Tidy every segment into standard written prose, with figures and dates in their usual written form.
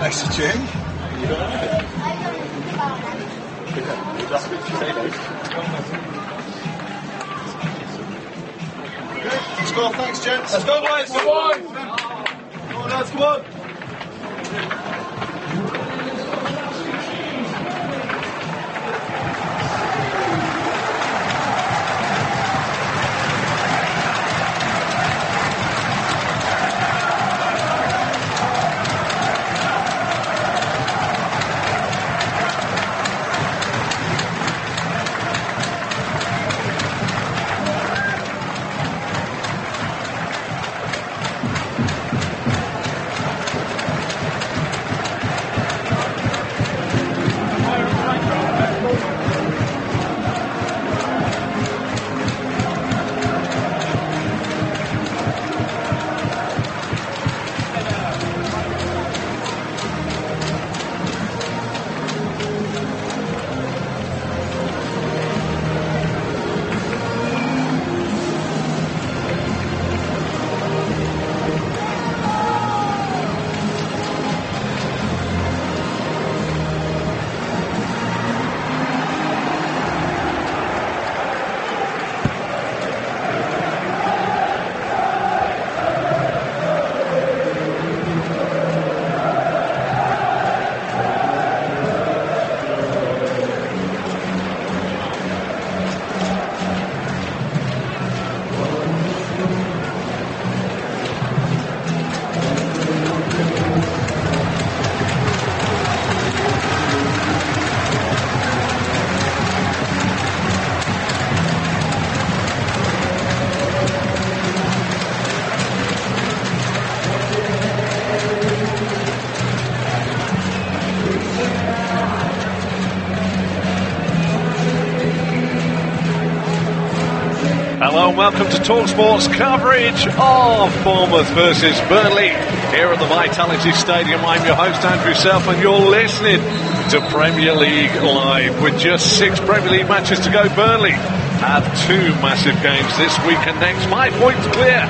Nice to tune. Let's go, thanks, gents. Let's go, boys. Come on. Come on, lads, come on. Hello and welcome to TalkSport's coverage of Bournemouth versus Burnley here at the Vitality Stadium. I'm your host Andrew Self and you're listening to Premier League Live. With just 6 Premier League matches to go, Burnley have 2 massive games this week and next. 5 points clear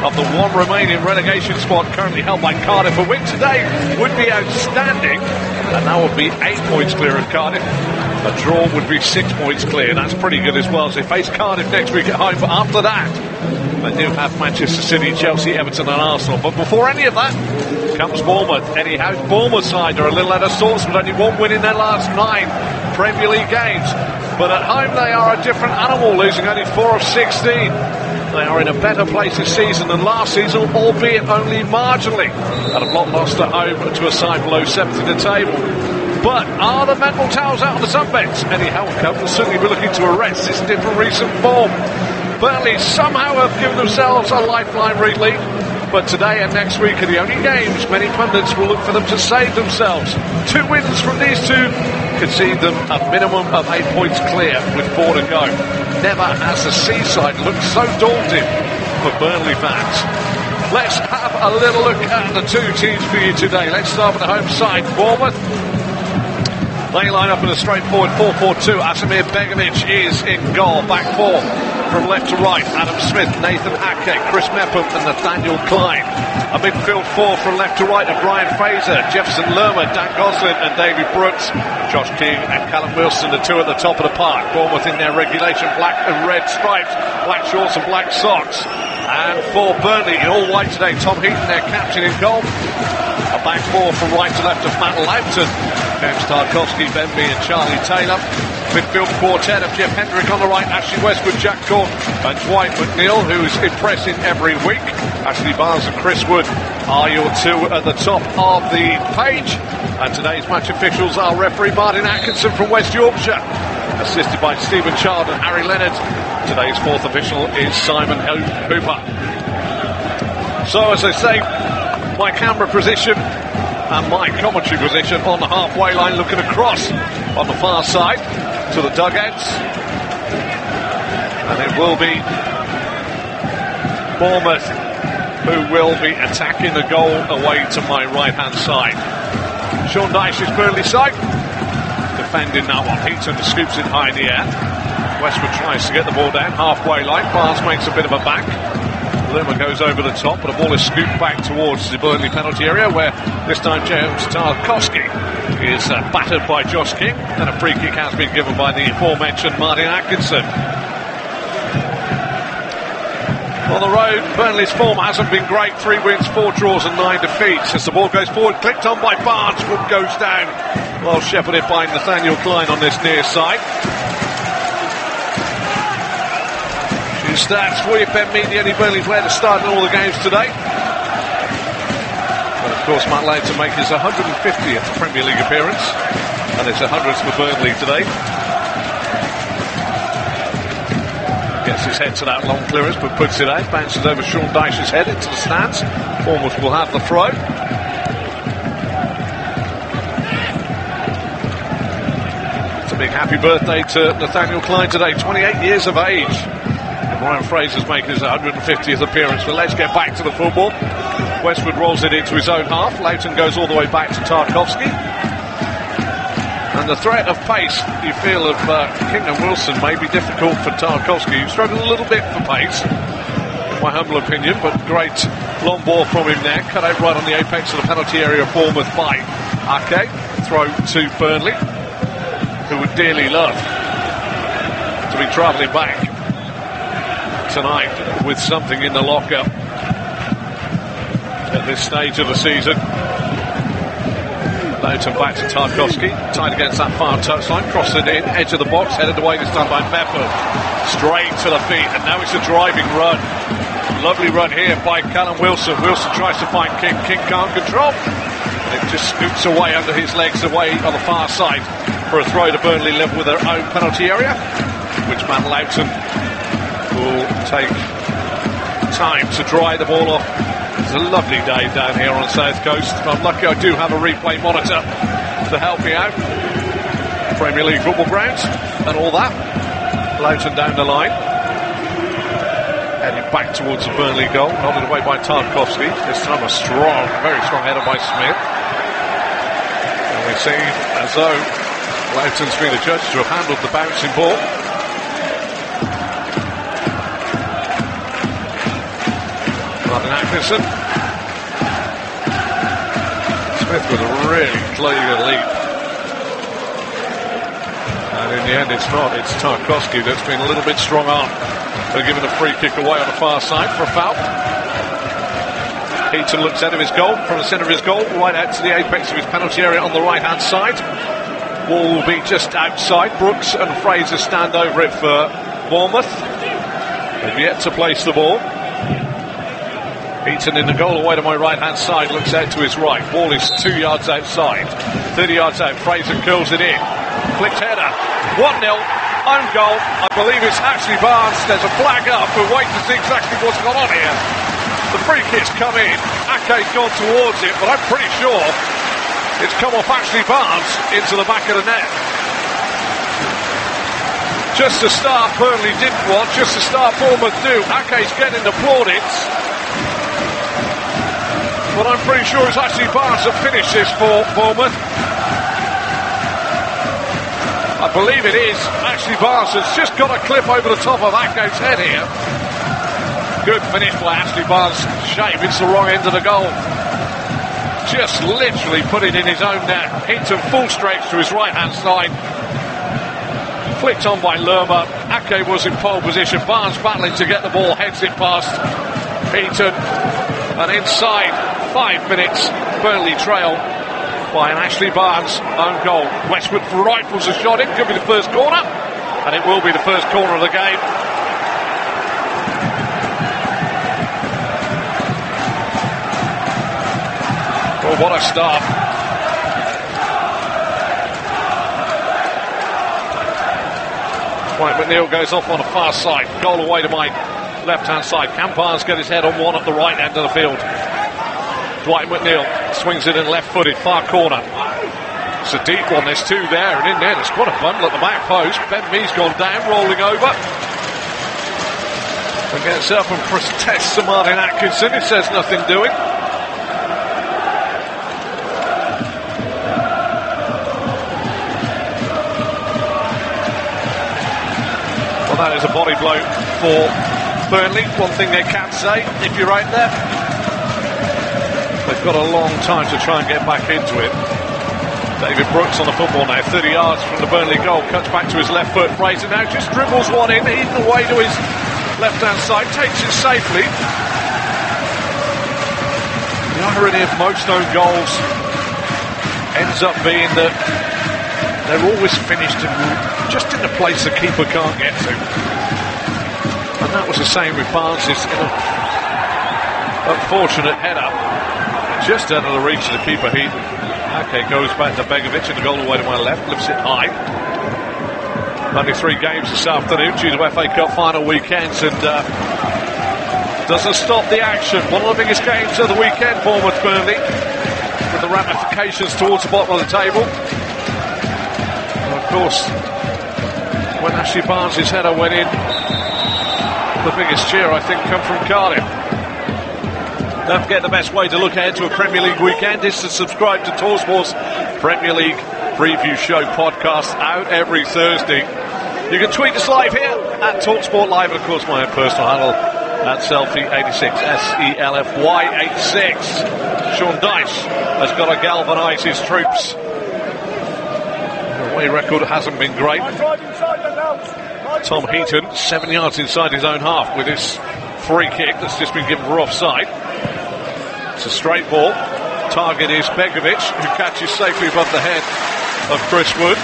of the one remaining relegation spot currently held by Cardiff. A win today would be outstanding, and that would be 8 points clear of Cardiff. A draw would be 6 points clear. That's pretty good as well. So they face Cardiff next week at home, but after that they do have Manchester City, Chelsea, Everton and Arsenal. But before any of that comes Bournemouth. Anyhow, Bournemouth side are a little out of sorts with only 1 win in their last 9 Premier League games. But at home they are a different animal, losing only 4 of 16. They are in a better place this season than last season, albeit only marginally, and have not lost at home to a side below 7th in the table. But are the mental towels out on the sunbeds? Eddie Howe will certainly be looking to arrest this dip of recent form. Burnley somehow have given themselves a lifeline really, but today and next week are the only games many pundits will look for them to save themselves. 2 wins from these 2 could see them a minimum of 8 points clear with 4 to go. Never has the seaside looked so daunting for Burnley fans. Let's have a little look at the 2 teams for you today. Let's start with the home side, Bournemouth. They line up in a straightforward 4-4-2. Asamir Begovic is in goal. Back 4 from left to right. Adam Smith, Nathan Ake, Chris Mepham and Nathaniel Klein. A midfield 4 from left to right of Brian Fraser, Jefferson Lerma, Dan Gosling and David Brooks. Josh King and Callum Wilson, the 2 at the top of the park. Bournemouth in their regulation black and red stripes, black shorts and black socks. And for Burnley in all white today, Tom Heaton, their captain in goal. A back 4 from right to left of Matt Lambton, James Tarkowski, Benby and Charlie Taylor. Midfield quartet of Jeff Hendrick on the right, Ashley Westwood, Jack Corn and Dwight McNeil, who's impressing every week. Ashley Barnes and Chris Wood are your 2 at the top of the page. And today's match officials are referee Martin Atkinson from West Yorkshire, assisted by Stephen Child and Harry Leonard. Today's 4th official is Simon Hooper. So as I say, my camera position and my commentary position on the halfway line, looking across on the far side to the dugouts, and it will be Bournemouth who will be attacking the goal away to my right-hand side. Sean Dyche's Burnley side defending that one. Heaton scoops it high in the air. Westwood tries to get the ball down halfway line. Barnes makes a bit of a back. Lerma goes over the top, but the ball is scooped back towards the Burnley penalty area, where this time James Tarkowski is battered by Josh King, and a free kick has been given by the aforementioned Martin Atkinson. On the road, Burnley's form hasn't been great. 3 wins, 4 draws and 9 defeats. As the ball goes forward, clicked on by Barnes, foot goes down, well shepherded by Nathaniel Klein on this near side. Few stats for you, Ben Meany. Only Burnley player to start in all the games today. And of course, Matt Layton makes his 150th Premier League appearance, and it's 100th for Burnley today. Gets his head to that long clearance, but puts it out. Bounces over Sean Dyche's head into the stands. Bournemouth will have the throw. It's a big happy birthday to Nathaniel Klein today, 28 years of age. And Ryan Fraser's making his 150th appearance. But let's get back to the football. Westwood rolls it into his own half. Layton goes all the way back to Tarkowski. And the threat of pace, you feel, of King and Wilson may be difficult for Tarkowski. He struggled a little bit for pace, in my humble opinion, but great long ball from him there. Cut out right on the apex of the penalty area of Bournemouth by Ake. Throw to Burnley, who would dearly love to be travelling back tonight with something in the locker at this stage of the season. Layton back to Tarkowski, tied against that far touchline, crossed it in, edge of the box, headed away this time by Mefford. Straight to the feet, and now it's a driving run. Lovely run here by Callum Wilson. Wilson tries to find King. King can't control. It just scoots away under his legs, away on the far side for a throw to Burnley, level with their own penalty area, which Matt Layton will take time to dry the ball off. It's a lovely day down here on the South Coast. I'm lucky I do have a replay monitor to help me out. Premier League football grounds and all that. Layton down the line. Heading back towards the Burnley goal. Nodded away by Tarkowski. This time a strong, very strong header by Smith. And we see as though Layton's been adjudged to have handled the bouncing ball. Martin Atkinson. Smith with a really clear leap. And in the end it's not. It's Tarkowski that's been a little bit strong-armed. They're giving a free kick away on the far side for a foul. Heaton looks out of his goal, from the centre of his goal, right out to the apex of his penalty area on the right-hand side. Ball will be just outside. Brooks and Fraser stand over it for Bournemouth. They've yet to place the ball. Heaton in the goal away to my right-hand side, looks out to his right. Ball is 2 yards outside. 30 yards out. Fraser curls it in. Flicked header. 1-0. Own goal. I believe it's Ashley Barnes. There's a flag up. We'll wait to see exactly what's gone on here. The free kick's come in. Ake's gone towards it, but I'm pretty sure it's come off Ashley Barnes into the back of the net. Just the start Burnley didn't want. Just the start Bournemouth do. Ake's getting the plaudits. But I'm pretty sure it's Ashley Barnes that finished this for Bournemouth. I believe it is. Ashley Barnes has just got a clip over the top of Ake's head here. Good finish by Ashley Barnes. Shame it's the wrong end of the goal. Just literally put it in his own net. Heaton full stretch to his right-hand side. Flicked on by Lerma. Ake was in pole position. Barnes battling to get the ball. Heads it past Heaton. And inside 5 minutes, Burnley trail by an Ashley Barnes own goal. Westwood rifles a shot in. Could be the first corner. And it will be the first corner of the game. Oh, what a start. Dwight McNeil goes off on the far side. Goal away to my left-hand side. Can Barnes get his head on one at the right end of the field? Dwight McNeil swings it in left-footed, far corner. It's a deep one, there's two there, and in there there's quite a bundle at the back post. Ben Mee's gone down, rolling over. And gets up and protests to Martin Atkinson. He says nothing doing. Well, that is a body blow for Burnley. One thing they can say, if you're right there, they've got a long time to try and get back into it. David Brooks on the football now, 30 yards from the Burnley goal, cuts back to his left foot. Fraser now just dribbles one in, eating away to his left-hand side, takes it safely. The irony of most own goals ends up being that they're always finished just in the place the keeper can't get to. And that was the same with Barnes' unfortunate header. Just out of the reach of the keeper. He goes back to Begovic and the goal away to my left, lifts it high. Only 3 games this afternoon due to FA Cup final weekends, and doesn't stop the action. One of the biggest games of the weekend, Bournemouth Burnley, with the ramifications towards the bottom of the table. And of course, when Ashley Barnes' header went in, the biggest cheer I think come from Cardiff. Don't forget, the best way to look ahead to a Premier League weekend is to subscribe to TalkSport's Premier League Preview Show podcast, out every Thursday. You can tweet us live here at TalkSport Live, and of course my own personal handle at Selfie86, SELFY86. Sean Dyche has got to galvanise his troops. The away record hasn't been great. Tom Heaton, 7 yards inside his own half with his free kick that's just been given for offside. It's a straight ball. Target is Begovic, who catches safely above the head of Chris Wood.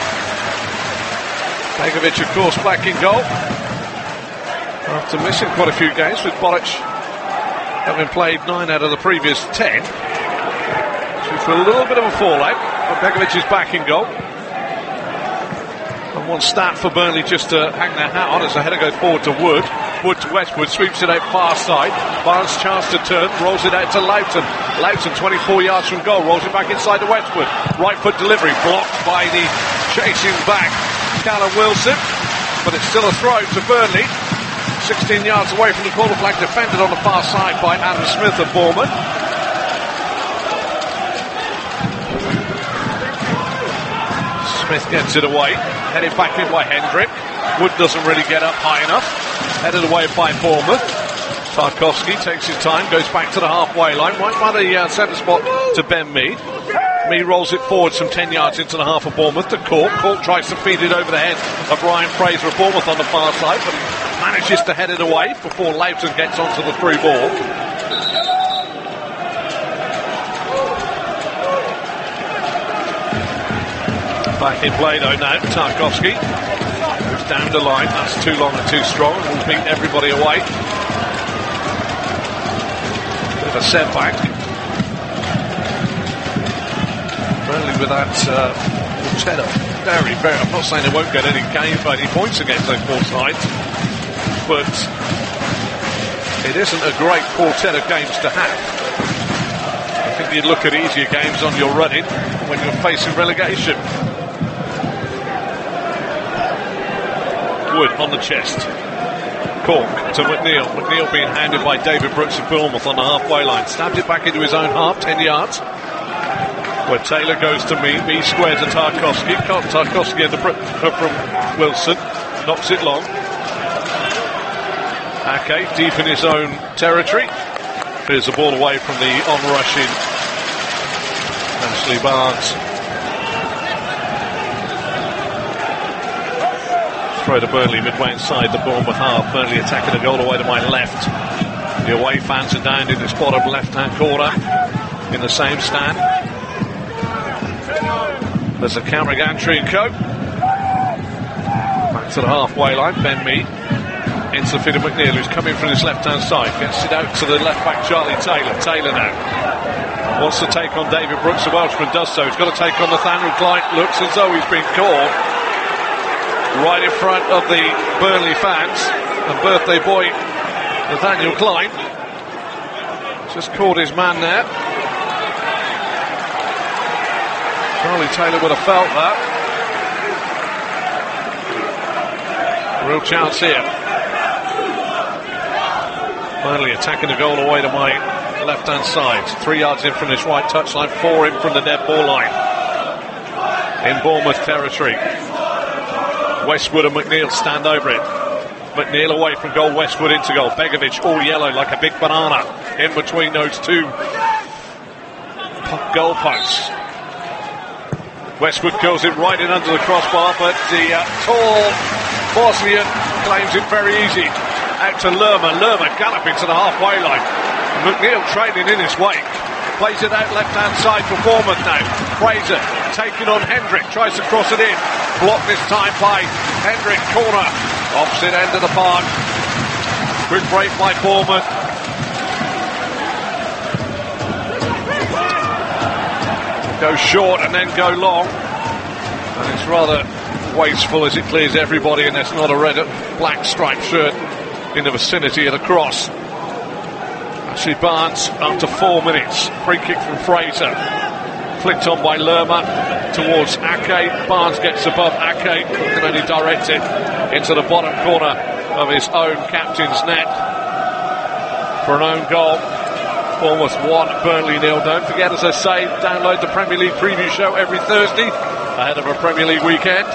Begovic, of course, back in goal after missing quite a few games, with Bolic having played 9 out of the previous 10. So for a little bit of a fallout, but Begovic is back in goal. And one stat for Burnley just to hang their hat on as the header goes forward to Wood. Wood to Westwood, sweeps it out far side. Barnes chance to turn, rolls it out to Loughton. Loughton, 24 yards from goal, rolls it back inside to Westwood. Right foot delivery, blocked by the chasing back Callum Wilson. But it's still a throw to Burnley. 16 yards away from the corner flag, defended on the far side by Adam Smith of Bournemouth. Smith gets it away, headed back in by Hendrick. Wood doesn't really get up high enough. Headed away by Bournemouth. Tarkowski takes his time, goes back to the halfway line, right by the centre spot to Ben Mee. Mee rolls it forward some 10 yards into the half of Bournemouth to Cork. Cork tries to feed it over the head of Ryan Fraser of Bournemouth on the far side, but manages to head it away before Loughton gets onto the through ball. Back in play though now, Tarkowski. Down the line, that's too long and too strong, and will beat everybody away. Bit of a setback. Burnley with that Portetta. Very, I'm not saying they won't get any points against those 4 sides, but it isn't a great quartet of games to have. I think you'd look at easier games on your running when you're facing relegation. Wood on the chest. Cork to McNeil. McNeil being handed by David Brooks of Bournemouth on the halfway line. Stabs it back into his own half, 10 yards. Where Taylor goes to Mee. Mee square to Tarkowski. Tarkowski from Wilson. Knocks it long. Ake deep in his own territory. Clears the ball away from the on-rushing Ashley Barnes. Throw to Burnley midway inside the Bournemouth half. Burnley attacking the goal away to my left. The away fans are down in this bottom left-hand corner in the same stand. There's a countering entry and co. Back to the halfway line. Ben Mee into the feet of McNeil, who's coming from his left-hand side. Gets it out to the left-back Charlie Taylor. Taylor now wants to take on David Brooks. The Welshman does so. He's got to take on Nathaniel Klein. Looks as though he's been caught right in front of the Burnley fans. And birthday boy Nathaniel Klein just caught his man there. Charlie Taylor would have felt that. Real chance here. Burnley attacking the goal away to my left-hand side. 3 yards in from this right touchline, 4 in from the dead ball line. In Bournemouth territory. Westwood and McNeil stand over it. McNeil away from goal, Westwood into goal. Begovic all yellow like a big banana in between those two goal posts. Westwood curls it right in under the crossbar, but the tall Bosnian claims it very easy. Out to Lerma galloping to the halfway line. McNeil trailing in his wake. Plays it out left-hand side for Bournemouth now. Fraser taking on Hendrick, tries to cross it in. Blocked this time by Hendrick, corner. Opposite end of the park. Quick break by Bournemouth. Go short and then go long. And it's rather wasteful as it clears everybody, and there's not a red and black striped shirt in the vicinity of the cross. Ashley Barnes after 4 minutes. Free kick from Fraser. Flicked on by Lerma towards Ake. Barnes gets above Ake, can only direct it into the bottom corner of his own captain's net for an own goal. Bournemouth 1, Burnley 0. Don't forget, as I say, download the Premier League preview show every Thursday ahead of a Premier League weekend.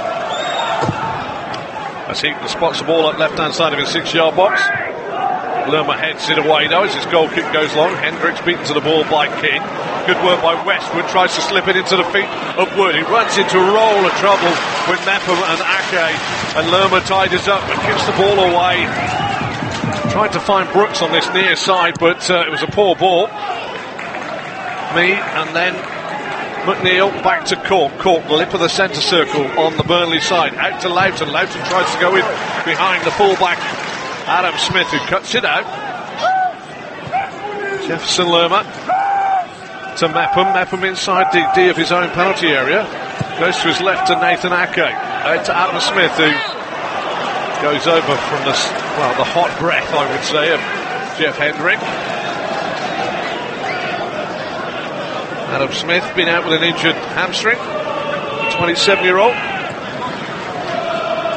As Heaton spots the ball at left-hand side of his 6-yard box. Lerma heads it away though as his goal kick goes long. Hendricks beaten to the ball by King. Good work by Westwood, tries to slip it into the feet of Wood. He runs into a roll of trouble with Mepham and Ake, and Lerma tidies up and gives the ball away. Tried to find Brooks on this near side, but it was a poor ball. And then McNeil back to Cork. Cork, lip of the centre circle on the Burnley side. Out to Loughton. Loughton tries to go in behind the fullback Adam Smith, who cuts it out. Jefferson Lerma to Mepham. Mepham inside the D of his own penalty area. Goes to his left to Nathan Ake. Out to Adam Smith, who goes over from the hot breath, I would say, of Jeff Hendrick. Adam Smith been out with an injured hamstring. The 27-year-old.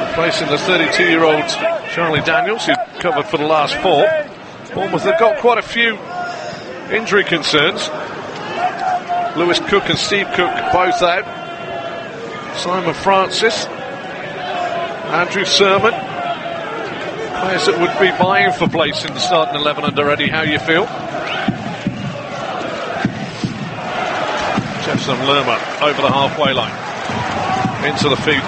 Replacing the 32-year-old Charlie Daniels, who covered for the last 4. Bournemouth have got quite a few injury concerns. Lewis Cook and Steve Cook both out. Simon Francis, Andrew Sermon, players that would be vying for place in the starting 11 under Eddie. How you feel? Jefferson Lerma over the halfway line, into the feet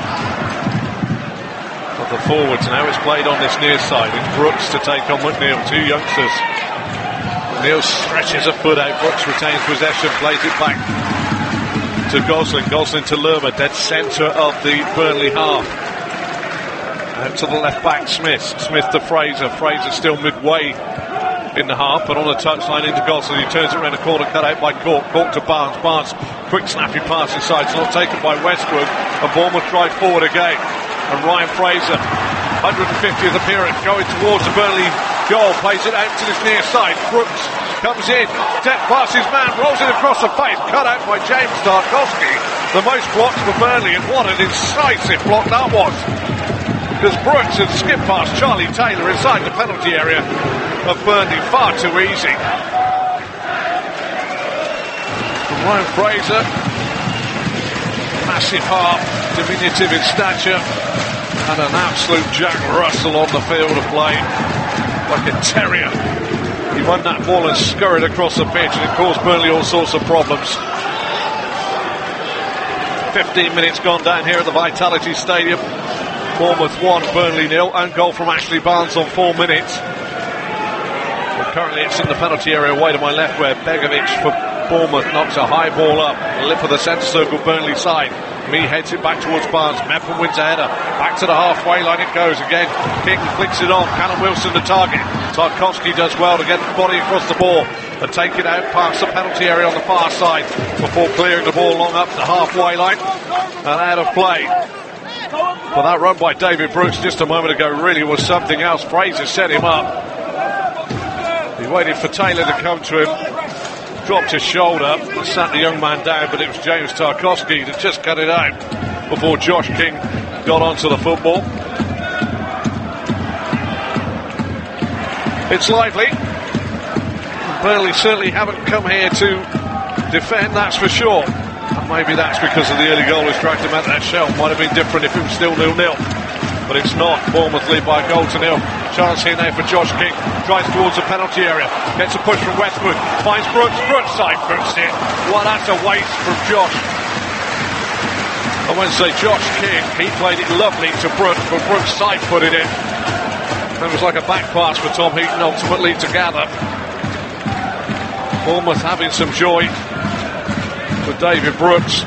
of the forwards. Now it's played on this near side. It's Brooks to take on McNeil, 2 youngsters. McNeil stretches a foot out. Brooks retains possession, plays it back to Gosling. Gosling to Lerma, dead centre of the Burnley half. Out to the left back, Smith. Smith to Fraser. Fraser still midway in the half, but on the touchline into Gosling. He turns it around the corner, cut out by Cork. Cork to Barnes. Barnes, quick snappy pass inside. It's not taken by Westwood. And Bournemouth drive forward again. And Ryan Fraser, 150th appearance, going towards the Burnley goal. Plays it out to this near side. Brooks comes in, step past his man, rolls it across the face. Cut out by James Tarkowski. The most blocks for Burnley, and what an incisive block that was. Because Brooks had skipped past Charlie Taylor inside the penalty area of Burnley, far too easy. From Ryan Fraser, massive heart, diminutive in stature, and an absolute Jack Russell on the field of play, like a terrier. He won that ball and scurried across the pitch, and it caused Burnley all sorts of problems. 15 minutes gone down here at the Vitality Stadium. Bournemouth 1, Burnley 0. Own goal from Ashley Barnes on 4 minutes. But currently it's in the penalty area away to my left, where Begovic for Bournemouth knocks a high ball up. The lip of the centre circle, Burnley side. Mee heads it back towards Barnes. Mepham wins a header. Back to the halfway line it goes again. King flicks it on. Callum Wilson the target. Tarkowski does well to get the body across the ball and take it out past the penalty area on the far side before clearing the ball long up the halfway line and out of play. But that run by David Brooks just a moment ago really was something else. Fraser set him up. He waited for Taylor to come to him, dropped his shoulder and sat the young man down, but it was James Tarkowski that just cut it out before Josh King got onto the football. It's lively. Burnley certainly haven't come here to defend, that's for sure. And maybe that's because of the early goal has dragged them out of that shell. Might have been different if it was still 0-0. But it's not. Bournemouth lead by a goal to 0. Chance here now for Josh King. Drives towards the penalty area. Gets a push from Westwood. Finds Brooks. Brooks side puts it. Well, that's a waste from Josh. I won't say Josh King. He played it lovely to Brooks, but Brooks side put it in. It was like a back pass for Tom Heaton ultimately to gather. Bournemouth having some joy with David Brooks.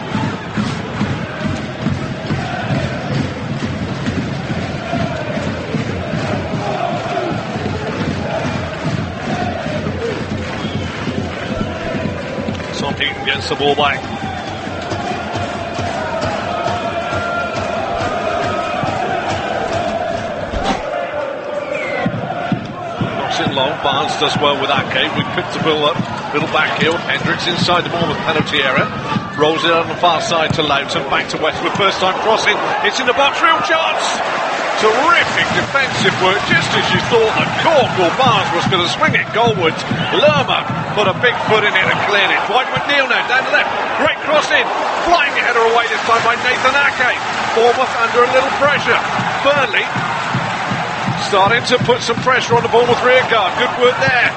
Tom Heaton gets the ball back. Long. Barnes does well with that game. We picked the ball up, little back heel. Hendricks inside the Bournemouth penalty area. Rolls it on the far side to Loughton. Back to Westwood. First time crossing. It's in the box. Real chance. Terrific defensive work. Just as you thought that Cork or Barnes was going to swing it goalwards, Lerma put a big foot in it and cleared it. Dwight McNeil now down the left. Great cross in. Flying header away this time by Nathan Ake. Bournemouth under a little pressure. Burnley starting to put some pressure on the Bournemouth rear guard. Good work there.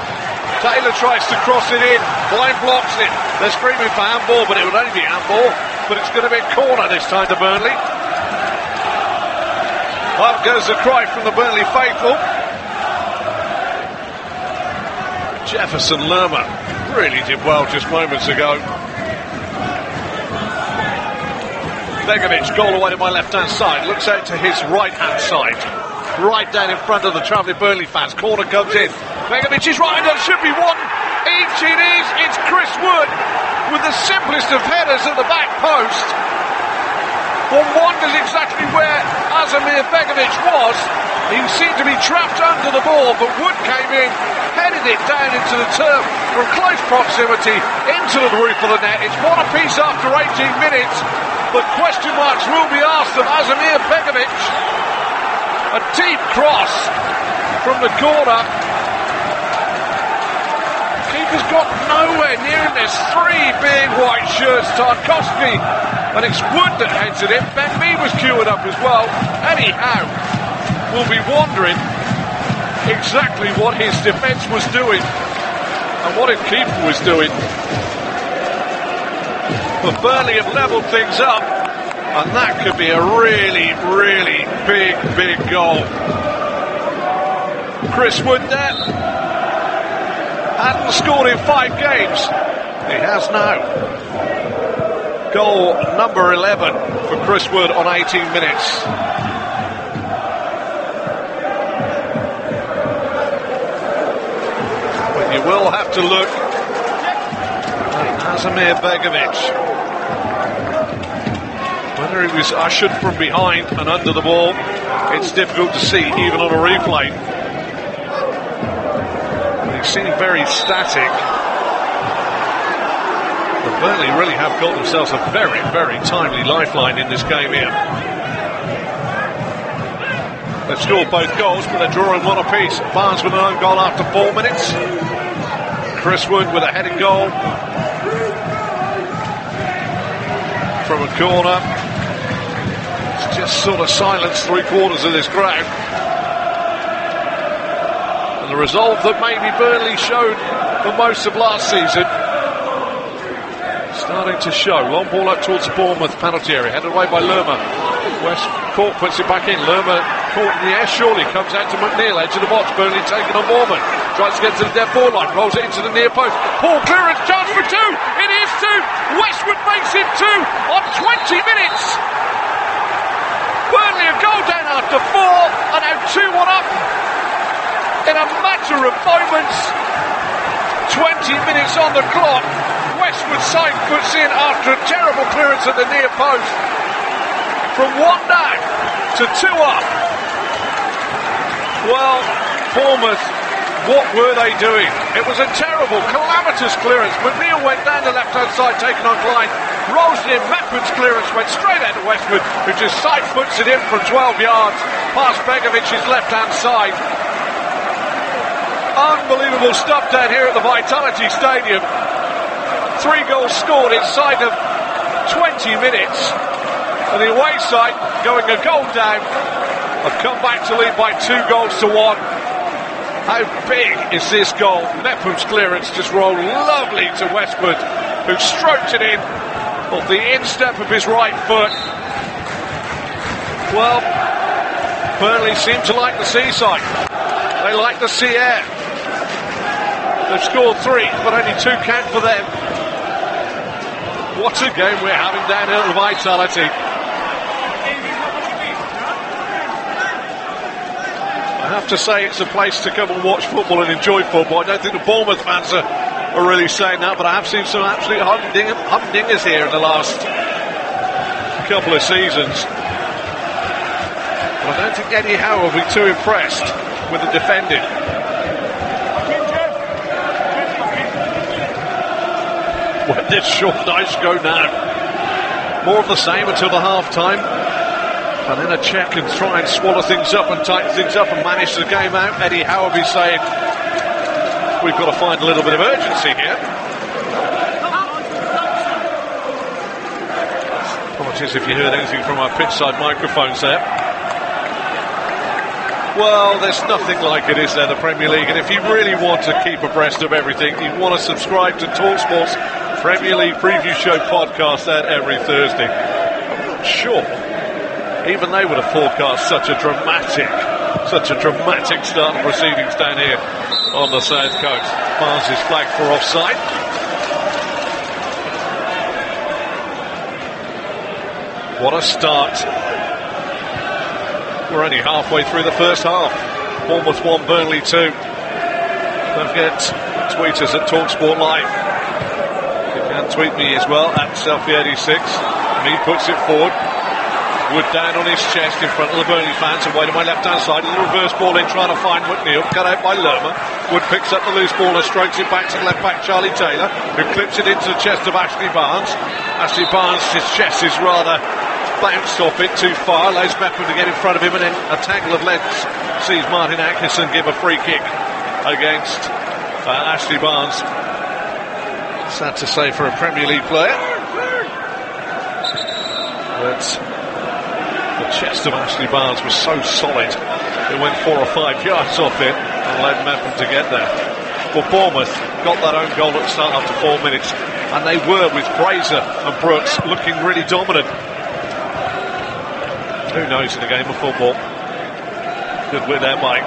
Taylor tries to cross it in. Blind blocks it. They're screaming for handball, but it would only be handball. But it's going to be a corner this time to Burnley. Up goes the cry from the Burnley faithful. Jefferson Lerma really did well just moments ago. Begovic, goal away to my left-hand side. Looks out to his right-hand side. Right down in front of the travelling Burnley fans. Corner comes in. Begovic is right, and there should be one. Each it is. It's Chris Wood with the simplest of headers at the back post. One wonders exactly where Azimir Begovic was. He seemed to be trapped under the ball, but Wood came in, headed it down into the turf from close proximity into the roof of the net. It's one apiece after 18 minutes, but question marks will be asked of Azimir Begovic. A deep cross from the corner. Keeper's got nowhere near him. There's three big white shirts. Tarkovsky, and it's Wood that heads it in. Ben Mee was queued up as well. Anyhow, we'll be wondering exactly what his defence was doing and what his keeper was doing. But Burnley have levelled things up. And that could be a really, really big goal. Chris Wood there. Hadn't scored in 5 games. He has now. Goal number 11 for Chris Wood on 18 minutes. But you will have to look at Azimir Begovic. Whether he was ushered from behind and under the ball, it's difficult to see even on a replay. He seemed very static. But Burnley really have got themselves a very, very timely lifeline in this game here. They've scored both goals, but they're drawing one apiece. Barnes with an own goal after 4 minutes. Chris Wood with a heading goal from a corner. It's just sort of silenced 3/4 of this crowd. And the resolve that maybe Burnley showed for most of last season starting to show. Long ball up towards the Bournemouth penalty area, headed away by Lerma. West Cork puts it back in. Lerma caught in the air, surely comes out to McNeil, edge of the box. Burnley taking on Bournemouth. Tries to get to the dead ball line, rolls it into the near post. Poor clearance, chance for 2. It is 2. Westwood makes it 2 on 20 minutes. Burnley a goal down after 4 and now 2-1 up in a matter of moments. 20 minutes on the clock. Westwood side puts in after a terrible clearance at the near post. From 1 down to 2 up. Well, Bournemouth, what were they doing? It was a terrible, calamitous clearance. McNeil went down the left-hand side, taken on Klein. Rolls it in, Metford's clearance went straight out to Westwood, who just side foots it in from 12 yards, past Begovic's left-hand side. Unbelievable stuff down here at the Vitality Stadium. 3 goals scored inside of 20 minutes. And the away side, going a goal down, have come back to lead by 2 goals to 1. How big is this goal? Nepham's clearance just rolled lovely to Westwood, who stroked it in off the instep of his right foot. Well, Burnley seem to like the seaside. They like the sea air. They've scored 3, but only 2 count for them. What a game we're having down here at the Vitality. I have to say it's a place to come and watch football and enjoy football. I don't think the Bournemouth fans are really saying that, but I have seen some absolute humdingers here in the last couple of seasons. But I don't think Eddie Howe will be too impressed with the defending. Where did Sean Dyche go now? More of the same until the half-time. And then a check and try and swallow things up and tighten things up and manage the game out. Eddie Howe will be saying, we've got to find a little bit of urgency here. Apologies if you heard anything from our pitchside microphones there. Well, there's nothing like it, is there, the Premier League? And if you really want to keep abreast of everything, you want to subscribe to TalkSport's Premier League Preview Show podcast out every Thursday. I'm not sure even they would have forecast such a dramatic start of proceedings down here on the south coast. Barnes is flagged for offside. What a start. We're only halfway through the first half. Bournemouth 1, Burnley 2. Don't forget, tweet us at TalkSport Live. You can tweet me as well at Selfie86. And he puts it forward. Wood down on his chest in front of the Burnley fans, away to my left-hand side. A little reverse ball in, trying to find McNeil. Cut out by Lerma. Wood picks up the loose ball and strokes it back to the left-back Charlie Taylor, who clips it into the chest of Ashley Barnes. Ashley Barnes, his chest is rather bounced off it too far. Allows Mepham to get in front of him, and then a tangle of legs sees Martin Atkinson give a free kick against Ashley Barnes. Sad to say for a Premier League player. But the chest of Ashley Barnes was so solid, it went 4 or 5 yards off it and allowed Mepham to get there. Well, Bournemouth got that own goal at the start after 4 minutes, and they were, with Fraser and Brooks, looking really dominant. Who knows in a game of football? Good win there by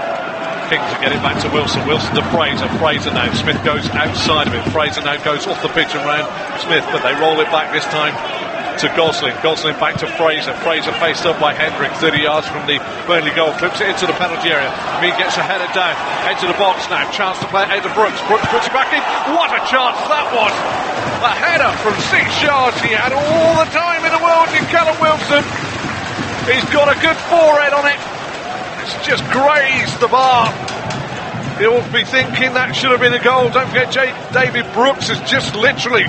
King to get it back to Wilson. Wilson to Fraser. Fraser now. Smith goes outside of it. Fraser now goes off the pitch and round Smith, but they roll it back this time to Gosling. Gosling back to Fraser. Fraser faced up by Hendrick, 30 yards from the Burnley goal. Clips it into the penalty area. Mead gets a header down. Head to the box now. Chance to play it out to Brooks. Brooks puts it back in. What a chance that was! A header from 6 yards. He had all the time in the world in Callum Wilson. He's got a good forehead on it. It's just grazed the bar. You'll be thinking that should have been a goal. Don't forget, David Brooks has just literally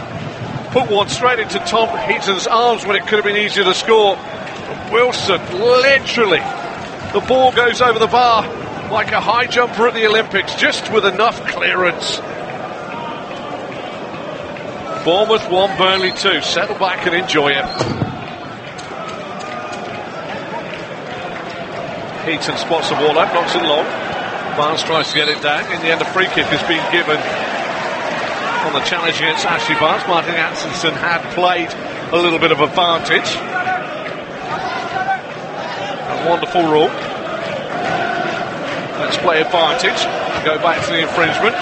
put one straight into Tom Heaton's arms when it could have been easier to score. Wilson, literally, the ball goes over the bar like a high jumper at the Olympics, just with enough clearance. Bournemouth 1, Burnley 2. Settle back and enjoy it. Heaton spots the ball up, knocks it long. Barnes tries to get it down. In the end, a free kick has been given on the challenge against Ashley Barnes. Martin Atkinson had played a little bit of advantage. A wonderful rule. Let's play advantage. Go back to the infringement,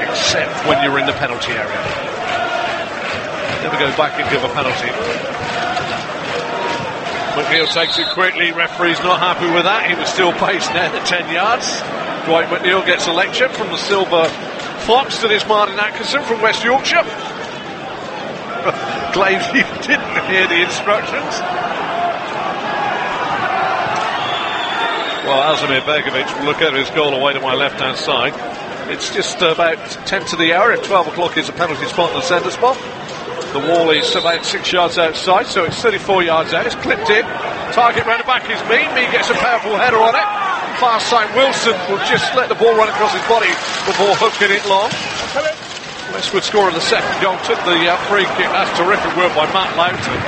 except when you're in the penalty area. Never go back and give a penalty. McNeil takes it quickly. Referee's not happy with that. He was still paced down at 10 yards. Dwight McNeil gets a lecture from the Silver Fox to this Martin Atkinson from West Yorkshire. Claims he didn't hear the instructions. Well, Azimir Begovic will look over his goal away to my left-hand side. It's just about 10 to the hour. At 12 o'clock is a penalty spot and the centre spot. The wall is about 6 yards outside, so it's 34 yards out. It's clipped in. Target round the back is Mead. Mead gets a powerful header on it. far side. Wilson will just let the ball run across his body before hooking it long. Westwood scoring the second goal, took the free kick. That's terrific work by Matt Loughton.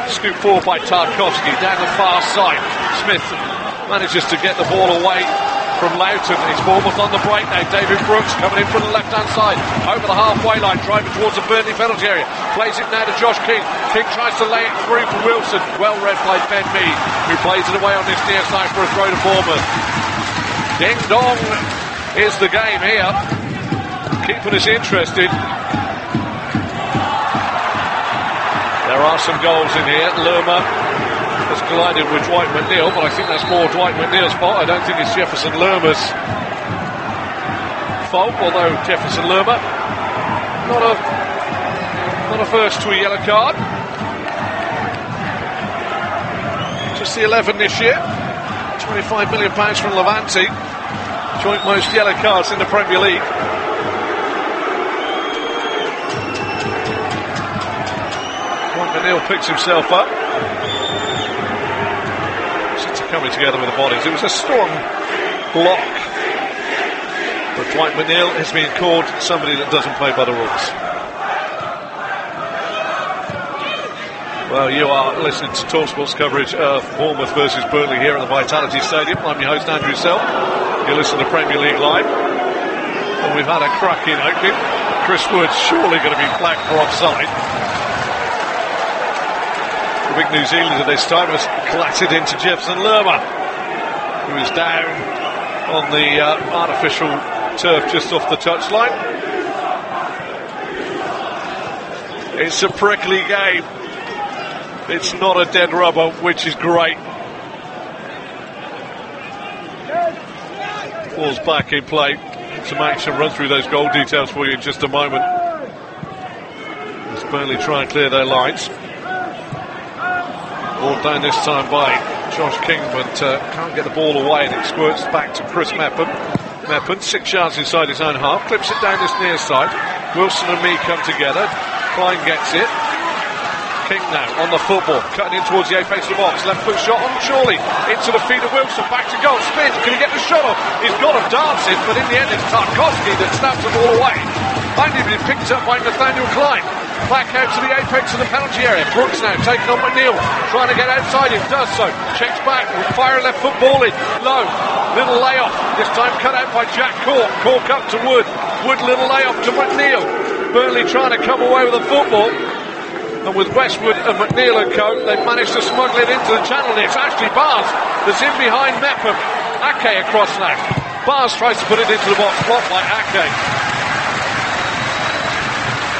Scooped forward by Tarkowski, down the far side. Smith manages to get the ball away from Loughton. It's Bournemouth on the break now. David Brooks coming in from the left-hand side, over the halfway line, driving towards the Burnley penalty area. Plays it now to Josh King. King tries to lay it through for Wilson. Well read by Ben Mee, who plays it away on this near side for a throw to Bournemouth. Ding dong is the game here, keeping us interested. There are some goals in here. Lerma has collided with Dwight McNeil, but I think that's more Dwight McNeil's fault. I don't think it's Jefferson Lerma's fault, although Jefferson Lerma not averse to a yellow card. Just the 11 this year. £25 million from Levante. Joint most yellow cards in the Premier League. Dwight McNeil picks himself up. Coming together with the bodies. It was a strong block, but Dwight McNeil has been called somebody that doesn't play by the rules. Well, you are listening to TalkSport's coverage of Bournemouth versus Burnley here at the Vitality Stadium. I'm your host Andrew Self. You're listening to Premier League Live, and we've had a cracking opening. Chris Wood's surely going to be flagged for offside. The big New Zealander this time has clattered into Jefferson Lerma, who is down on the artificial turf just off the touchline. It's a prickly game. It's not a dead rubber, which is great. Ball's back in play. Some action, run through those goal details for you in just a moment. As Burnley try and clear their lines. Ball down this time by Josh King, but can't get the ball away, and it squirts back to Chris Mepham. Mepham, 6 yards inside his own half, clips it down this near side. Wilson and Mee come together. Klein gets it. King now on the football, cutting in towards the apex of the box. Left foot shot on surely into the feet of Wilson. Back to goal, spins. Can he get the shot off? He's got him dancing, but in the end it's Tarkowski that snaps the ball away. Finally been picked up by Nathaniel Klein. Back out to the apex of the penalty area. Brooks now taking on McNeil, trying to get outside him, does so. Checks back, will fire a left foot ball in. Low, little layoff. This time cut out by Jack Cork. Cork up to Wood. Wood little layoff to McNeil. Burnley trying to come away with the football. And with Westwood and McNeil and co, they've managed to smuggle it into the channel. And it's actually Bars that's in behind Mepham. Ake across now. Bars tries to put it into the box, blocked by Ake.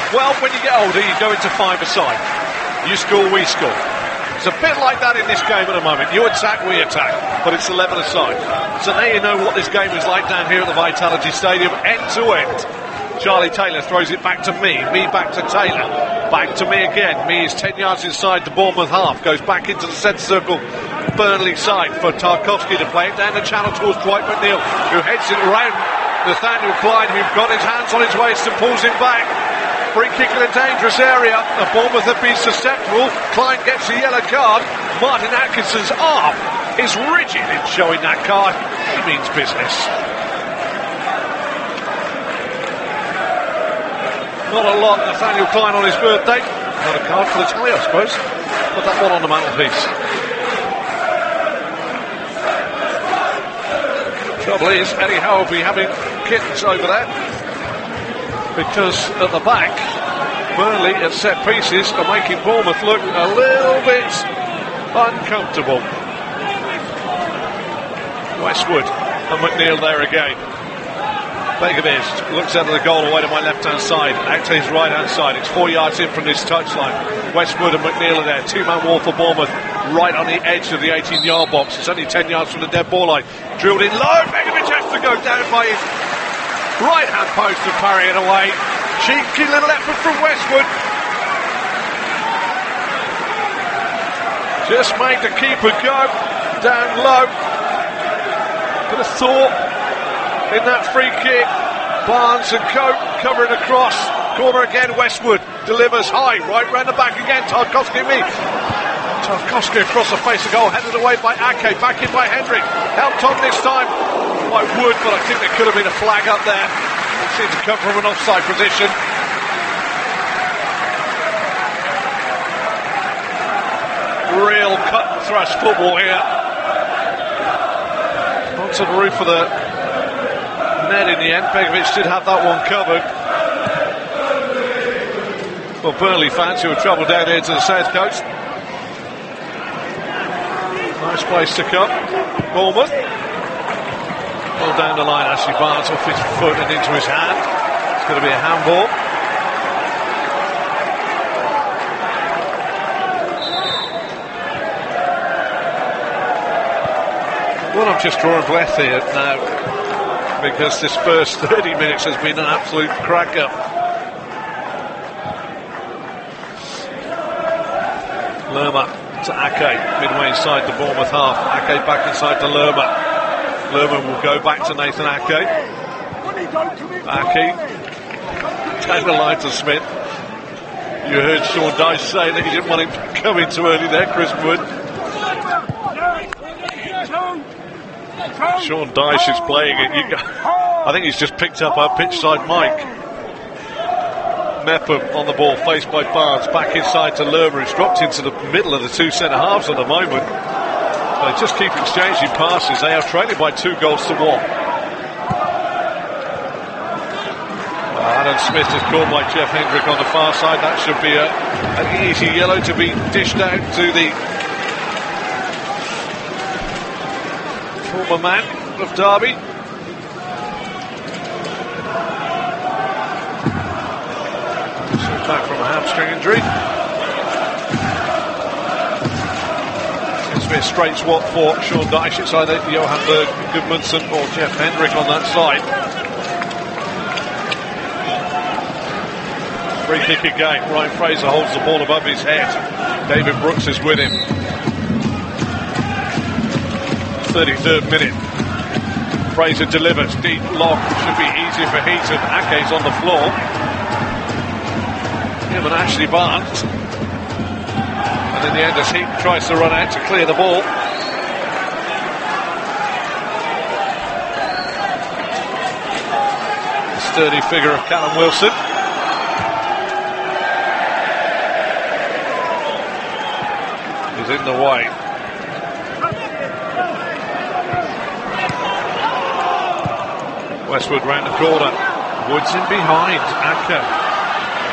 Well, when you get older, you go into 5-a-side. You score, we score. It's a bit like that in this game at the moment. You attack, we attack. But it's 11-a-side. So now you know what this game is like down here at the Vitality Stadium, end to end. Charlie Taylor throws it back to Mee. Mee back to Taylor. Back to Mee again. Mee is 10 yards inside the Bournemouth half. Goes back into the centre circle. Burnley side for Tarkowski to play it down the channel towards Dwight McNeil, who heads it around Nathaniel Klein, who got his hands on his waist and pulls him back. Free kick in a dangerous area. The Bournemouth have been susceptible. Klein gets a yellow card. Martin Atkinson's arm is rigid in showing that card. He means business. Not a lot, Nathaniel Klein on his birthday. Not a card for the tally, I suppose. Put that one on the mantelpiece. Trouble is, Eddie Howe will be having kittens over there, because at the back, Burnley at set pieces are making Bournemouth look a little bit uncomfortable. Westwood and McNeil there again. Begovic looks out of the goal away to my left-hand side, out to his right-hand side. It's 4 yards in from this touchline. Westwood and McNeil are there. 2-man wall for Bournemouth, right on the edge of the 18-yard box. It's only 10 yards from the dead ball line. Drilled in low. Begovic has to go down by his right-hand post to parry it away. Cheeky little effort from Westwood. Just made the keeper go down low. Could have thought in that free kick. Barnes and Cope covering across. Corner again, Westwood delivers high, right round the back again. Tarkowski Mee. Tarkowski across the face of goal, headed away by Ake, back in by Hendrick. Helped on this time by Wood, but I think there could have been a flag up there. It seemed to come from an offside position. Real cut and thrust football here. Onto the roof of the net in the end. Begovic did have that one covered. Well, Burnley fans who are troubled down here to the south coast. Nice place to come. Bournemouth. Well down the line, Ashley Barnes off his foot and into his hand. It's going to be a handball. Well, I'm just drawing breath here now because this first 30 minutes has been an absolute cracker. Lerma to Ake, midway inside the Bournemouth half. Ake back inside to Lerma. Lerma will go back to Nathan Ake. Ake down the line to Smith. You heard Sean Dyche say that he didn't want him to come in too early there, Chris Wood. Sean Dyche is playing it. I think he's just picked up our pitchside mic. Mepham on the ball, faced by Barnes, back inside to Lerma, who's dropped into the middle of the two centre-halves at the moment. They just keep exchanging passes. They are trailing by 2-1. Adam Smith is caught by Jeff Hendrick on the far side. That should be an easy yellow to be dished out to the former man of Derby. Back from a hamstring injury. Seems to be a straight swap for Sean Dyche. It's either Johan Berg Gudmundsson or Jeff Hendrick on that side. Free kick again. Ryan Fraser holds the ball above his head. David Brooks is with him. 33rd minute. Fraser delivers. Deep lock. Should be easier for Heaton. Ake's on the floor. Him and Ashley Barnes. And in the end, as Heaton tries to run out to clear the ball. The sturdy figure of Callum Wilson. Is in the way. Westwood round the corner. Woods in behind. Ake.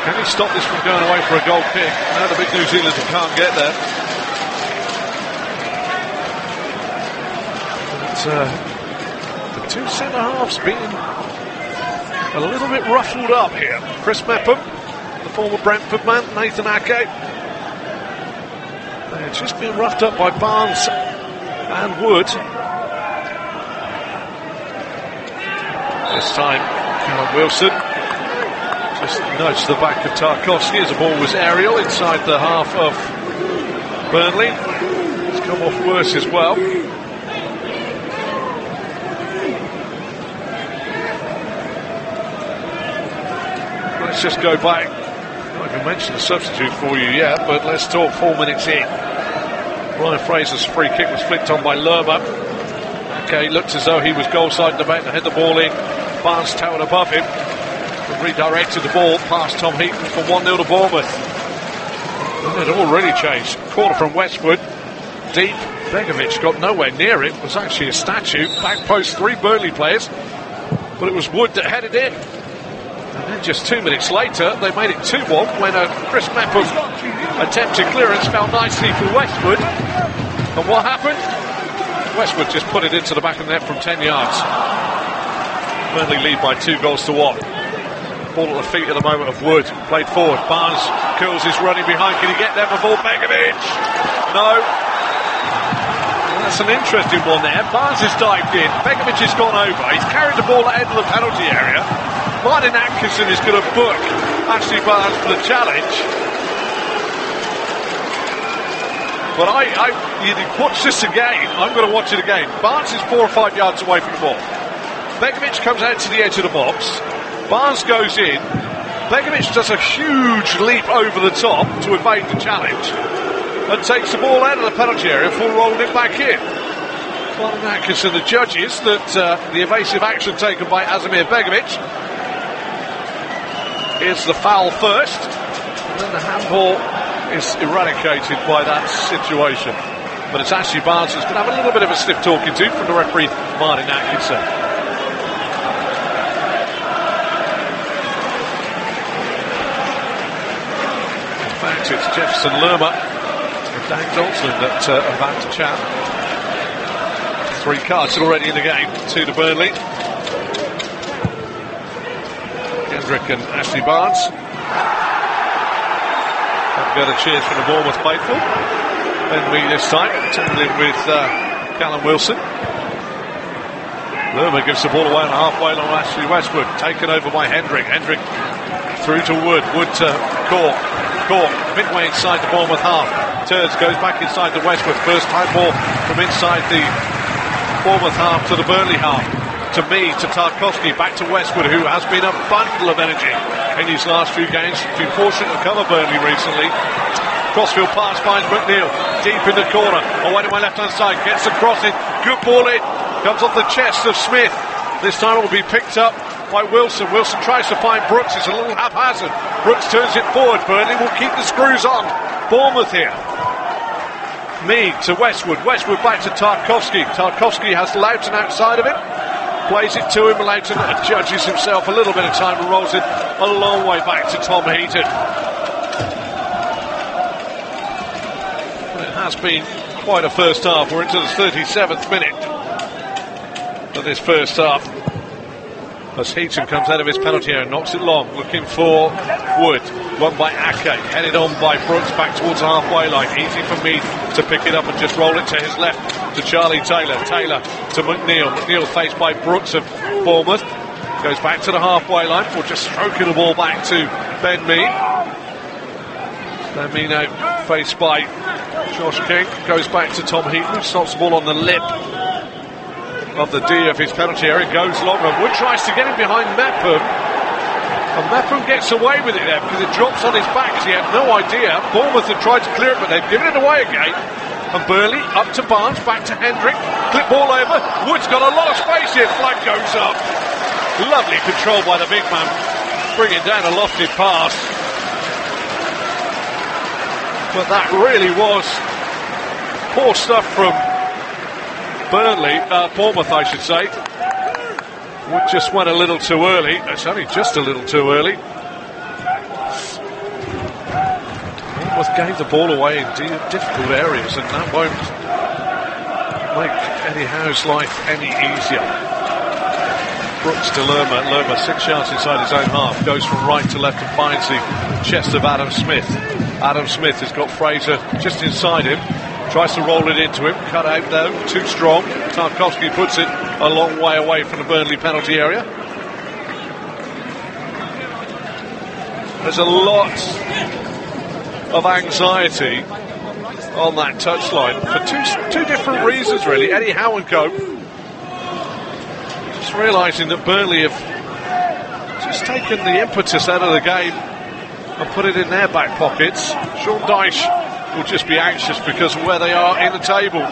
Can he stop this from going away for a goal kick? Now the big New Zealander can't get there. But the two centre-halves being a little bit ruffled up here. Chris Mepham, the former Brentford man, Nathan Ake. They're just being roughed up by Barnes and Wood. This time, Callum Wilson just nudged the back of Tarkowski as the ball was aerial inside the half of Burnley. It's come off worse as well. Let's just go back. I can mention the substitute for you yet, but let's talk 4 minutes in. Ryan Fraser's free kick was flicked on by Lerma. Okay, looked as though he was goal side and about to head the ball in. Barnes towered above him. Redirected the ball past Tom Heaton for 1-0 to Bournemouth. And it already changed. Corner from Westwood. Deep. Begovic got nowhere near it. It was actually a statue. Back post, 3 Burnley players. But it was Wood that headed in. And then just 2 minutes later, they made it 2-1 when a Chris Mepham attempted clearance fell nicely for Westwood. And what happened? Westwood just put it into the back of the net from 10 yards. Burnley lead by 2-1. Ball at the feet at the moment of Wood. Played forward. Barnes curls his running behind. Can he get there before Begovic? No. Well, that's an interesting one there. Barnes has dived in. Begovic has gone over. He's carried the ball ahead of the penalty area. Martin Atkinson is going to book Ashley Barnes for the challenge. But you watch this again. I'm going to watch it again. Barnes is 4 or 5 yards away from the ball. Begovic comes out to the edge of the box. Barnes goes in. Begovic does a huge leap over the top to evade the challenge. and takes the ball out of the penalty area for rolling it back in. Martin Atkinson, the judges that the evasive action taken by Azimir Begovic is the foul first, and then the handball is eradicated by that situation. But it's Ashley Barnes who's going to have a little bit of a stiff talking to from the referee, Martin Atkinson. In fact, it's Jefferson Lerma and Dan Johnson that are about to chat. 3 cards already in the game to the Burnley. Kendrick and Ashley Barnes. Got a cheers from the Bournemouth faithful. Burnley this time, tangling with Callum Wilson. Lerma gives the ball away on the halfway line. Ashley Westwood taken over by Hendrick. Hendrick through to Wood. Wood to Cork. Cork midway inside the Bournemouth half. Turns, goes back inside the Westwood. First time ball from inside the Bournemouth half to the Burnley half. To me, to Tarkowski, back to Westwood, who has been a bundle of energy in these last few games. Been fortunate to cover Burnley recently. Crossfield pass finds McNeil, deep in the corner, away to my left-hand side, gets the crossing, good ball in, comes off the chest of Smith. This time it will be picked up by Wilson. Wilson tries to find Brooks, it's a little haphazard. Brooks turns it forward, Burnley will keep the screws on. Bournemouth here. Mead to Westwood, Westwood back to Tarkowski. Tarkowski has Loughton outside of him. Plays it to him, Loughton judges himself a little bit of time and rolls it a long way back to Tom Heaton. It has been quite a first half. We're into the 37th minute of this first half. As Heaton comes out of his penalty area and knocks it long, looking for Wood. Won by Ake, headed on by Brooks back towards the halfway line. Easy for Mead to pick it up and just roll it to his left to Charlie Taylor. Taylor to McNeil. McNeil faced by Brooks of Bournemouth. Goes back to the halfway line for just stroking the ball back to Ben Mee. Ben Mee now faced by Josh King. Goes back to Tom Heaton. Stops the ball on the lip of the D of his penalty area. Goes long and Wood tries to get him behind Mepham. And Mepham gets away with it there because it drops on his back because he had no idea. Bournemouth have tried to clear it, but they've given it away again. And Burnley up to Barnes, back to Hendrick. Clip ball over. Wood's got a lot of space here. Flag goes up. Lovely control by the big man. Bringing down a lofted pass. But that really was poor stuff from Burnley, Bournemouth I should say. Wood just went a little too early. It's only just a little too early. Bournemouth gave the ball away in difficult areas, and that won't make Eddie Howe's life any easier. Brooks to Lerma. Lerma 6 yards inside his own half. Goes from right to left and finds the chest of Adam Smith. Adam Smith has got Fraser just inside him. Tries to roll it into him. Cut out though, too strong. Tarkowski puts it a long way away from the Burnley penalty area. There's a lot of anxiety on that touchline for two different reasons really. Eddie Howe and co. Just realising that Burnley have just taken the impetus out of the game and put it in their back pockets. Sean Dyche will just be anxious because of where they are in the table.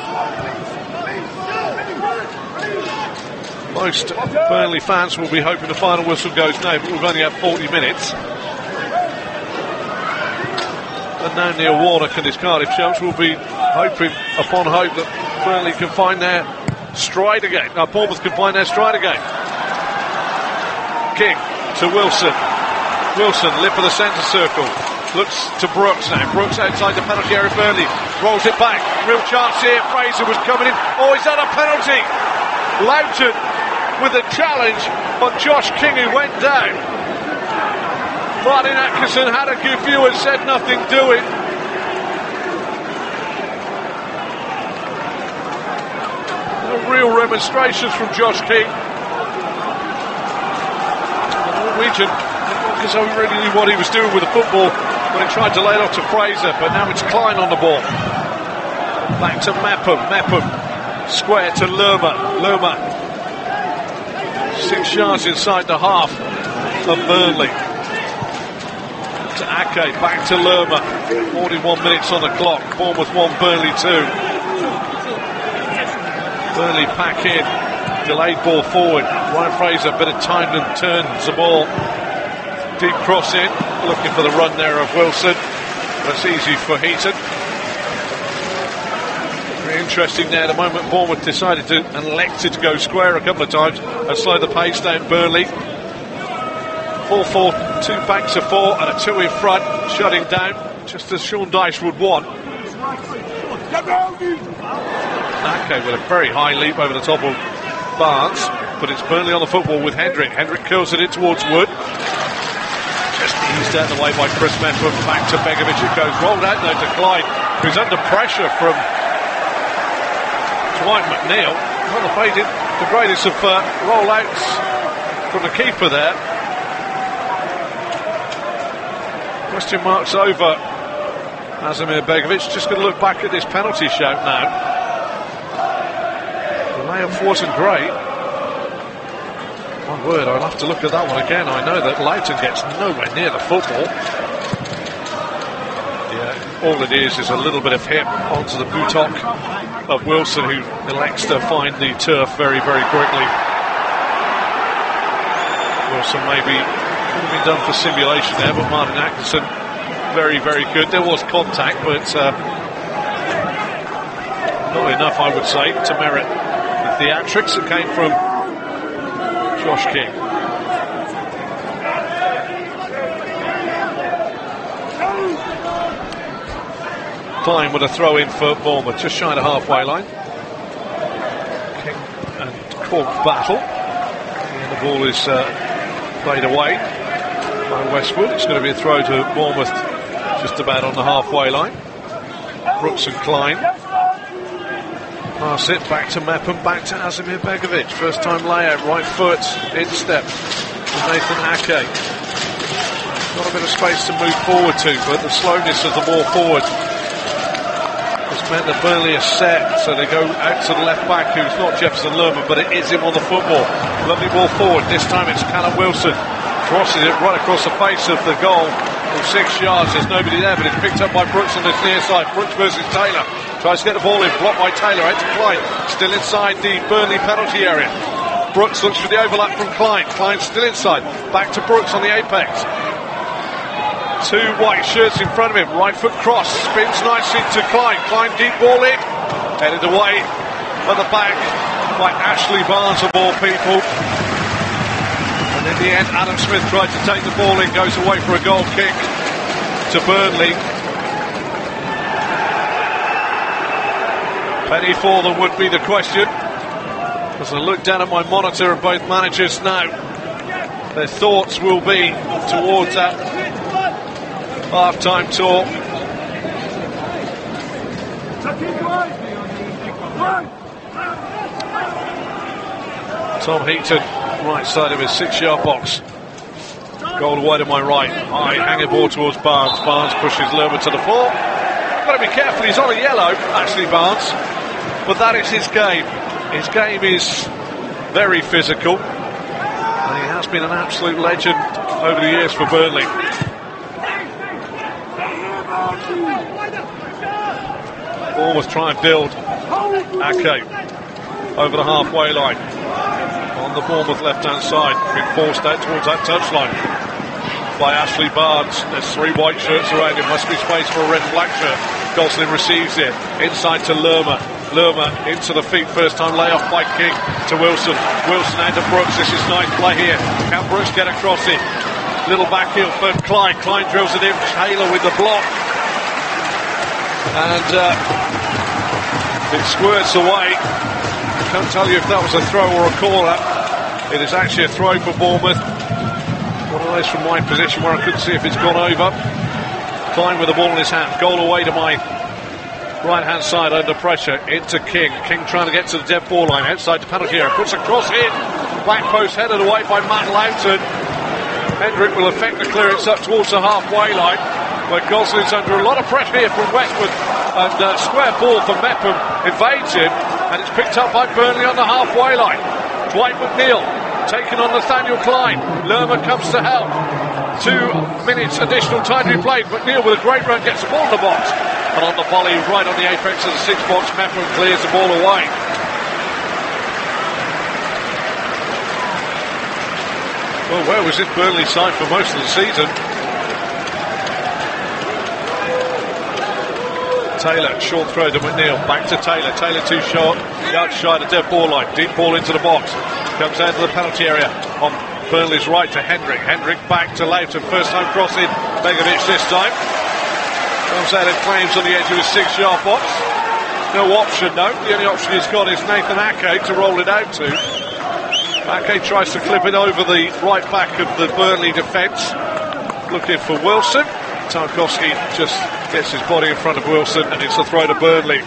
Most Burnley fans will be hoping the final whistle goes no, but we've only had 40 minutes. And now Neil Warnock and his Cardiff chums will be hoping upon hope that Burnley can find their stride again. Bournemouth can find their stride again. King to Wilson. Wilson, lip of the centre circle. Looks to Brooks now. Brooks outside the penalty area. Burnley rolls it back. Real chance here. Fraser was coming in. Oh, is that a penalty? Loughton with a challenge on Josh King, who went down. Martin Atkinson had a good view and said nothing doing. No real remonstrations from Josh King. The Norwegian, because I really knew what he was doing with the football when he tried to lay it off to Fraser, but now it's Klein on the ball. Back to Mepham. Mepham square to Lerma. Lerma 6 yards inside the half of Burnley. to Ake, back to Lerma. 41 minutes on the clock. Bournemouth 1, Burnley 2. Burnley pack in. Delayed ball forward. Ryan Fraser, bit of time and turns the ball. Deep cross in. Looking for the run there of Wilson. That's easy for Heaton. Very interesting there. The moment Bournemouth decided to and elected to go square a couple of times and slow the pace down Burnley. 4-4, 2 banks of 4 and a 2 in front, shutting down, just as Sean Dyche would want. Ake with a very high leap over the top of Barnes, but it's Burnley on the football with Hendrick. Hendrick curls it in towards Wood. Just eased out the way by Chris Mepham. Back to Begovic it goes. Rolled out though to Clyde, who's under pressure from Dwight McNeil. One of the greatest of roll-outs from the keeper there. Question marks over Asmir Begovic. Just going to look back at this penalty shout now. The layoff wasn't great. My word, I'll have to look at that one again. I know that Loughton gets nowhere near the football. Yeah, all it is a little bit of hip onto the buttock of Wilson, who elects to find the turf very, very quickly. Wilson maybe could have been done for simulation there, but Martin Atkinson very, very good. There was contact, but not enough, I would say, to merit the theatrics that came from Josh King. Klein with a throw in for Bournemouth, just shy of the halfway line. King and Cork battle, and the ball is played away by Westwood. It's going to be a throw to Bournemouth just about on the halfway line. Brooks and Klein pass it back to Mepham, back to Asmir Begovic. First time layout, right foot, instep to Nathan Ake. Got a bit of space to move forward to, but the slowness of the ball forward has meant that Burnley is set, so they go out to the left back, who's not Jefferson Lerma, but it is him on the football. Lovely ball forward. This time it's Callum Wilson. Crosses it right across the face of the goal from 6 yards. There's nobody there, but it's picked up by Brooks on this near side. Brooks versus Taylor. Tries to get the ball in, blocked by Taylor. Out to Klein. Still inside the Burnley penalty area. Brooks looks for the overlap from Klein. Klein still inside. Back to Brooks on the apex. 2 white shirts in front of him. Right foot cross. Spins nicely to Klein. Klein deep ball in. Headed away at the back by Ashley Barnes of all people. And in the end, Adam Smith tried to take the ball in, goes away for a goal kick to Burnley. Penny for them would be the question. As I look down at my monitor of both managers now, their thoughts will be towards that half-time talk. Tom Heaton, right side of his 6-yard box. Goal away to my right. High hanging ball towards Barnes. Barnes pushes Lerma to the floor. Got to be careful, he's on a yellow, Ashley Barnes. But that is his game. His game is very physical. And he has been an absolute legend over the years for Burnley. Bournemouth try and build. Ake over the halfway line. On the Bournemouth left-hand side, being forced out towards that touchline by Ashley Barnes. There's 3 white shirts around him, must be space for a red and black shirt. Gosling receives it, inside to Lerma. Lerma into the feet, first time layoff by King to Wilson. Wilson out to Brooks, this is nice play here. Can Brooks get across it? Little back heel for Klein. Klein drills it in, Taylor with the block. And it squirts away. I can't tell you if that was a throw or a corner. It is actually a throw for Bournemouth. One of those from my position where I couldn't see if it's gone over. Klein with the ball in his hand. Goal away to my right-hand side under pressure. Into King. King trying to get to the dead ball line. Outside to penalty area. Puts a cross in. Back post headed away by Matt Loughton. Hendrick will effect the clearance up towards the halfway line, where Gosling's under a lot of pressure here from Westwood. And square ball for Mepham invades him. And it's picked up by Burnley on the halfway line. Dwight McNeil taking on Nathaniel Klein. Lerma comes to help. 2 minutes additional time to be played. McNeil with a great run gets the ball in the box. And on the volley, right on the apex of the 6-box, Mepham clears the ball away. Well, where was this Burnley side for most of the season? Taylor, short throw to McNeil, back to Taylor. Taylor too short, outside the dead ball line. Deep ball into the box. Comes out to the penalty area on Burnley's right to Hendrick. Hendrick back to Leighton. First time crossing. Begovic this time. Comes out and claims on the edge of his 6-yard box. No option, no. The only option he's got is Nathan Ake to roll it out to. Ake tries to clip it over the right back of the Burnley defence. Looking for Wilson. Tarkowski just gets his body in front of Wilson, and it's a throw to Burnley.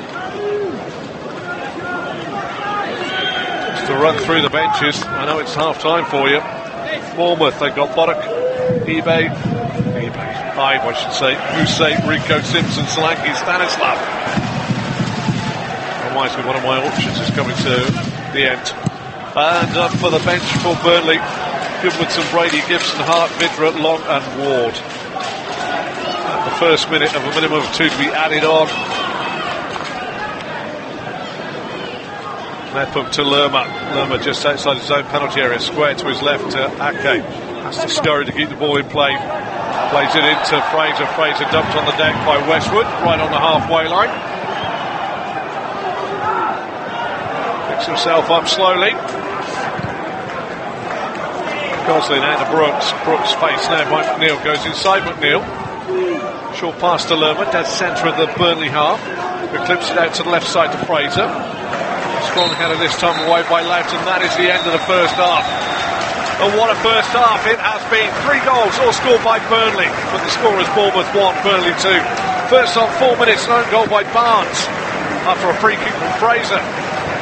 Just to run through the benches. I know it's half time for you. Bournemouth, they've got Boddock, Hive, I should say, Mousset, Rico, Simpson, Solanke, Stanislav. Reminds me, one of my options is coming to the end. And up for the bench for Burnley, Goodwinson, Brady, Gibson, Hart, Vidra, Long and Ward. The first minute of a minimum of 2 to be added on. Mepham to Lerma. Lerma just outside his own penalty area, square to his left to Ake. Has to scurry to keep the ball in play. Plays it into Fraser. Fraser dumped on the deck by Westwood, right on the halfway line. Picks himself up slowly. Goslin out to Brooks. Brooks space now by McNeil. Goes inside McNeil. Short pass to Lerma, dead centre of the Burnley half. Who clips it out to the left side to Fraser. Strong header this time away by Leighton. That is the end of the first half. And what a first half it has been. 3 goals all scored by Burnley, but the score is Bournemouth 1, Burnley 2. First half, 4 minutes, an own goal by Barnes after a free kick from Fraser.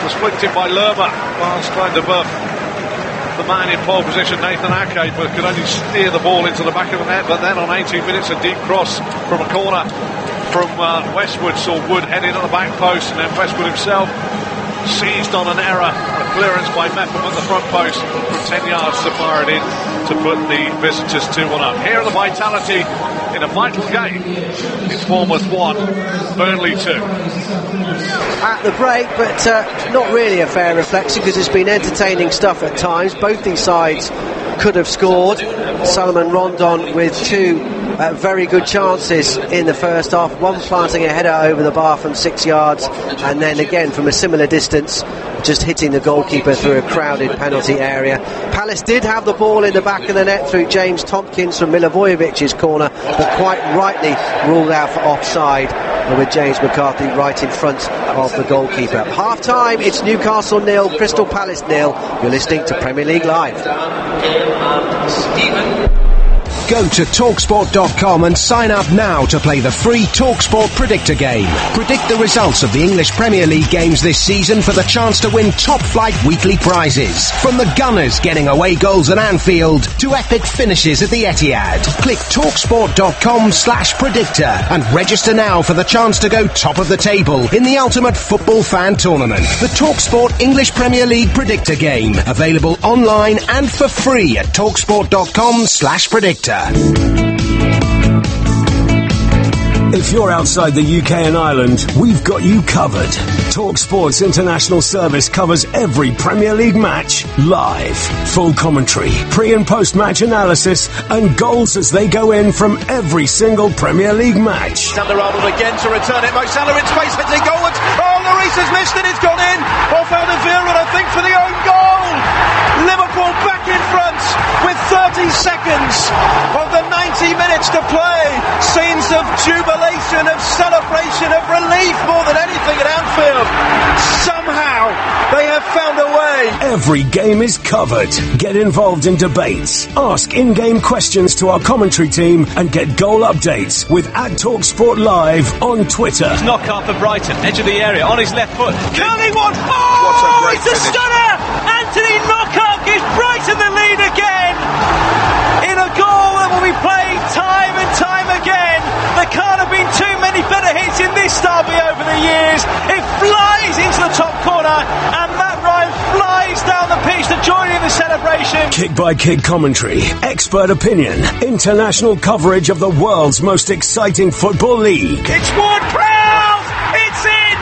Was flicked in by Lerma. Barnes trying to buff the man in pole position, Nathan Ake, but could only steer the ball into the back of the net. But then on 18 minutes, a deep cross from a corner from Westwood saw Wood head in at the back post, and then Westwood himself seized on an error, a clearance by Mepham at the front post from 10 yards to fire it in to put the visitors 2-1 up. Here are the Vitality in a vital game. It's Bournemouth 1, Burnley 2. At the break, but not really a fair reflection, because it's been entertaining stuff at times. Both these sides could have scored. Salomon Rondon with 2 very good chances in the first half, one planting a header over the bar from 6 yards, and then again from a similar distance just hitting the goalkeeper through a crowded penalty area. Palace did have the ball in the back of the net through James Tompkins from Milivojevic's corner, but quite rightly ruled out for offside, with James McCarthy right in front of the goalkeeper. Half time, it's Newcastle 0, Crystal Palace 0. You're listening to Premier League Live. Go to TalkSport.com and sign up now to play the free TalkSport Predictor game. Predict the results of the English Premier League games this season for the chance to win top-flight weekly prizes. From the Gunners getting away goals at Anfield to epic finishes at the Etihad. Click TalkSport.com/predictor and register now for the chance to go top of the table in the ultimate football fan tournament. The TalkSport English Premier League Predictor game. Available online and for free at TalkSport.com/predictor. If you're outside the UK and Ireland, we've got you covered. TalkSport's international service covers every Premier League match live. Full commentary, pre- and post-match analysis, and goals as they go in from every single Premier League match. Alderweireld again to return it. Mo Salah in space, heads it goalwards. Oh, Lloris has missed it. It's gone in. Off Alderweireld, I think, for the own goal. Liverpool back in front with 30 seconds of the 90 minutes to play. Scenes of jubilation, of celebration, of relief more than anything at Anfield. Somehow they have found a way. Every game is covered. Get involved in debates. Ask in-game questions to our commentary team and get goal updates with @TalkSport Live on Twitter. Knockout for Brighton, edge of the area, on his left foot. Curling one! Oh, it's a stunner! Anthony Knockout gives Brighton the lead again! In a goal that will be played time and time again. There can't have been too many better hits in this derby over the years. It flies into the top corner, and Matt Ryan flies down the pitch to join in the centre celebration. Kick-by-kick commentary, expert opinion, international coverage of the world's most exciting football league. It's Ward-Prowse! It's in!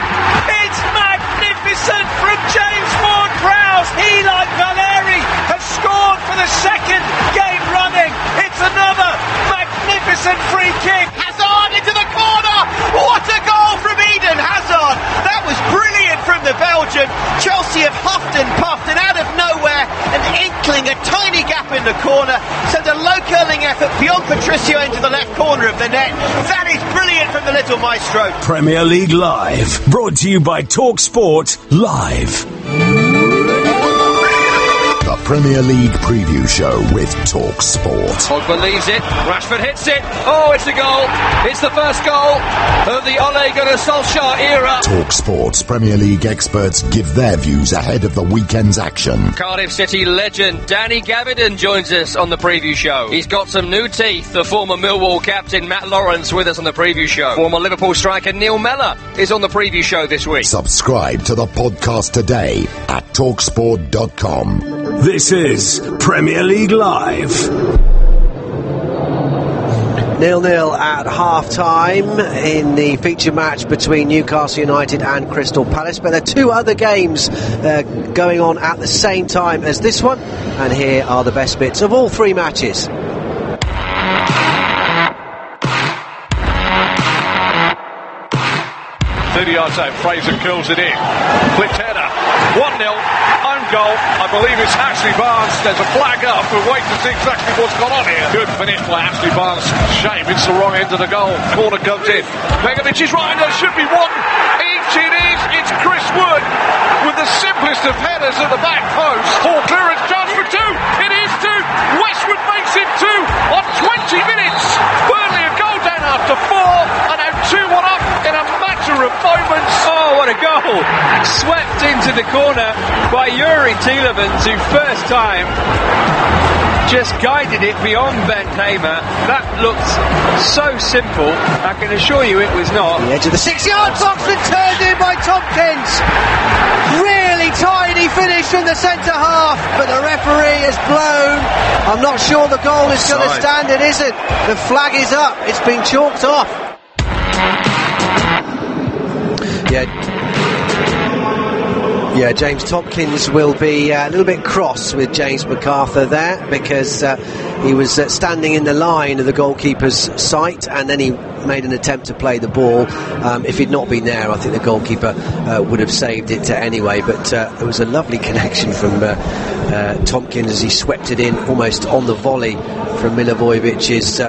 It's magnificent from James Ward-Prowse! He, like Valeri, has scored for the second game running. It's another magnificent free kick. Hazard into the corner. What a goal from Eden Hazard. That was brilliant from the Belgian. Chelsea have huffed and puffed, and out of nowhere, an inkling, a tiny gap in the corner, sent a low curling effort beyond Patricio into the left corner of the net. That is brilliant from the little maestro. Premier League Live, brought to you by TalkSport Live. The Premier League preview show with TalkSport. Pogba leaves it, Rashford hits it, oh, it's a goal, it's the first goal of the Ole Gunnar Solskjaer era. TalkSport's Premier League experts give their views ahead of the weekend's action. Cardiff City legend Danny Gavidan joins us on the preview show. He's got some new teeth. The former Millwall captain Matt Lawrence with us on the preview show. Former Liverpool striker Neil Mellor is on the preview show this week. Subscribe to the podcast today at TalkSport.com. This is Premier League Live. 0-0 at half-time in the feature match between Newcastle United and Crystal Palace. But there are two other games going on at the same time as this one. And here are the best bits of all three matches. 30 yards out, Fraser curls it in. Flicked header. 1-0. Own goal. I believe it's Ashley Barnes. There's a flag up. We'll wait to see exactly what's gone on here. Good finish by Ashley Barnes. Shame it's the wrong end of the goal. Corner comes in. Begovic is right. There should be one. Each it is. It's Chris Wood with the simplest of headers at the back post. Full clearance chance for two. It is two. Westwood makes it two on 20 minutes. Burnley a goal down after 4 and now 2-1 up in a matter of moments. Oh, what a goal! Swept into the corner by Yuri Tielemans, who first time just guided it beyond Ben Hamer. That looked so simple. I can assure you it was not. The edge of the 6-yard box and turned in by Tompkins. Really tiny finish from the centre half, but the referee has blown. I'm not sure the goal is going to stand. It isn't. The flag is up. It's been chalked off. Yeah, James Tompkins will be a little bit cross with James MacArthur there because he was standing in the line of the goalkeeper's sight and then he made an attempt to play the ball. If he'd not been there, I think the goalkeeper would have saved it anyway, but it was a lovely connection from Tompkins as he swept it in almost on the volley from Milivojevic's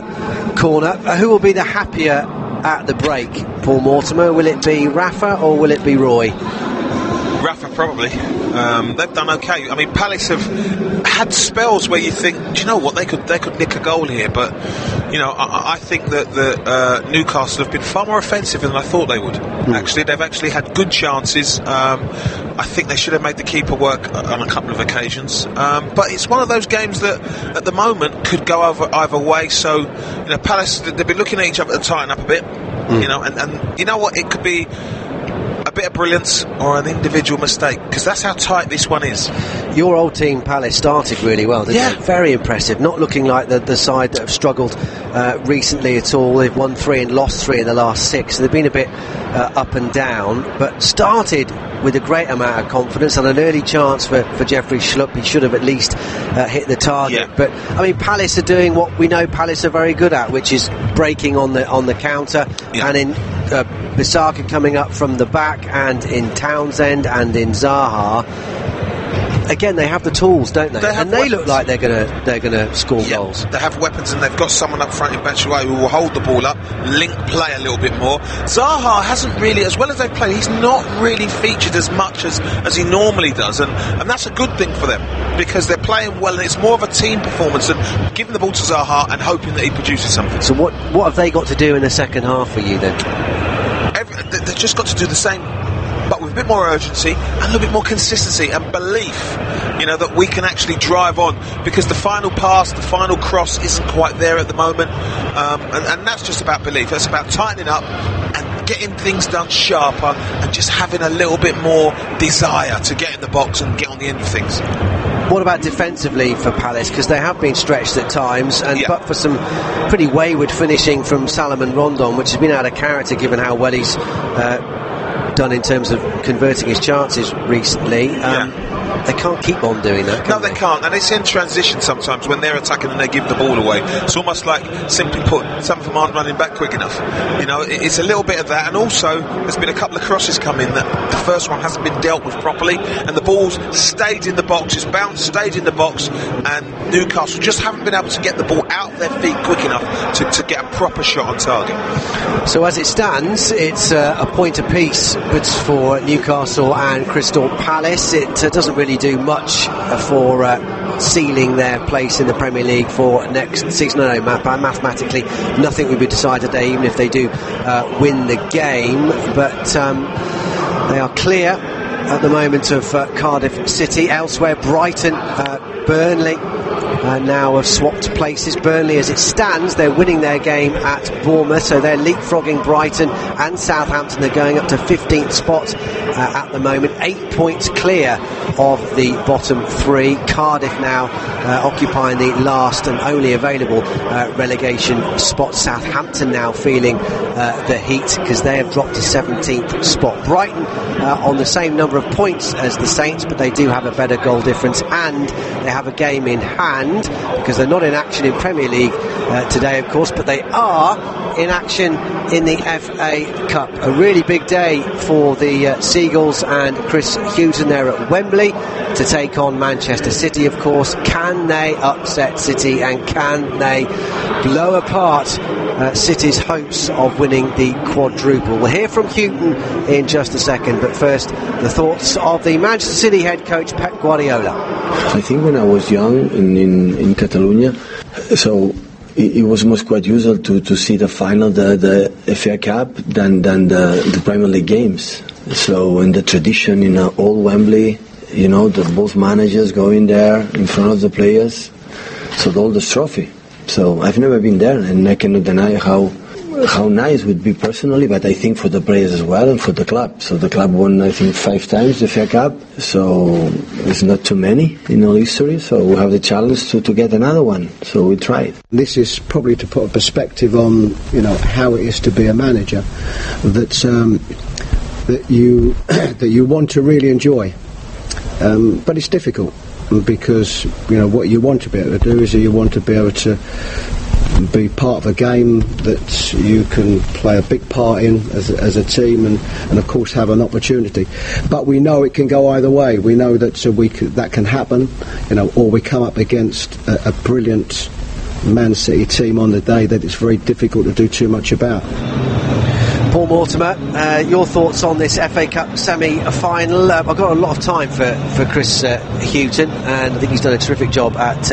corner. Who will be the happier at the break, Paul Mortimer? Will it be Rafa or will it be Roy? Rafa probably. They've done okay. I mean, Palace have had spells where you think, do you know what, they could nick a goal here, but you know, I think that the Newcastle have been far more offensive than I thought they would. Actually, they've actually had good chances. I think they should have made the keeper work on a couple of occasions, but it's one of those games that at the moment could go either way. So, you know, Palace, they've been looking at each other to tighten up a bit, you know, and you know what, it could be a bit of brilliance or an individual mistake, because that's how tight this one is. Your old team Palace started really well, didn't they? Very impressive, not looking like the side that have struggled recently at all. They've won 3 and lost 3 in the last 6, so they've been a bit up and down, but started with a great amount of confidence and an early chance for Jeffrey Schlupp. He should have at least hit the target, but I mean, Palace are doing what we know Palace are very good at, which is breaking on the counter, and in Bissaka coming up from the back, and in Townsend and in Zaha. Again, they have the tools, don't they? And they look like they're gonna score goals. They have weapons, and they've got someone up front in Batshuayi who will hold the ball up, link play a little bit more. Zaha hasn't really, as well as they play, he's not really featured as much as he normally does, and that's a good thing for them because they're playing well, and it's more of a team performance than giving the ball to Zaha and hoping that he produces something. So what have they got to do in the second half for you then? They've just got to do the same, but with a bit more urgency and a little bit more consistency and belief, you know, that we can actually drive on, because the final pass, the final cross isn't quite there at the moment, and that's just about belief. It's about tightening up getting things done sharper and just having a little bit more desire to get in the box and get on the end of things. What about defensively for Palace? Because they have been stretched at times, and but for some pretty wayward finishing from Salomon Rondon, which has been out of character given how well he's done in terms of converting his chances recently. They can't keep on doing that, No, they can't, and it's in transition sometimes when they're attacking and they give the ball away. It's almost like, simply put, some of them aren't running back quick enough. You know, it's a little bit of that, and also there's been a couple of crosses come in that the first one hasn't been dealt with properly, and the ball's stayed in the box, it's bounced, stayed in the box, and Newcastle just haven't been able to get the ball out of their feet quick enough to get a proper shot on target. So as it stands, it's a point apiece for Newcastle and Crystal Palace. It doesn't really do much for sealing their place in the Premier League for next season. No, mathematically nothing will be decided today, even if they do win the game, but they are clear at the moment of Cardiff City. Elsewhere, Brighton, Burnley now have swapped places. Burnley, as it stands, they're winning their game at Bournemouth, so they're leapfrogging Brighton and Southampton. They're going up to 15th spot at the moment, 8 points clear of the bottom three. Cardiff now occupying the last and only available relegation spot. Southampton now feeling the heat because they have dropped to 17th spot. Brighton on the same number of points as the Saints, but they do have a better goal difference, and they have a game in hand because they're not in action in Premier League today, of course, but they are in action in the FA Cup. A really big day for the Seagulls and Chris Hughton there at Wembley to take on Manchester City, of course. Can they upset City, and can they blow apart City's hopes of winning the quadruple? We'll hear from Hughton in just a second, but first the thoughts of the Manchester City head coach Pep Guardiola. I think when I was young in Catalonia, so it was most quite usual to see the final, the FA Cup, than the Premier League games. So in the tradition in old Wembley, you know, both managers going there in front of the players, so the oldest trophy. So I've never been there, and I cannot deny how nice it would be personally, but I think for the players as well and for the club. So the club won, I think, 5 times the FA Cup, so it's not too many in all history, so we have the challenge to get another one, so we tried. This is probably to put a perspective on, you know, how it is to be a manager that you want to really enjoy, but it's difficult because, you know, what you want to be able to do is you want to be able to be part of a game that you can play a big part in as a team, and of course have an opportunity. But we know it can go either way. We know that that can happen, you know, or we come up against a brilliant Man City team on the day that it's very difficult to do too much about. Paul Mortimer, your thoughts on this FA Cup semi-final? I've got a lot of time for Chris Hughton, and I think he's done a terrific job at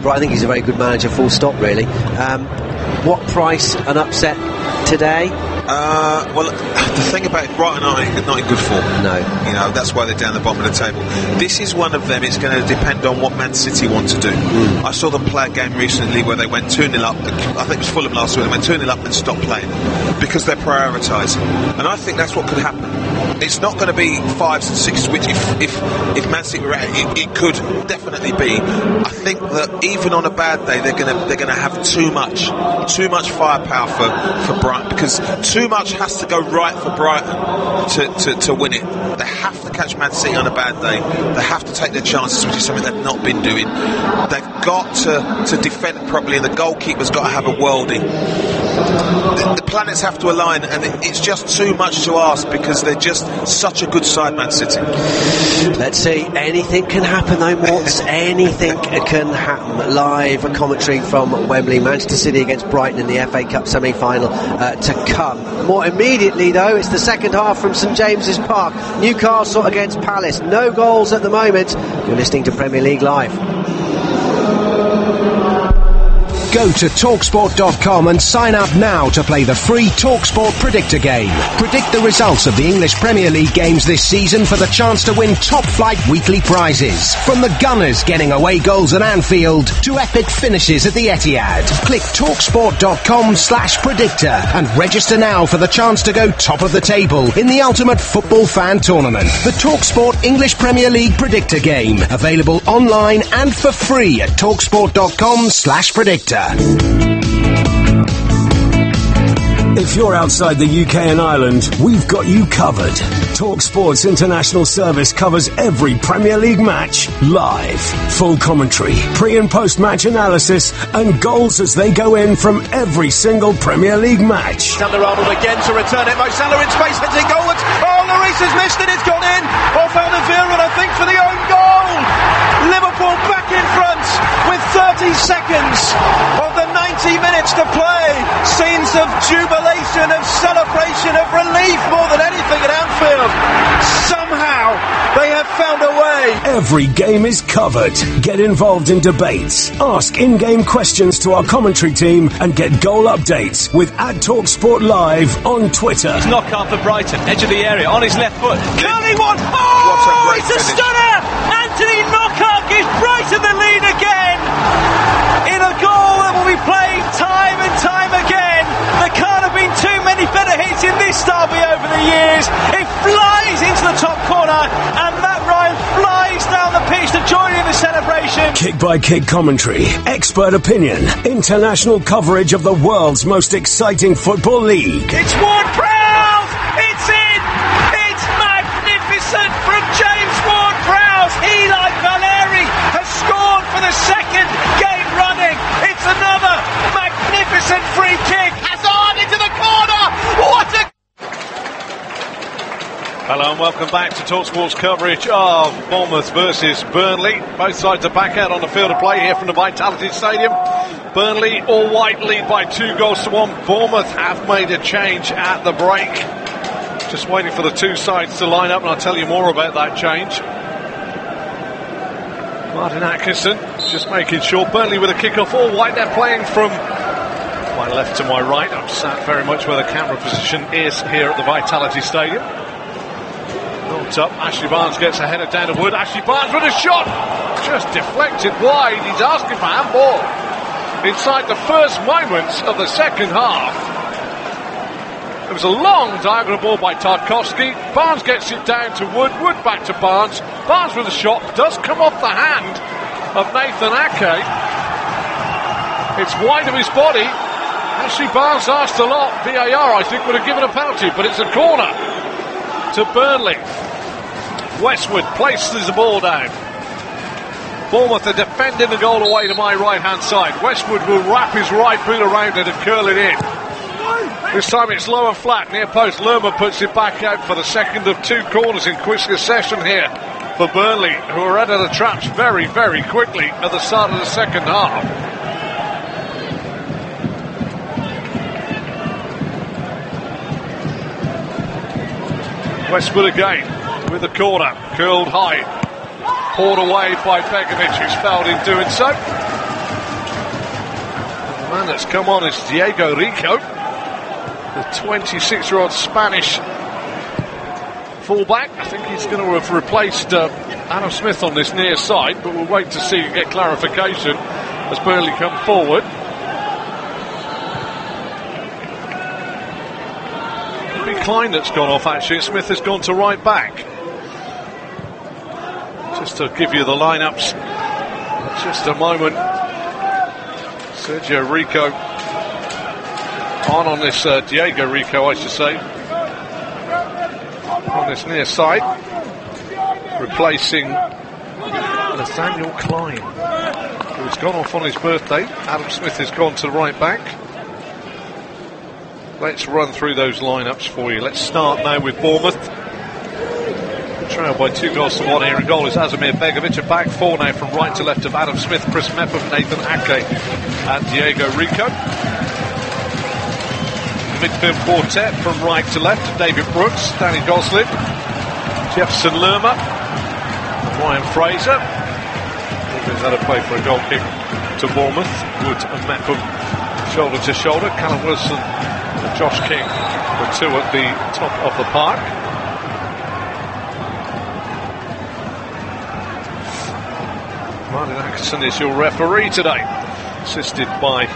Brighton. I think he's a very good manager, full stop, really. What price an upset today? Well, the thing about it, Brighton are not in good form. No. You know, that's why they're down the bottom of the table. This is one of them. It's going to depend on what Man City want to do. I saw them play a game recently where they went 2-0 up. I think it was Fulham last week. They went 2-0 up and stopped playing because they're prioritising. And I think that's what could happen. It's not going to be 5s and 6s, which if Man City were at it could definitely be. I think that even on a bad day, they're going to have too much firepower for Brighton, because too much has to go right for Brighton to win it. They have to catch Man City on a bad day. They have to take their chances, which is something they've not been doing. They've got to defend properly, and the goalkeeper's got to have a worldie. The planets have to align, and it's just too much to ask because they're just such a good side, Man City. Let's see, anything can happen though, Morts. Anything can happen. Live commentary from Wembley, Manchester City against Brighton in the FA Cup semi-final to come. More immediately though, it's the second half from St James's Park. Newcastle against Palace. No goals at the moment. You're listening to Premier League Live. Go to TalkSport.com and sign up now to play the free TalkSport Predictor game. Predict the results of the English Premier League games this season for the chance to win top-flight weekly prizes. From the Gunners getting away goals at Anfield to epic finishes at the Etihad. Click TalkSport.com/predictor and register now for the chance to go top of the table in the ultimate football fan tournament. The TalkSport English Premier League Predictor game. Available online and for free at TalkSport.com/predictor. If you're outside the UK and Ireland, we've got you covered. TalkSport's international service covers every Premier League match live. Full commentary, pre- and post-match analysis, and goals as they go in from every single Premier League match. Alexander-Arnold again to return it. Mo Salah in space, heads in goal. Oh, Lloris has missed it. It's gone in. Off Alderweireld, I think, for the own goal. Liverpool back in front with 30 seconds of the 90 minutes to play. Scenes of jubilation, of celebration, of relief more than anything at Anfield. Somehow they have found a way. Every game is covered. Get involved in debates. Ask in-game questions to our commentary team and get goal updates with @TalkSport Live on Twitter. His knockout for Brighton, edge of the area, on his left foot. Curling one! Oh, it's a stunner! Anthony Knockout gives Brighton the lead again! In a goal that will be played time and time again. There can't have been too many better hits in this derby over the years. It flies into the top corner, and Matt Ryan flies down the pitch to join in the celebration. Kick-by-kick commentary, expert opinion, international coverage of the world's most exciting football league. It's Ward-Prowse! It's in! It's magnificent from James Ward-Prowse. He, like Valeri, has scored for the second game running. It's another magnificent free kick. Hazard into the corner. What a... Hello and welcome back to TalkSport's coverage of Bournemouth versus Burnley. Both sides are back out on the field of play here from the Vitality Stadium. Burnley all white lead by 2-1. Bournemouth have made a change at the break. Just waiting for the two sides to line up, and I'll tell you more about that change. Martin Atkinson just making sure. Burnley with a kick-off, all white. They're playing from my left to my right. I'm sat very much where the camera position is here at the Vitality Stadium. Built up, Ashley Barnes gets a header down to Wood. Ashley Barnes with a shot, just deflected wide. He's asking for handball inside the first moments of the second half. It was a long diagonal ball by Tarkowski. Barnes gets it down to Wood. Wood back to Barnes. Barnes with a shot, does come off the hand of Nathan Ake. It's wide of his body. Ashley Barnes asked a lot. VAR, I think, would have given a penalty, but it's a corner to Burnley. Westwood places the ball down. Bournemouth are defending the goal away to my right-hand side. Westwood will wrap his right boot around it and curl it in. This time it's low and flat, near post. Lerma puts it back out for the second of two corners in quick succession here for Burnley, who are out of the traps very, very quickly at the start of the second half. Westwood again with the corner, curled high, poured away by Begovic, who's fouled in doing so. The man that's come on is Diego Rico, the 26-year-old Spanish fullback. I think he's going to have replaced Adam Smith on this near side, but we'll wait to see and get clarification as Burnley come forward. Klein that's gone off actually. Smith has gone to right back. Just to give you the lineups, just a moment. Sergio Rico on this Diego Rico, I should say, on this near side, replacing Nathaniel Klein, who has gone off on his birthday. Adam Smith has gone to right back. Let's run through those lineups for you. Let's start now with Bournemouth. Trailed by 2-1 here in goal is Azimir Begovic. A back four now from right to left of Adam Smith, Chris Mepham, Nathan Ake and Diego Rico. Midfield quartet from right to left, David Brooks, Danny Goslin, Jefferson Lerma, Ryan Fraser. He's had a play for a goal kick to Bournemouth. Wood and Mepham shoulder to shoulder. Callum Wilson and Josh King, the two at the top of the park. Martin Atkinson is your referee today, assisted by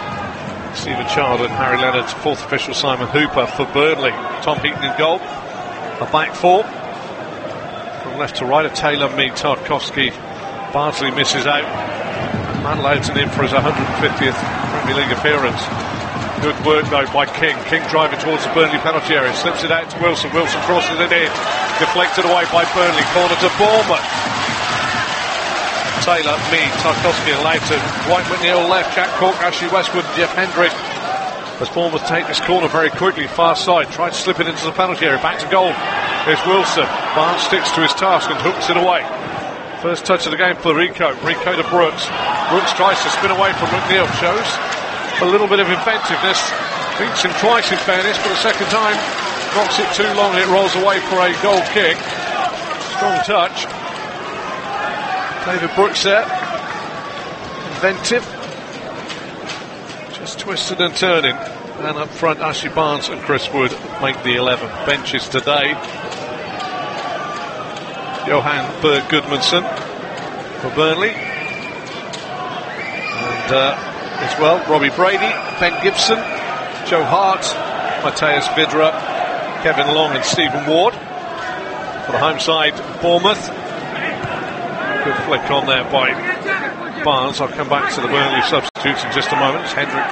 Stephen Child and Harry Leonard. Fourth official Simon Hooper for Burnley. Tom Heaton in goal. A back four from left to right of Taylor, Mead, Tarkowski. Bardsley misses out. Matt Loughton in for his 150th Premier League appearance. Good work though by King. King driving towards the Burnley penalty area. Slips it out to Wilson. Wilson crosses it in. Deflected away by Burnley. Corner to Bournemouth. Taylor, Mead, Tarkowski and Loughton. White McNeil left. Jack Cork, Ashley Westwood, Jeff Hendrick. As Bournemouth take this corner very quickly, far side, tried to slip it into the penalty area, back to goal. There's Wilson. Barnes sticks to his task and hooks it away. First touch of the game for Rico. Rico to Brooks. Brooks tries to spin away from McNeil. Shows a little bit of inventiveness. Beats him twice in fairness, but the second time knocks it too long and it rolls away for a goal kick. Strong touch. David Brooks there. Inventive. Just twisted and turning. And up front, Ashley Barnes and Chris Wood make the 11. Benches today. Johan Berg Gudmundsson for Burnley. And as well, Robbie Brady, Ben Gibson, Joe Hart, Matthias Vidra, Kevin Long and Stephen Ward. For the home side, Bournemouth. Good flick on there by Barnes. I'll come back to the Burnley substitutes in just a moment. Hendrick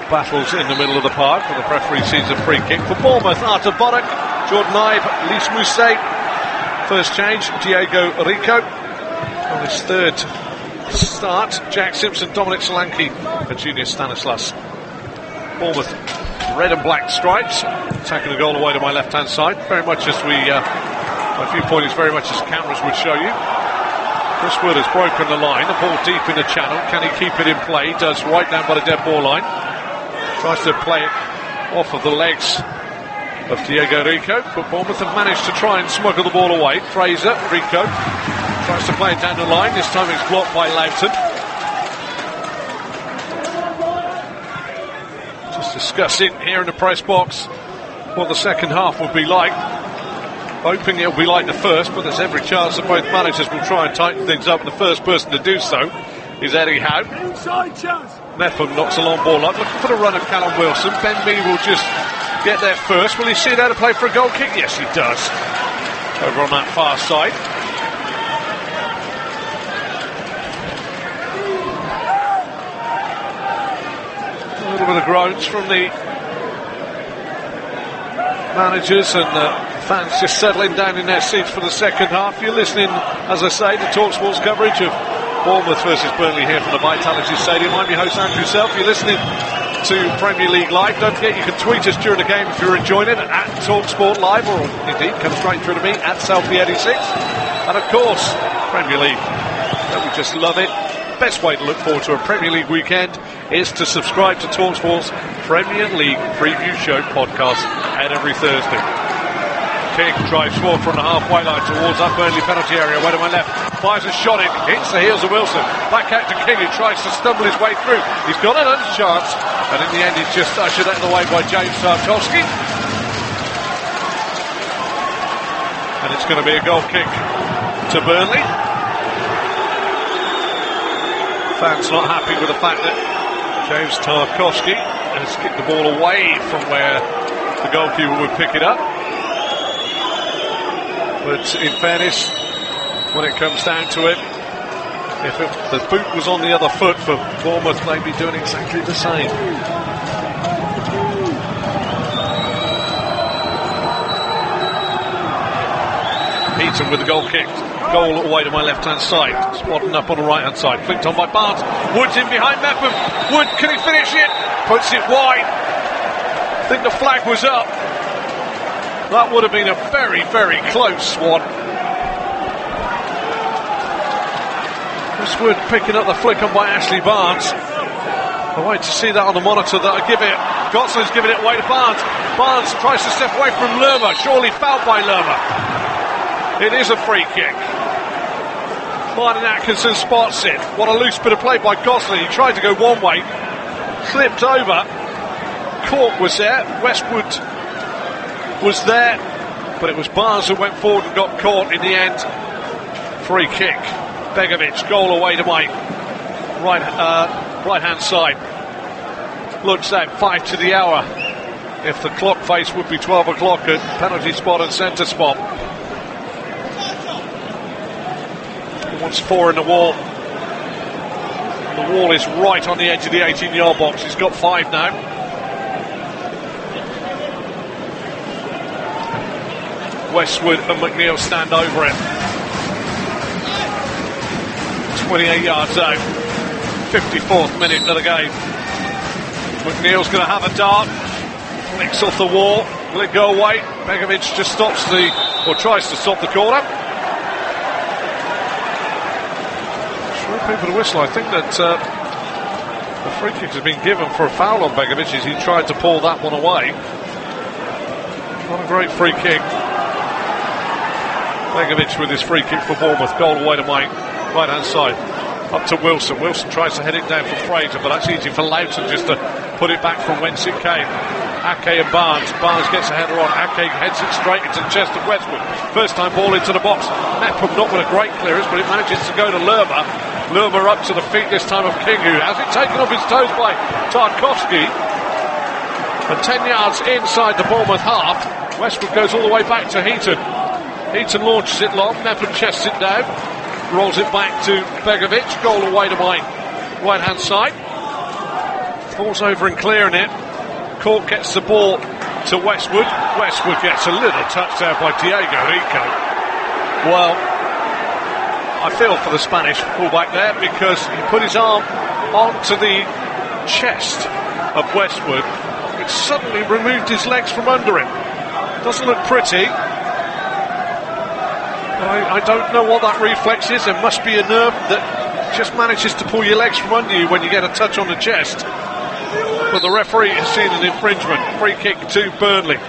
battles in the middle of the park, and the referee sees a free kick for Bournemouth. Arthur Boddock, Jordan Ibe, Lys Mousset. First change, Diego Rico. On his third start, Jack Simpson, Dominic Solanke and Junior Stanislas. Bournemouth, red and black stripes. Attacking the goal away to my left-hand side. Very much as my viewpoint is very much as cameras would show you. Chris Wood has broken the line, the ball deep in the channel. Can he keep it in play? Does, right down by the dead ball line. Tries to play it off of the legs of Diego Rico, but Bournemouth have managed to try and smuggle the ball away. Fraser, Rico tries to play it down the line. This time it's blocked by Loughton. Just discussing here in the press box what the second half would be like. Hoping it'll be like the first, but there's every chance that both managers will try and tighten things up, and the first person to do so is Eddie Howe. Mepham knocks a long ball up, looking for the run of Callum Wilson. Ben Mee will just get there first. Will he see it how to play for a goal kick? Yes, he does. Over on that far side. A little bit of groans from the managers and fans just settling down in their seats for the second half. You're listening, as I say, to TalkSport's coverage of Bournemouth versus Burnley here from the Vitality Stadium. I'm your host, Andrew Self. You're listening to Premier League Live. Don't forget you can tweet us during the game if you're enjoying it at TalkSport Live, or indeed come straight through to me at Selfie86. And of course, Premier League. Don't we just love it? Best way to look forward to a Premier League weekend is to subscribe to TalkSport's Premier League Preview Show podcast at every Thursday. King drives forward from the halfway line towards that Burnley penalty area. Way to my left, fires a shot in, hits the heels of Wilson. Back out to King, who tries to stumble his way through. He's got another chance, and in the end he's just ushered out of the way by James Tarkowski. And it's going to be a goal kick to Burnley. Fans not happy with the fact that James Tarkowski has kicked the ball away from where the goalkeeper would pick it up. But in fairness, when it comes down to it, if the boot was on the other foot for Bournemouth, they'd be doing exactly the same. Heaton with the goal kicked. Goal away to my left-hand side. Spotting up on the right-hand side. Flicked on by Barnes. Wood's in behind Mepham. Wood, can he finish it? Puts it wide. I think the flag was up. That would have been a very, very close one. Chris Wood picking up the flick on by Ashley Barnes. I wait to see that on the monitor. That'll give it. Gosling's giving it away to Barnes. Barnes tries to step away from Lerma. Surely fouled by Lerma. It is a free kick. Martin Atkinson spots it. What a loose bit of play by Gosling. He tried to go one way, slipped over. Cork was there, Westwood was there, but it was Barnes who went forward and got caught in the end. Free kick. Begovic, goal away to Mike. Right hand side. Looks at 5 to the hour. If the clock face would be 12 o'clock at penalty spot and centre spot. He wants 4 in the wall. The wall is right on the edge of the 18-yard box. He's got 5 now. Westwood and McNeil stand over it. 28 yards out. 54th minute of the game. McNeil's going to have a dart. Flicks off the wall. Will it go away? Begovic just tries to stop the corner. Sure, people to whistle. I think that the free kick has been given for a foul on Begovic as he tried to pull that one away. Not a great free kick. Begovic with his free kick for Bournemouth. Goal away to Mike. Right hand side. Up to Wilson. Wilson tries to head it down for Fraser, but that's easy for Loughton just to put it back from whence it came. Ake and Barnes. Barnes gets a header on. Ake heads it straight into the chest of Westwood. First time ball into the box. Mepham not with a great clearance, but it manages to go to Lerma. Lerma up to the feet this time of King, who has it taken off his toes by Tarkovsky. And 10 yards inside the Bournemouth half. Westwood goes all the way back to Heaton. Heaton launches it long. Mepham chests it down. Rolls it back to Begovic. Goal away to my right hand side. Falls over and clearing it. Cork gets the ball to Westwood. Westwood gets a little touchdown by Diego Rico. Well, I feel for the Spanish fullback there because he put his arm onto the chest of Westwood, which suddenly removed his legs from under him. Doesn't look pretty. I don't know what that reflex is. There must be a nerve that just manages to pull your legs from under you when you get a touch on the chest. But the referee has seen an infringement. Free kick to Burnley.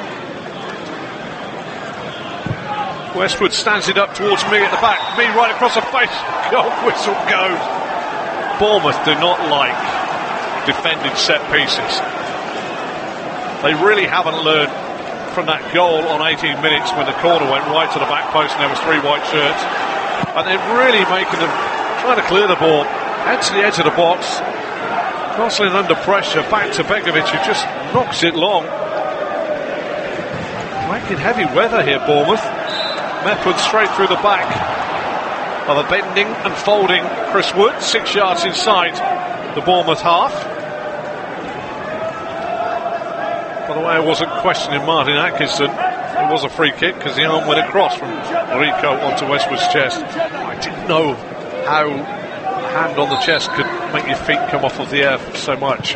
Westwood stands it up towards me at the back. Me right across the face. Goal whistle goes. Bournemouth do not like defended set pieces. They really haven't learned from that goal on 18 minutes when the corner went right to the back post and there was 3 white shirts. And they're really making them, trying to clear the ball, head to the edge of the box. Gosling under pressure, back to Begovic, who just knocks it long. Making heavy weather here, Bournemouth. Mepham straight through the back of a bending and folding Chris Wood, 6 yards inside the Bournemouth half. By the way, I wasn't questioning Martin Atkinson. It was a free kick because the arm went across from Rico onto Westwood's chest. I didn't know how a hand on the chest could make your feet come off of the air so much.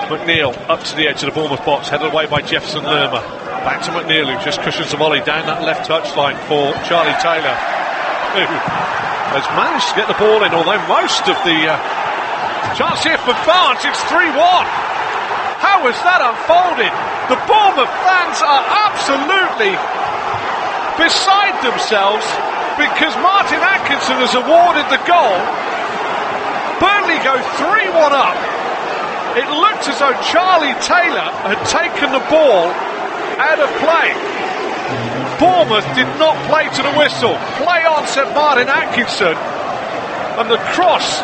McNeil up to the edge of the Bournemouth box, headed away by Jefferson Lerma. Back to McNeil, who just cushions the volley down that left touchline for Charlie Taylor, who has managed to get the ball in, although most of the chance here for Barnes. It's 3-1. How has that unfolded? The Bournemouth fans are absolutely beside themselves because Martin Atkinson has awarded the goal. Burnley go 3-1 up. It looked as though Charlie Taylor had taken the ball out of play. Bournemouth did not play to the whistle. Play on, said Martin Atkinson. And the cross,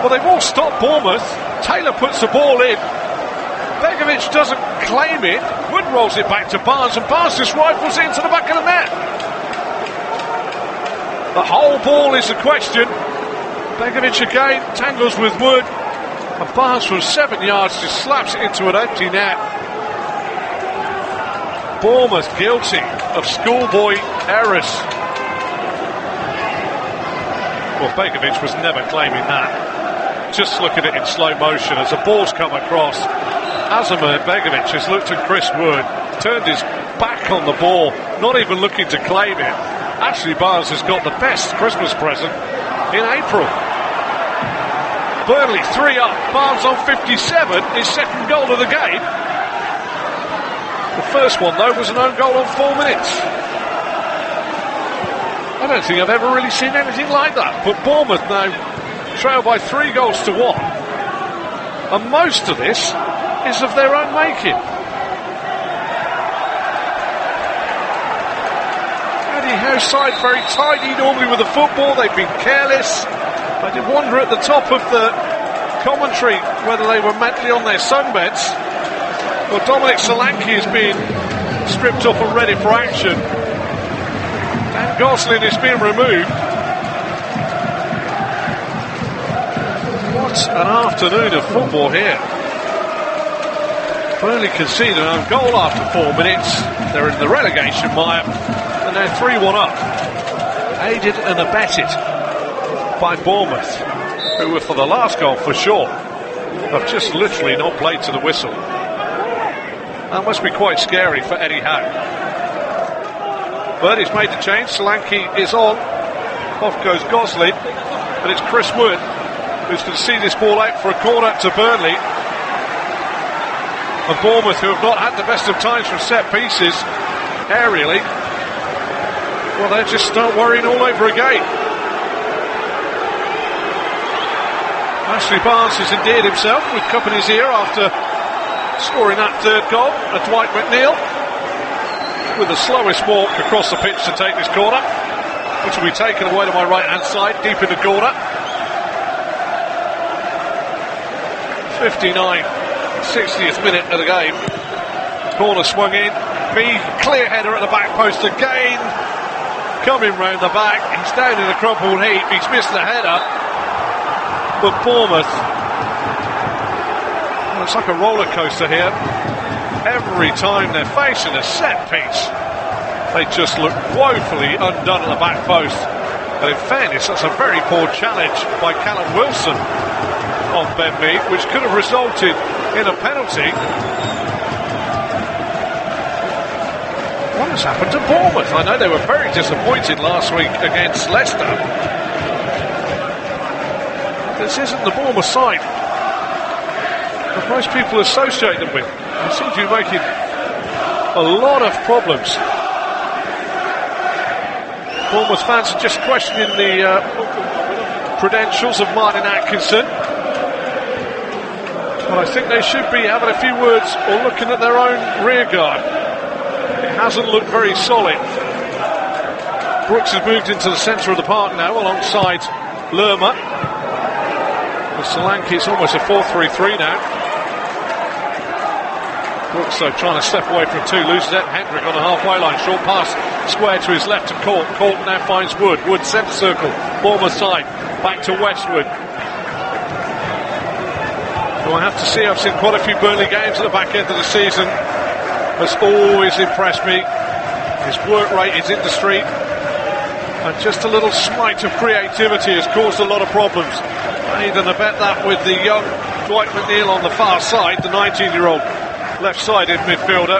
well, they've all stopped Bournemouth. Taylor puts the ball in. Begovic doesn't claim it. Wood rolls it back to Barnes, and Barnes just rifles it into the back of the net. The whole ball is a question. Begovic again tangles with Wood, and Barnes from 7 yards just slaps it into an empty net. Bournemouth guilty of schoolboy errors. Well, Begovic was never claiming that. Just look at it in slow motion as the ball's come across. Azimir Begovic has looked at Chris Wood, turned his back on the ball, not even looking to claim it. Actually, Barnes has got the best Christmas present in April. Burnley 3 up, Barnes on 57, his second goal of the game. The first one, though, was an own goal on 4 minutes. I don't think I've ever really seen anything like that. But Bournemouth now trail by 3 goals to 1. And most of this is of their own making. Eddie Howe's side very tidy normally with the football. They've been careless. I did wonder at the top of the commentary whether they were mentally on their sunbeds. Well, Dominic Solanke has been stripped up and ready for action. And Gosling is being removed. What an afternoon of football here. Burnley conceded an own goal after 4 minutes. They're in the relegation mire and they're 3-1 up. Aided and abetted by Bournemouth, who were for the last goal for sure have just literally not played to the whistle. That must be quite scary for Eddie Howe. But he's made the change. Solanke is on. Off goes Gosling. And it's Chris Wood who's going to see this ball out for a corner to Burnley. And Bournemouth, who have not had the best of times from set pieces aerially, well, they'll just start worrying all over again. Ashley Barnes has endeared himself with cup in his ear after scoring that third goal. And Dwight McNeil with the slowest walk across the pitch to take this corner, which will be taken away to my right hand side, deep in the corner. 60th minute of the game. Corner swung in. Clear header at the back post again. Coming round the back. He's down in a crumpled heap. He's missed the header. But Bournemouth, well, it's like a roller coaster here. Every time they're facing a set piece, they just look woefully undone at the back post. But in fairness, that's a very poor challenge by Callum Wilson on Ben Mead, which could have resulted in a penalty. What has happened to Bournemouth? I know they were very disappointed last week against Leicester. This isn't the Bournemouth side that most people associate them with. They seem to be making a lot of problems. Bournemouth fans are just questioning the credentials of Martin Atkinson. But I think they should be having a few words or looking at their own rear guard. It hasn't looked very solid. Brooks has moved into the centre of the park now alongside Lerma. Solanke is almost a 4-3-3 now. Brooks though trying to step away from 2, loses it. Hendrick on the halfway line, short pass square to his left to Court. Court now finds Wood. Wood centre circle, Bournemouth side, back to Westwood. Well, I have to see, I've seen quite a few Burnley games at the back end of the season. Has always impressed me. His work rate is in the street, and just a little smite of creativity has caused a lot of problems. I need to bet that with the young Dwight McNeil on the far side, the 19-year-old left-sided midfielder.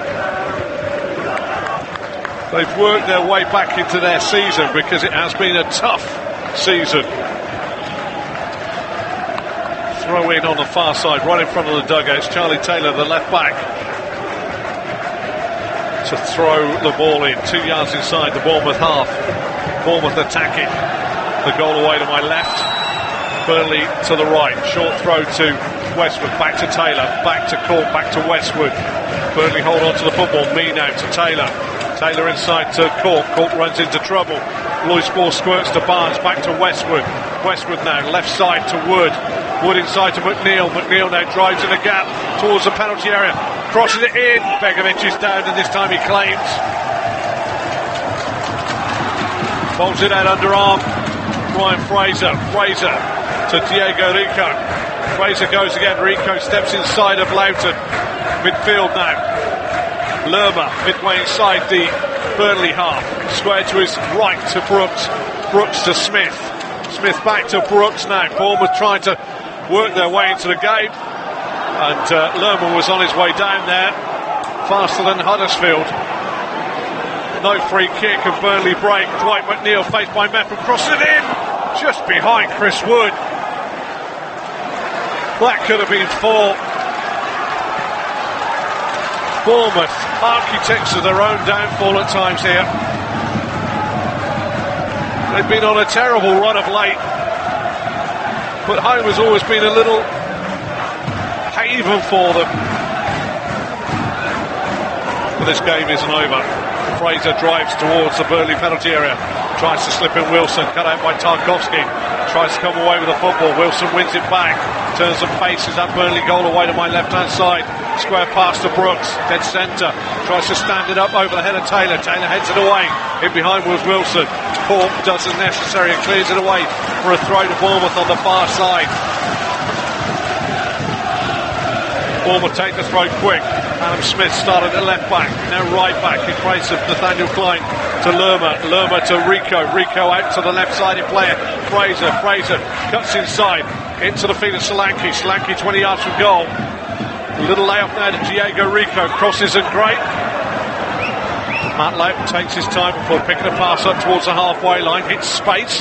They've worked their way back into their season because it has been a tough season. Throw in on the far side, right in front of the dugouts. Charlie Taylor, the left back, to throw the ball in 2 yards inside the Bournemouth half. Bournemouth attacking. The goal away to my left. Burnley to the right. Short throw to Westwood, back to Taylor, back to Court, back to Westwood. Burnley hold on to the football. Me now to Taylor. Taylor inside to Court. Court runs into trouble. Loose ball squirts to Barnes, back to Westwood. Westwood now, left side to Wood. Wood inside to McNeil. McNeil now drives in a gap towards the penalty area. Crosses it in. Begovic is down, and this time he claims. Bolts it out underarm. Ryan Fraser. Fraser to Diego Rico. Fraser goes again. Rico steps inside of Loughton. Midfield now. Lerma midway inside the Burnley half. Square to his right to Brooks. Brooks to Smith. Smith back to Brooks now. Bournemouth trying to work their way into the game. And Lerma was on his way down there. Faster than Huddersfield. No free kick and Burnley break. Dwight McNeil faced by Mepham. Crosses it in. Just behind Chris Wood. That could have been 4. Bournemouth, architects of their own downfall at times here. They've been on a terrible run of late, but home has always been a little haven for them. But this game isn't over. Fraser drives towards the Burnley penalty area, tries to slip in Wilson, cut out by Tarkowski, tries to come away with the football. Wilson wins it back, turns and faces that Burnley goal away to my left hand side. Square pass to Brooks, dead centre, tries to stand it up over the head of Taylor. Taylor heads it away, in behind was Wilson. Cork does the necessary and clears it away for a throw to Bournemouth on the far side. Bournemouth take the throw quick. Adam Smith started at left back, now right back in place of Nathaniel Klein to Lerma. Lerma to Rico. Rico out to the left-sided player. Fraser cuts inside into the feet of Solanke. Solanke 20 yards from goal. A little layoff now to Diego Rico. Crosses and great. Matt Lowe takes his time before picking a pass up towards the halfway line. Hits space.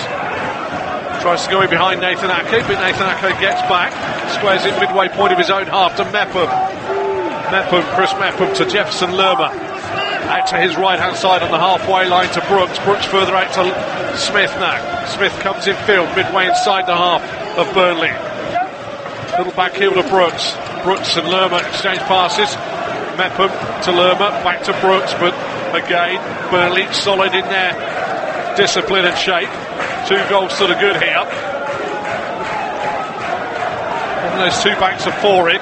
Tries to go in behind Nathan Ake, but Nathan Ake gets back. Squares in midway point of his own half to Mepham. Chris Mepham to Jefferson Lerma. Out to his right-hand side on the halfway line to Brooks. Brooks further out to Smith now. Smith comes in field, midway inside the half of Burnley. Little back heel to Brooks. Brooks and Lerma exchange passes. Mepham to Lerma, back to Brooks, but again, Burnley solid in their discipline and shape. 2 goals to the good here. And those 2 backs are 4 in.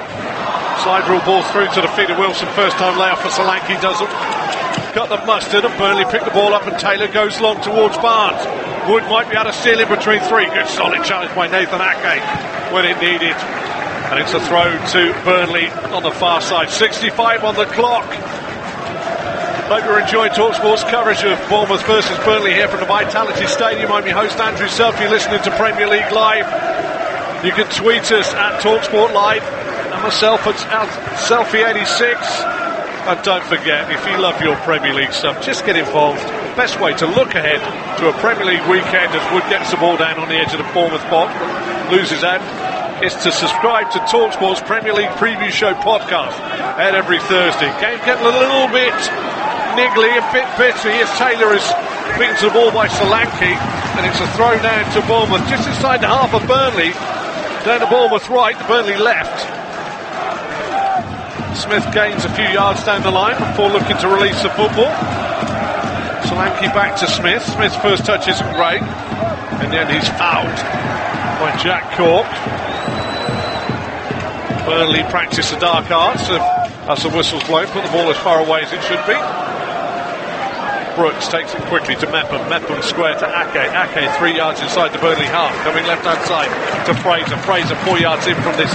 Side rule ball through to the feet of Wilson. First time layoff for Solanke doesn't cut the mustard, and Burnley pick the ball up and Taylor goes long towards Barnes. Wood might be able to steal in between 3. Good solid challenge by Nathan Ake when it needed. And it's a throw to Burnley on the far side. 65 on the clock. Hope you're enjoying TalkSport's coverage of Bournemouth versus Burnley here from the Vitality Stadium. I'm your host Andrew Self. You're listening to Premier League Live. You can tweet us at TalkSport Live and myself at Selfie86. And don't forget, if you love your Premier League stuff, just get involved. Best way to look ahead to a Premier League weekend as Wood gets the ball down on the edge of the Bournemouth box, loses out, is to subscribe to TalkSport's Premier League Preview Show podcast out every Thursday. Game getting a little bit niggly, a bit bitty as Taylor is beaten to the ball by Solanke, and it's a throw down to Bournemouth just inside the half of Burnley, down to Bournemouth right, the Burnley left. Smith gains a few yards down the line before looking to release the football. Solanke back to Smith. Smith's first touch isn't great, and then he's fouled by Jack Cork. Burnley practice the dark arts as the whistle's blown, put the ball as far away as it should be. Brooks takes it quickly to Mepham. Mepham square to Ake. Ake 3 yards inside the Burnley half. Coming left-hand side to Fraser. Fraser 4 yards in from this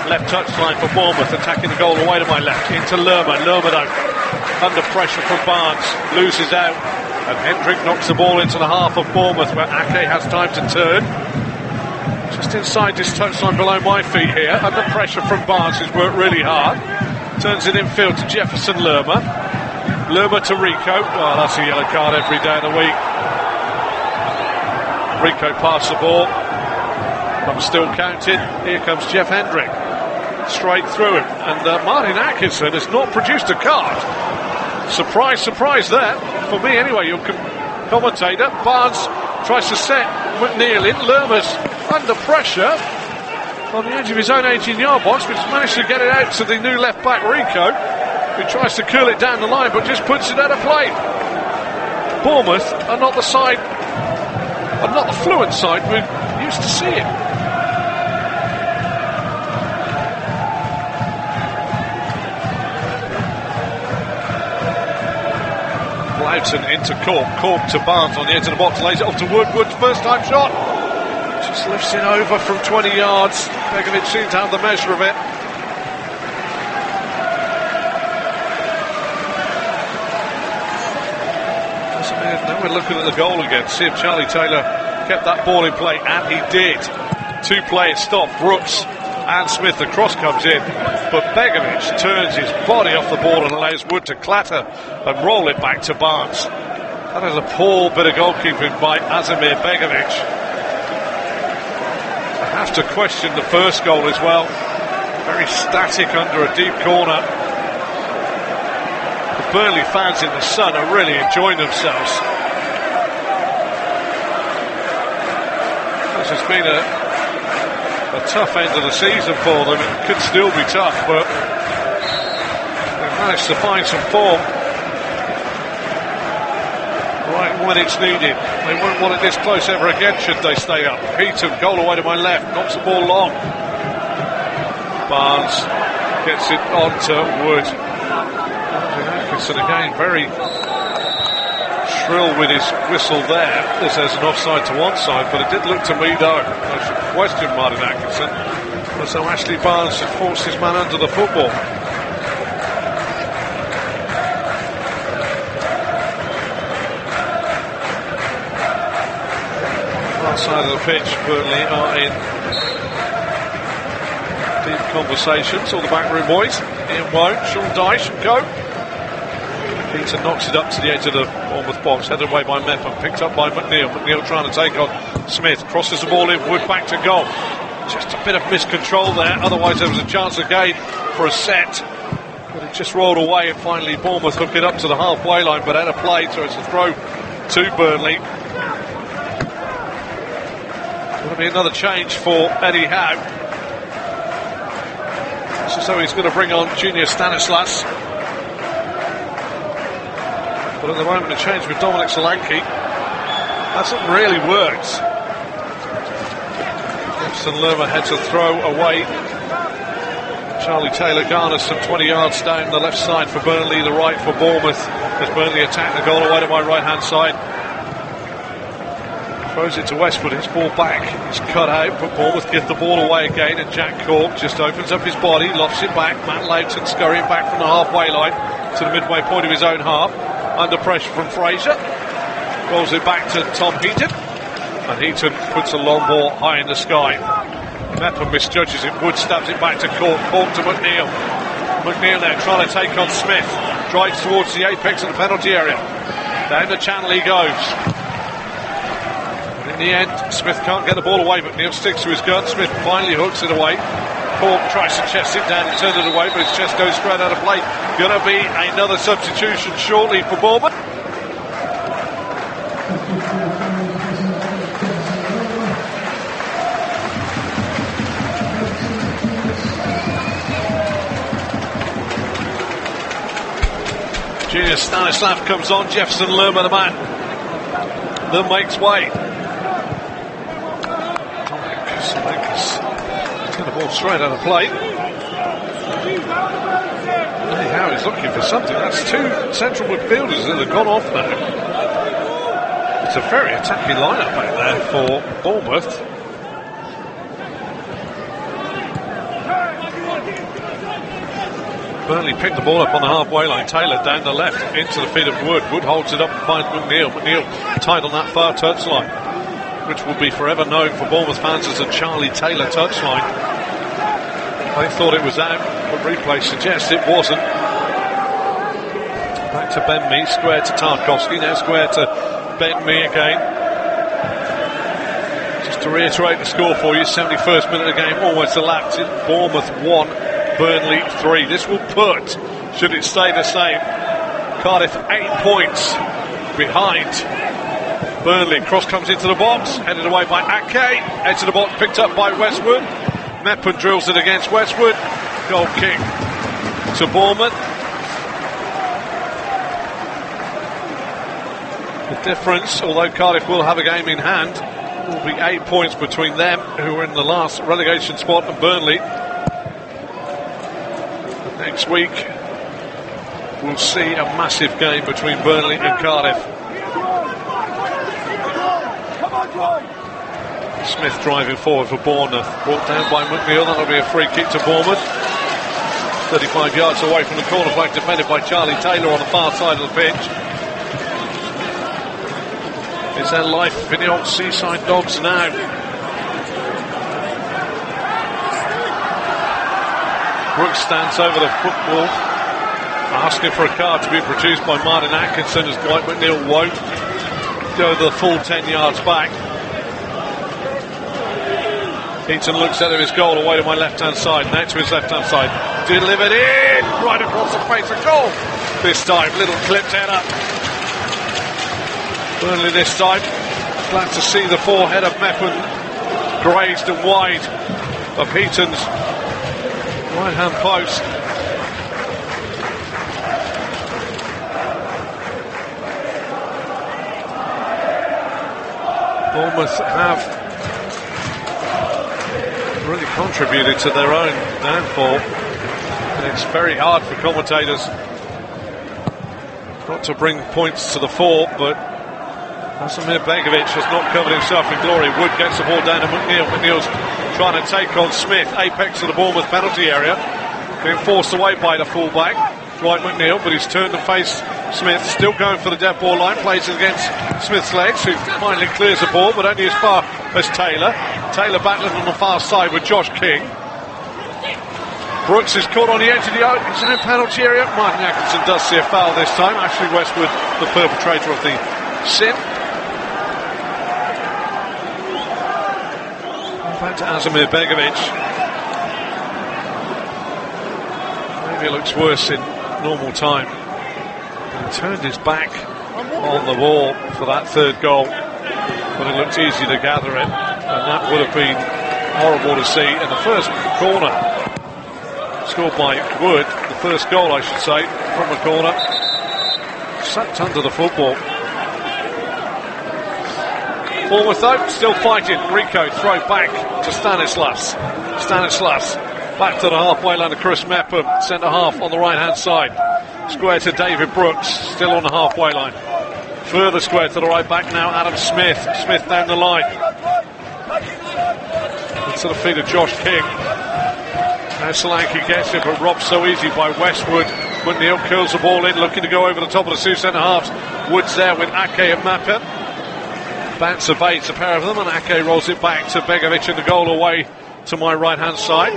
left touchline for Bournemouth. Attacking the goal away to my left. Into Lerma. Lerma though, under pressure from Barnes. Loses out. And Hendrick knocks the ball into the half of Bournemouth where Ake has time to turn. Just inside this touchline below my feet here. Under pressure from Barnes, who's worked really hard. Turns it infield to Jefferson Lerma. Lerma to Rico. Oh, that's a yellow card every day of the week. Rico passed the ball. I'm still counting. Here comes Jeff Hendrick. Straight through him. And Martin Atkinson has not produced a card. Surprise, surprise there. For me anyway, your commentator. Barnes tries to set McNeil in. Lerma's under pressure on the edge of his own 18-yard box, but he's managed to get it out to the new left-back Rico, who tries to curl it down the line, but just puts it out of play. Bournemouth are not the side, are not the fluent side we're used to seeing. Loughton into Cork. Cork to Barnes on the edge of the box, lays it off to Wood. Wood's first time shot. Just lifts it over from 20 yards. Begovic seems to have the measure of it. Now we're looking at the goal again. See if Charlie Taylor kept that ball in play, and he did. 2 players stop. Brooks and Smith. The cross comes in, but Begovic turns his body off the ball and allows Wood to clatter and roll it back to Barnes. That is a poor bit of goalkeeping by Azimir Begovic. I have to question the first goal as well. Very static under a deep corner. The Burnley fans in the sun are really enjoying themselves. has been a tough end of the season for them. It could still be tough, but they've managed to find some form right when it's needed. They won't want it this close ever again should they stay up. Heaton, goal away to my left, knocks the ball long. Barnes gets it onto Wood. Atkinson again, very shrill with his whistle there, as there's an offside to one side, but it did look to me though, I should question Martin Atkinson, as though Ashley Barnes had forced his man under the football. Right side of the pitch, Burnley are in deep conversations, all the backroom boys. Ian Woe, Sean Dyche, go. Peter knocks it up to the edge of the Bournemouth box, headed away by Mepham, picked up by McNeil. McNeil trying to take on Smith, crosses the ball in, Wood back to goal. Just a bit of miscontrol there, otherwise there was a chance again for a set. But it just rolled away and finally Bournemouth hook it up to the halfway line, but out of play, so it's a throw to Burnley. Going to be another change for Eddie Howe. So he's going to bring on Junior Stanislas. But at the moment, a change with Dominic Solanke hasn't really worked. Gibson Lerma heads a throw away. Charlie Taylor garners some 20 yards down the left side for Burnley, the right for Bournemouth, as Burnley attack the goal away to my right hand side. Throws it to Westwood, his ball back, it's cut out, but Bournemouth give the ball away again, and Jack Cork just opens up his body, lofts it back. Matt Loughton scurrying back from the halfway line to the midway point of his own half. Under pressure from Fraser, rolls it back to Tom Heaton, and Heaton puts a long ball high in the sky. Mepham misjudges it, Wood stabs it back to Cork, Cork to McNeil. McNeil now trying to take on Smith, drives towards the apex of the penalty area. Down the channel he goes. In the end, Smith can't get the ball away, McNeil sticks to his gun, Smith finally hooks it away. Cork tries to chest it down and turn it away, but his chest goes straight out of play. Going to be another substitution shortly for Bournemouth. Junior Stanislav comes on, Jefferson Lerma the man that makes way. The ball straight out of play. Eddie Howe is looking for something. That's two central midfielders that have gone off now. It's a very attacking lineup out there for Bournemouth. Burnley picked the ball up on the halfway line. Taylor down the left into the feet of Wood. Wood holds it up and finds McNeil. McNeil tight on that far touchline, which will be forever known for Bournemouth fans as a Charlie Taylor touchline. They thought it was out, but replay suggests it wasn't. Back to Ben Mee, square to Tarkowski, now square to Ben Mee again. Just to reiterate the score for you, 71st minute of the game, almost elapsed. Bournemouth 1, Burnley 3. This will put, should it stay the same, Cardiff 8 points behind Burnley. Cross comes into the box, headed away by Ake, edge of the box picked up by Westwood. Mepham drills it against Westwood. Goal kick to Bournemouth. The difference, although Cardiff will have a game in hand, will be 8 points between them, who are in the last relegation spot, and Burnley. But next week we'll see a massive game between Burnley and Cardiff. Smith driving forward for Bournemouth, brought down by McNeil. That'll be a free kick to Bournemouth. 35 yards away from the corner flag, defended by Charlie Taylor on the far side of the pitch. Is there life in the old Seaside Dogs now? Brooks stands over the football, asking for a card to be produced by Martin Atkinson, as Dwight McNeil won't go the full 10 yards back. Heaton looks at his goal away to my left-hand side, now to his left-hand side. Delivered in, right across the face of goal. This time, little clipped header. Burnley this time. Glad to see the forehead of Mepham grazed and wide of Heaton's right-hand post. Bournemouth have really contributed to their own downfall, and it's very hard for commentators not to bring points to the fore, but Asamir Begovic has not covered himself in glory. Wood gets the ball down to McNeil. McNeil's trying to take on Smith, apex of the Bournemouth penalty area, being forced away by the fullback, Dwight McNeil, but he's turned to face Smith, still going for the dead ball line, plays it against Smith's legs, who finally clears the ball, but only as far as Taylor. Taylor battling on the far side with Josh King. Brooks is caught on the edge of the own penalty area. Martin Atkinson does see a foul this time. Ashley Westwood, the perpetrator of the sin. Back to Asamir Begovic. Maybe it looks worse in normal time. He turned his back on the ball for that third goal, but it looked easy to gather it, and that would have been horrible to see. In the first corner, scored by Wood, the first goal I should say, from a corner, sacked under the football. Bournemouth though, still fighting. Rico, throw back to Stanislas. Stanislas back to the halfway line to Chris Mepham, centre half on the right hand side. Square to David Brooks, still on the halfway line. Further square to the right back now, Adam Smith. Smith down the line. Into the feet of Josh King. Now Solanke gets it, but robbed so easy by Westwood. McNeil curls the ball in, looking to go over the top of the two centre halves. Wood's there with Ake and Mappa. Bounce evades a pair of them, and Ake rolls it back to Begovic, and the goal away to my right hand side.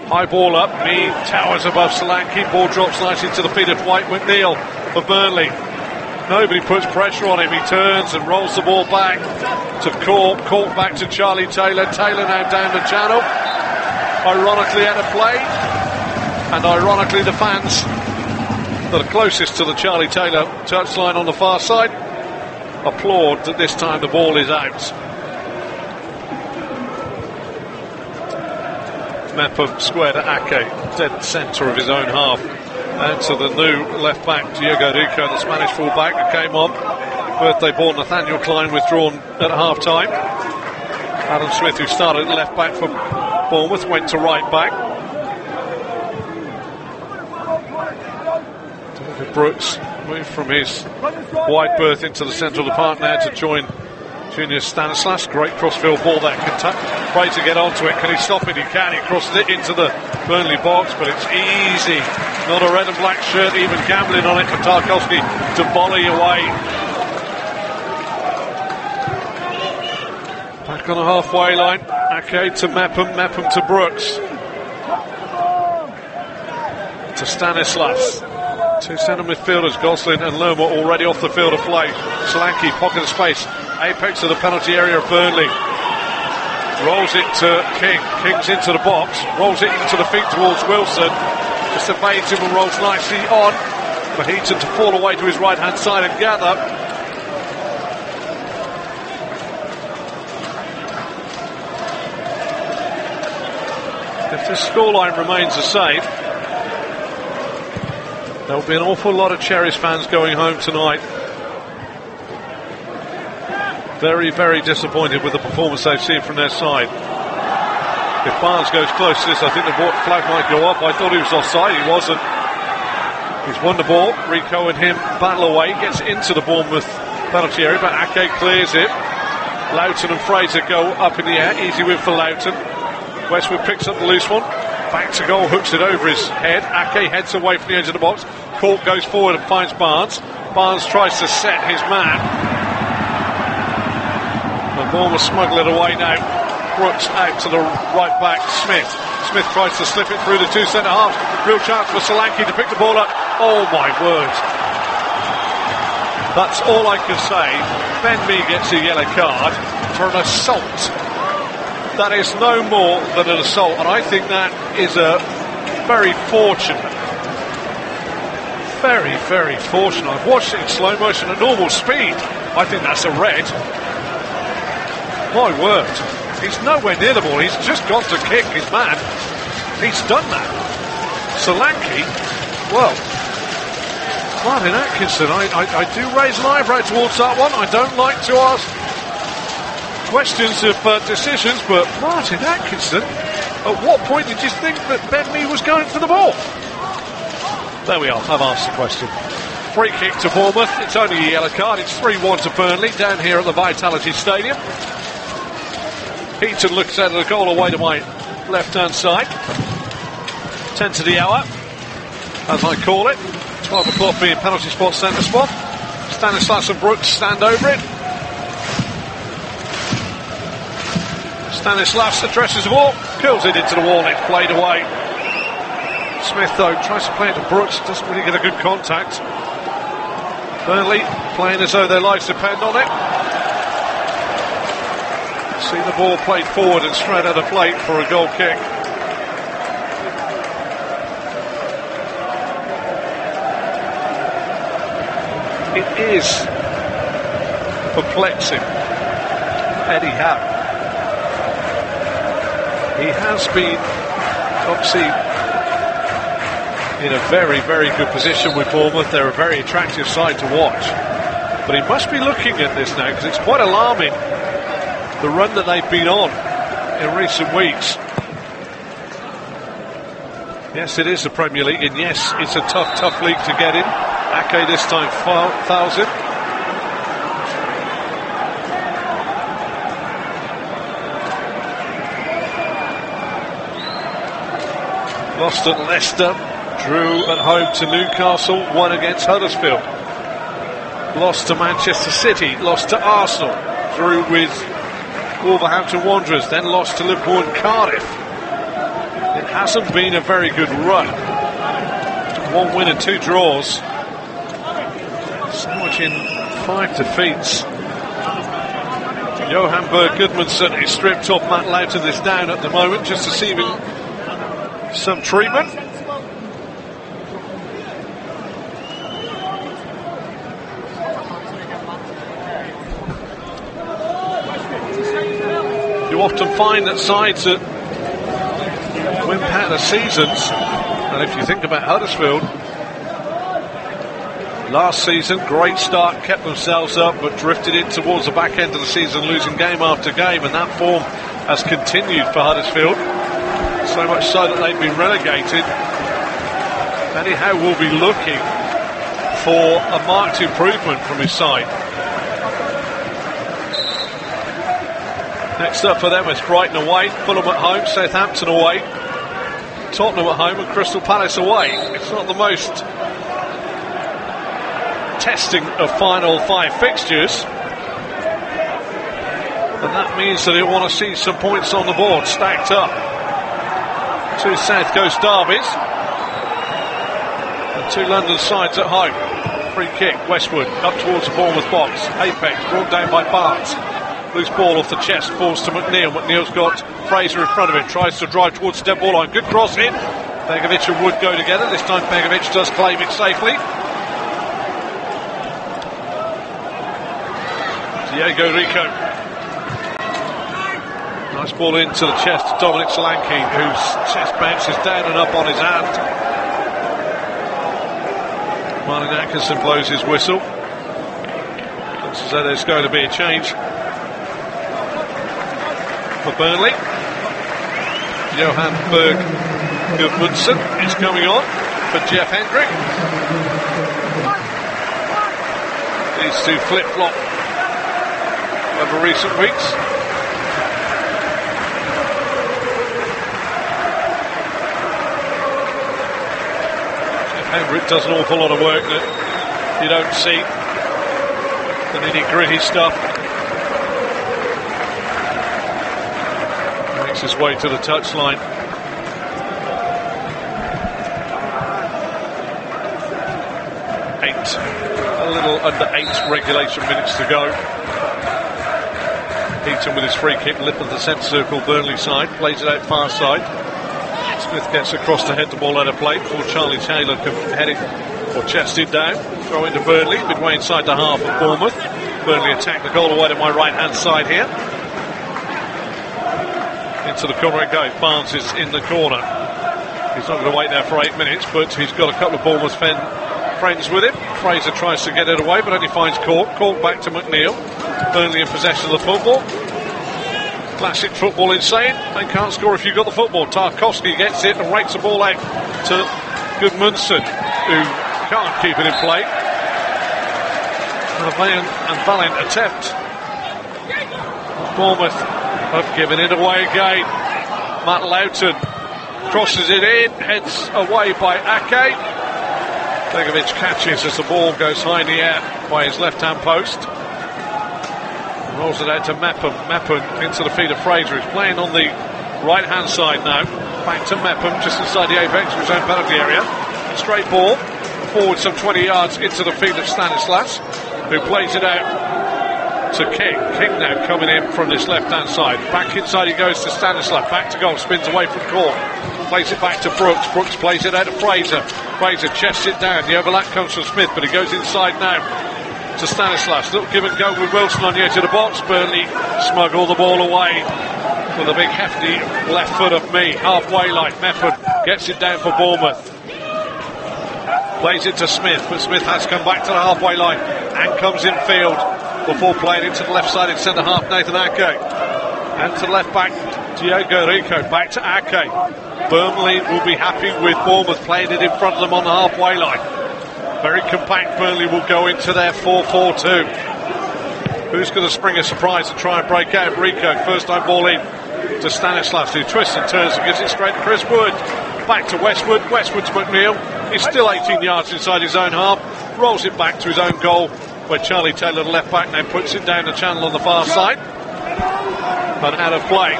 High ball up, Mead towers above Solanke, ball drops nicely to the feet of Dwight McNeil for Burnley. Nobody puts pressure on him, he turns and rolls the ball back to Cork back to Charlie Taylor. Taylor now down the channel, ironically out of play, and ironically the fans that are closest to the Charlie Taylor touchline on the far side applaud that this time the ball is out. Mepham square to Ake, dead centre of his own half, and to the new left back Diego Rico, the Spanish full-back that came on. Birthday born Nathaniel Klein withdrawn at half time. Adam Smith, who started at left back for Bournemouth, went to right back. David Brooks moved from his wide berth into the centre of the park now to join Junior Stanislas. Great crossfield ball there. Try to get onto it. Can he stop it? He can. He crosses it into the Burnley box, but it's easy. Not a red and black shirt, even gambling on it for Tarkowski to volley away. Back on the halfway line. Ake to Mepham. Mepham to Brooks. To Stanislas. Two centre midfielders, Gosling and Lerma, already off the field of play. Solanke, pocket of space. Apex of the penalty area of Burnley. Rolls it to King. King's into the box. Rolls it into the feet towards Wilson. Just evades him and rolls nicely on for Heaton to fall away to his right hand side and gather. If this scoreline remains the same, there will be an awful lot of Cherries fans going home tonight. Very, very disappointed with the performance they've seen from their side. If Barnes goes close to this, I think the flag might go up. I thought he was offside, he wasn't. He's won the ball. Rico and him battle away, gets into the Bournemouth penalty area, but Ake clears it. Loughton and Fraser go up in the air, easy win for Loughton. Westwood picks up the loose one, back to goal, hooks it over his head. Ake heads away from the edge of the box. Cork goes forward and finds Barnes. Barnes tries to set his man. The ball will smuggle it away now. Brooks out to the right back, Smith. Smith tries to slip it through the two centre halves. Real chance for Solanke to pick the ball up. Oh my word. That's all I can say. Ben Mee gets a yellow card for an assault. That is no more than an assault, and I think that is a very fortunate. Very, very fortunate. I've watched it in slow motion at normal speed. I think that's a red. My word. He's nowhere near the ball. He's just gone to kick his man. He's done that. Solanke, well, Martin Atkinson, I do raise an eyebrow towards that one. I don't like to ask questions of decisions, but Martin Atkinson, at what point did you think that Ben Mee was going for the ball? There we are, I've asked the question. Free kick to Bournemouth. It's only a yellow card. It's 3-1 to Burnley down here at the Vitality Stadium. Heaton looks out of the goal away to my left-hand side. 10 to the hour, as I call it. 12 o'clock being penalty spot, centre spot. Stanislas and Brooks stand over it. Stanislas addresses the ball, curls it into the wall, and it's played away. Smith, though, tries to play it to Brooks, doesn't really get a good contact. Burnley playing as though their lives depend on it. See the ball played forward and straight out of play for a goal kick. It is perplexing. Eddie Howe. He has been obviously in a very, very good position with Bournemouth. They're a very attractive side to watch. But he must be looking at this now, because it's quite alarming, the run that they've been on in recent weeks. Yes, it is the Premier League, and yes, it's a tough, tough league to get in. Ake this time fouls it. Lost at Leicester, drew at home to Newcastle, won against Huddersfield. Lost to Manchester City, lost to Arsenal, drew with Wolverhampton Wanderers, then lost to Liverpool and Cardiff. It hasn't been a very good run. 1 win and 2 draws. Sandwiching 5 defeats. Johan Berg Gudmundsson is stripped off. Matt Loughton is down at the moment, just receiving some treatment. You often find that sides that win pattern of seasons, and if you think about Huddersfield, last season, great start, kept themselves up, but drifted in towards the back end of the season, losing game after game, and that form has continued for Huddersfield. So much so that they've been relegated. Eddie Howe will be looking for a marked improvement from his side. Next up for them is Brighton away, Fulham at home, Southampton away, Tottenham at home and Crystal Palace away. It's not the most testing of final 5 fixtures, and that means that he'll want to see some points on the board stacked up. 2 South Coast derbies and 2 London sides at home. Free kick, Westwood up towards the Bournemouth box. Apex brought down by Barnes. Loose ball off the chest, falls to McNeil. McNeil's got Fraser in front of him, tries to drive towards the dead ball line. Good cross in. Begovic and Wood go together. This time Begovic does claim it safely. Diego Rico. Nice ball into the chest of Dominic Solanke, whose chest bounces down and up on his hand. Martin Atkinson blows his whistle. Looks as though there's going to be a change for Burnley. Johan Berg Gudmundsson is coming on for Jeff Hendrick. These two flip-flop over recent weeks. Hendrick does an awful lot of work that you don't see, the nitty-gritty stuff. Makes his way to the touchline. A little under 8 regulation minutes to go. Heaton with his free kick, lip of the centre circle, Burnley side, plays it out far side. Smith gets across to head the ball out of play before Charlie Taylor can head it or chest it down. Throw into Burnley, midway inside the half of Bournemouth. Burnley attack the goal away to my right hand side here. Into the corner it goes. Barnes is in the corner. He's not going to wait there for 8 minutes, but he's got a couple of Bournemouth friends with him. Fraser tries to get it away, but only finds Cork. Cork back to McNeil. Burnley in possession of the football. Classic football insane. They can't score if you've got the football. Tarkowski gets it and rakes the ball out to Gudmundsson, who can't keep it in play. A valiant attempt. Bournemouth have given it away again. Matt Loughton crosses it in, heads away by Ake. Begovic catches as the ball goes high in the air by his left-hand post. Rolls it out to Mepham. Mepham into the feet of Fraser. He's playing on the right-hand side now. Back to Mepham, just inside the apex of his own penalty area. Straight ball, forward some 20 yards into the feet of Stanislas, who plays it out to King. King now coming in from this left-hand side. Back inside he goes to Stanislas. Back to goal, spins away from Cork. Plays it back to Brooks. Brooks plays it out to Fraser. Fraser chests it down. The overlap comes from Smith, but he goes inside now to Stanislas. Little give and go with Wilson on the edge of the box. Burnley smuggle the ball away with a big hefty left foot of me. Halfway line. Mefford gets it down for Bournemouth. Plays it to Smith, but Smith has come back to the halfway line and comes in field before playing it to the left side in centre half, Nathan Ake. And to the left back, Diogo Rico. Back to Ake. Burnley will be happy with Bournemouth playing it in front of them on the halfway line. Very compact. Burnley will go into their 4-4-2. Who's going to spring a surprise and try and break out? Rico, first time ball in to Stanislas, who twists and turns and gives it straight to Chris Wood. Back to Westwood. Westwood to McNeil. He's still 18 yards inside his own half. Rolls it back to his own goal, where Charlie Taylor, the left back, now puts it down the channel on the far side. But out of play.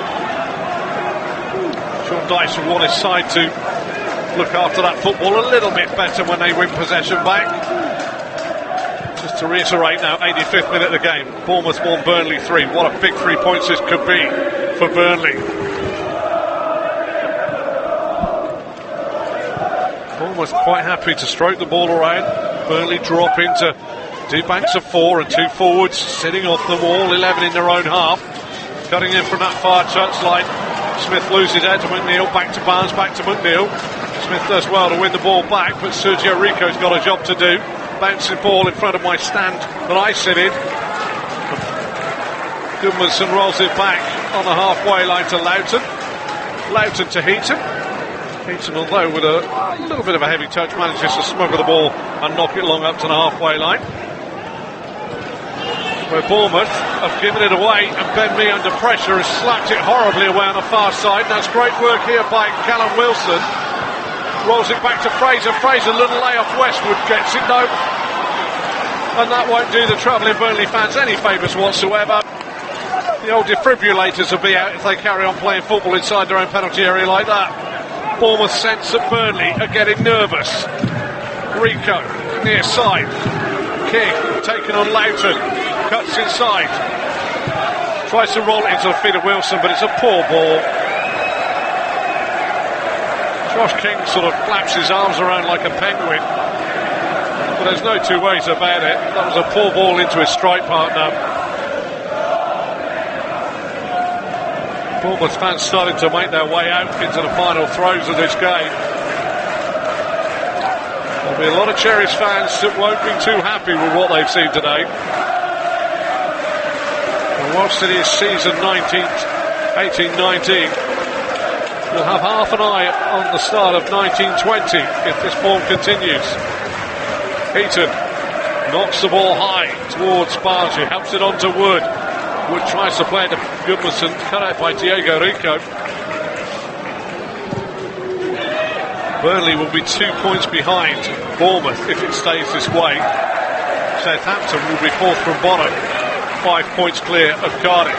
Sean Dyche will want his side to look after that football a little bit better when they win possession back. Just to reiterate now, 85th minute of the game. Bournemouth 1, Burnley 3. What a big 3 points this could be for Burnley. Bournemouth quite happy to stroke the ball around. Burnley drop into 2 banks of 4 and 2 forwards, sitting off them all 11 in their own half. Cutting in from that far touchline. Smith loses out to McNeil, back to Barnes, back to McNeil. Smith does well to win the ball back, but Sergio Rico's got a job to do. Bouncing ball in front of my stand that I sit in. Gudmundsson rolls it back on the halfway line to Loughton. Loughton to Heaton. Heaton, although with a little bit of a heavy touch, manages to smuggle the ball and knock it long up to the halfway line. Where Bournemouth have given it away, and Ben Mee under pressure has slapped it horribly away on the far side. That's great work here by Callum Wilson. Rolls it back to Fraser. Fraser, little lay-off. Westwood gets it, no. And that won't do the travelling Burnley fans any favours whatsoever. The old defibrillators will be out if they carry on playing football inside their own penalty area like that. Bournemouth sense that Burnley are getting nervous. Rico, near side. King, taking on Loughton. Cuts inside. Tries to roll it into the feet of Wilson, but it's a poor ball. Josh King sort of flaps his arms around like a penguin. But there's no two ways about it. That was a poor ball into his strike partner. Bournemouth fans starting to make their way out into the final throes of this game. There'll be a lot of Cherries fans that won't be too happy with what they've seen today. And whilst it is season 18-19, we'll have half an eye on the start of 1920 if this form continues. Heaton knocks the ball high towards Barnes, who helps it onto Wood. Wood tries to play it to Gudmundsson, cut out by Diogo Rico. Burnley will be 2 points behind Bournemouth if it stays this way. Southampton will be fourth from bottom, 5 points clear of Cardiff.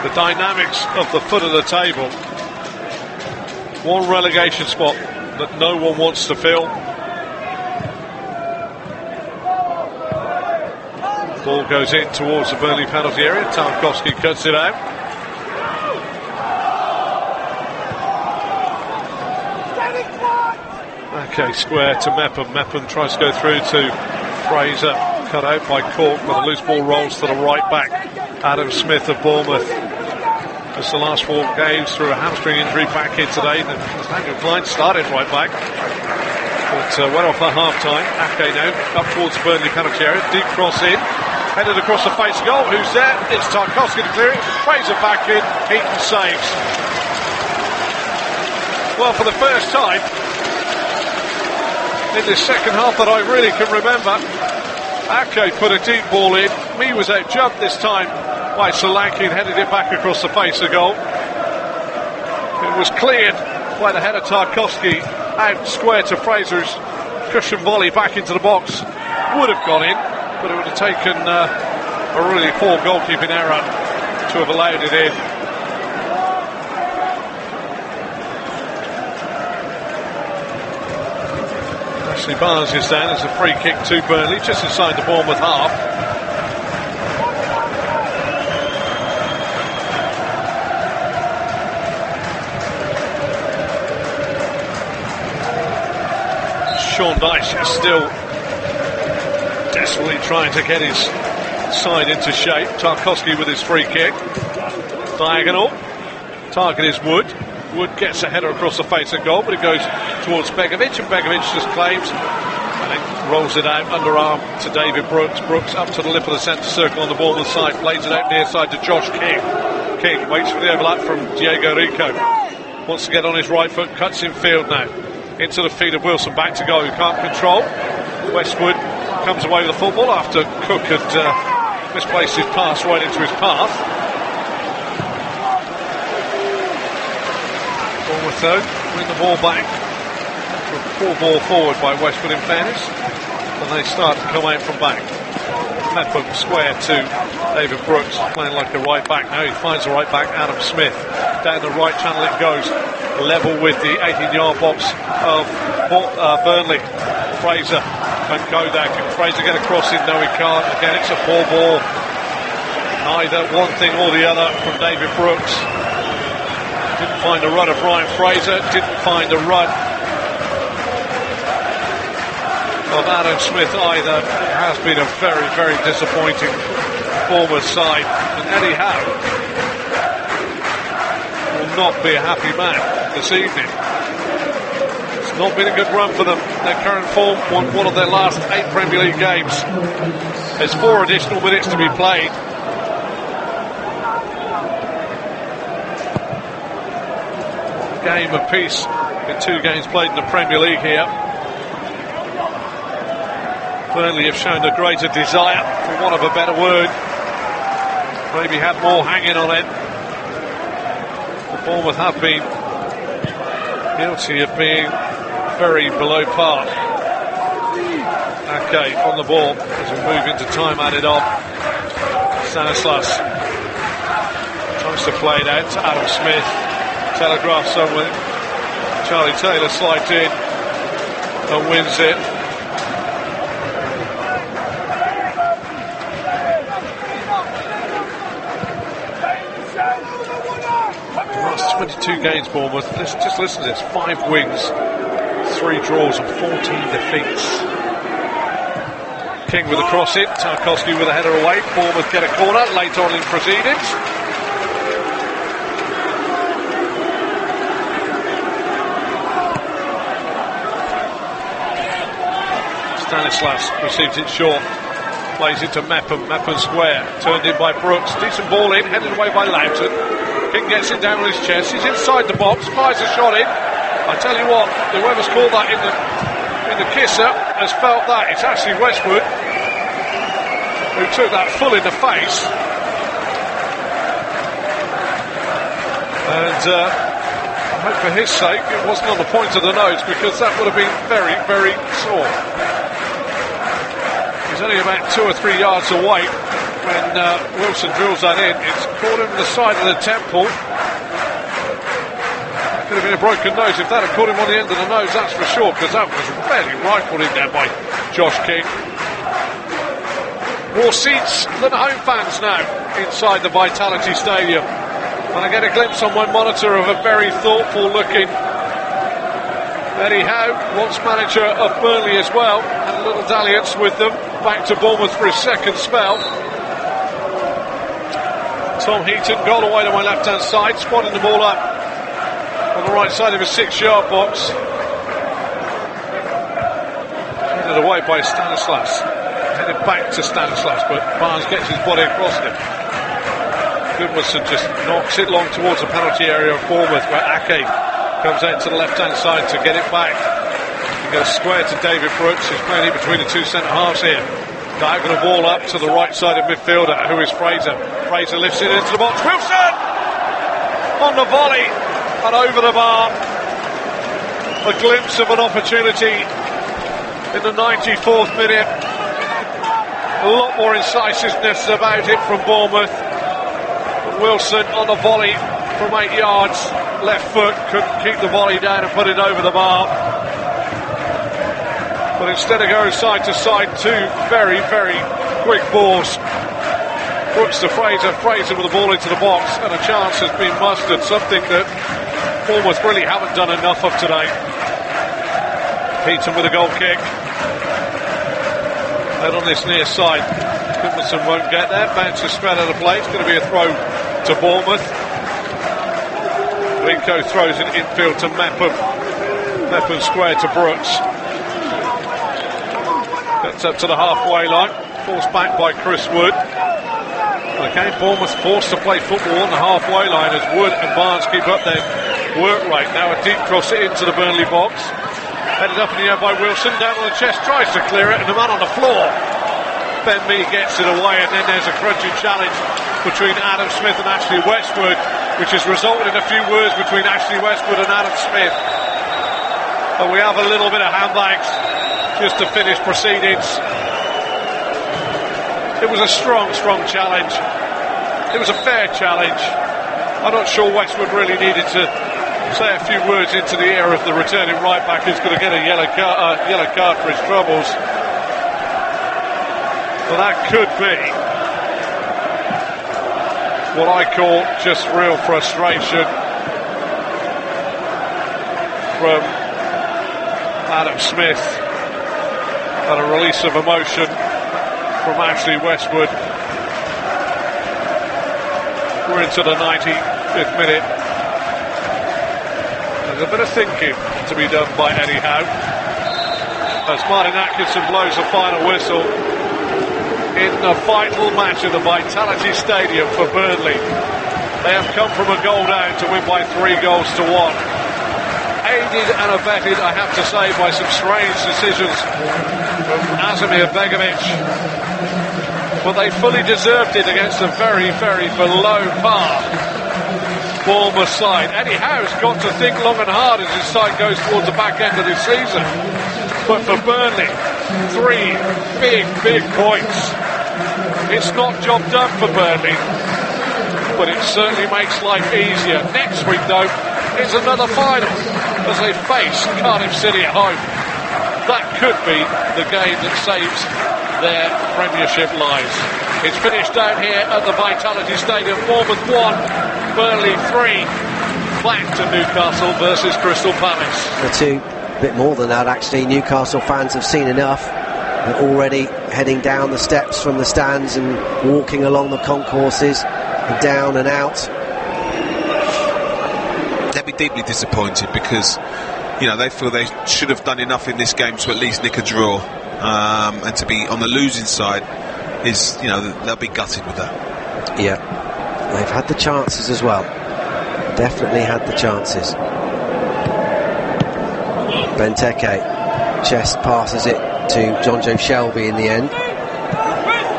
The dynamics of the foot of the table. One relegation spot that no one wants to fill. Ball goes in towards the Burnley penalty area. Tarkowski cuts it out. Okay, square to Mepham. Mepham tries to go through to Fraser. Cut out by Cork, but the loose ball rolls to the right back. Adam Smith of Bournemouth Just the last 4 games through a hamstring injury, back here today. Nathaniel Klein started right back, but went off at half-time. Ake now up towards the Burnley penalty area, deep cross in, headed across the face goal. Who's there? It's Tarkowski to clear it. Fraser back in, Heaton saves. Well, for the first time in this second half that I really can remember, Ake put a deep ball in. Mee was out-jumped this time by Solanke and headed it back across the face of goal. It was cleared by the header Tarkowski out square to Fraser's cushion volley back into the box. Would have gone in, but it would have taken a really poor goalkeeping error to have allowed it in. Ashley Barnes is down as a free kick to Burnley, just inside the Bournemouth half. Sean Dyche is still desperately trying to get his side into shape. Tarkowski with his free kick. Diagonal. Target is Wood. Wood gets a header across the face of goal, but it goes towards Begovic, and Begovic just claims and then rolls it out underarm to David Brooks. Brooks up to the lip of the centre circle on the Bournemouth side, plays it out near side to Josh King. King waits for the overlap from Diego Rico. Wants to get on his right foot, cuts in field now. Into the feet of Wilson, back to goal, who can't control. Westwood comes away with the football after Cook had misplaced his pass right into his path. Bournemouth though, win the ball back. Poor ball forward by Westwood in fairness. And they start to come out from back. Medford square to David Brooks, playing like a right back now. He finds the right back, Adam Smith. Down the right channel it goes, level with the 18-yard box of Burnley. Fraser and Kodak. Can Fraser get across it? No, he can't. Again, it's a poor ball. Either one thing or the other from David Brooks. Didn't find a run of Ryan Fraser. Didn't find a run of Adam Smith either. It has been a very, very disappointing Bournemouth side. And Eddie Howe will not be a happy man this evening. It's not been a good run for them. Their current form won one of their last 8 Premier League games. There's 4 additional minutes to be played. A game apiece in 2 games played in the Premier League here. Burnley have shown a greater desire, for want of a better word. Maybe had more hanging on it. The Bournemouth have been guilty of being very below par. Okay, on the ball as we move into time added on. Stanislas tries to play it out to Adam Smith. Telegraph somewhere. Charlie Taylor slides in and wins it. The last 22 games, Bournemouth. Just listen to this: 5 wins, 3 draws, and 14 defeats. King with a cross in, Tarkowski with a header away. Bournemouth get a corner late on in proceedings. Stanislas receives it short, plays it to Mepham square, turned in by Brooks, decent ball in, headed away by Loughton. King gets it down on his chest, he's inside the box, fires a shot in. I tell you what, whoever's called that in the kisser has felt that. It's actually Westwood who took that full in the face. And I hope for his sake it wasn't on the point of the nose, because that would have been very, very sore. He's only about 2 or 3 yards away when Wilson drills that in. It's caught him in the side of the temple. Could have been a broken nose if that had caught him on the end of the nose, that's for sure, because that was really rifled in there by Josh King. More seats than home fans now inside the Vitality Stadium. And I get a glimpse on my monitor of a very thoughtful looking Eddie Howe, once manager of Burnley as well, had a little dalliance with them, back to Bournemouth for his second spell. Tom Heaton, goal away to my left-hand side, spotting the ball up on the right side of his 6-yard box. Headed away by Stanislas. Headed back to Stanislas, but Barnes gets his body across him. Goodmanson just knocks it long towards the penalty area of Bournemouth, where Ake comes out to the left-hand side to get it back. He goes square to David Brooks, who's playing in between the two centre-halves here. Diagonal ball up to the right side of midfielder, who is Fraser. Fraser lifts it into the box. Wilson! On the volley and over the bar. A glimpse of an opportunity in the 94th minute. A lot more incisiveness about it from Bournemouth. But Wilson on the volley from 8 yards. Left foot, couldn't keep the volley down and put it over the bar. But instead of going side to side, two very, very quick balls. Brooks to Fraser, Fraser with the ball into the box, and a chance has been mustered, something that Bournemouth really haven't done enough of today. Heaton with a goal kick. Out on this near side, Goodmanson won't get there, bounces straight out of play. It's going to be a throw to Bournemouth. Linko throws it infield to Mepham. Mepham square to Brooks. Gets up to the halfway line, forced back by Chris Wood. Okay, Bournemouth forced to play football on the halfway line as Wood and Barnes keep up their work rate. Now a deep cross into the Burnley box. Headed up in the air by Wilson, down on the chest, tries to clear it, and the man on the floor. Ben Mee gets it away, and then there's a crunching challenge between Adam Smith and Ashley Westwood, which has resulted in a few words between Ashley Westwood and Adam Smith. And we have a little bit of handbags just to finish proceedings. It was a strong challenge. It was a fair challenge. I'm not sure Westwood really needed to say a few words into the ear of the returning right back who's going to get a yellow card for his troubles. But that could be what I call just real frustration from Adam Smith. And a release of emotion from Ashley Westwood. We're into the 95th minute. There's a bit of thinking to be done by Eddie Howe as Martin Atkinson blows the final whistle in the vital match of the Vitality Stadium for Burnley. They have come from a goal down to win by 3-1. Aided and abetted, I have to say, by some strange decisions from Azimir Begovic, but they fully deserved it against a very, very below par Bournemouth side. Eddie Howe's got to think long and hard as his side goes towards the back end of this season. But for Burnley, 3 big points. It's not job done for Burnley, but it certainly makes life easier. Next week, though, is another final as they face Cardiff City at home. That could be the game that saves their Premiership lives. It's finished down here at the Vitality Stadium. Bournemouth 1, Burnley 3. Back to Newcastle versus Crystal Palace. The two, a bit more than that actually. Newcastle fans have seen enough. They're already heading down the steps from the stands and walking along the concourses, down and out. They'll be deeply disappointed because, you know, they feel they should have done enough in this game to at least nick a draw, and to be on the losing side is, you know, they'll be gutted with that. Yeah, they've had the chances as well. Definitely had the chances. Benteke chest passes it to John Joe Shelby in the end.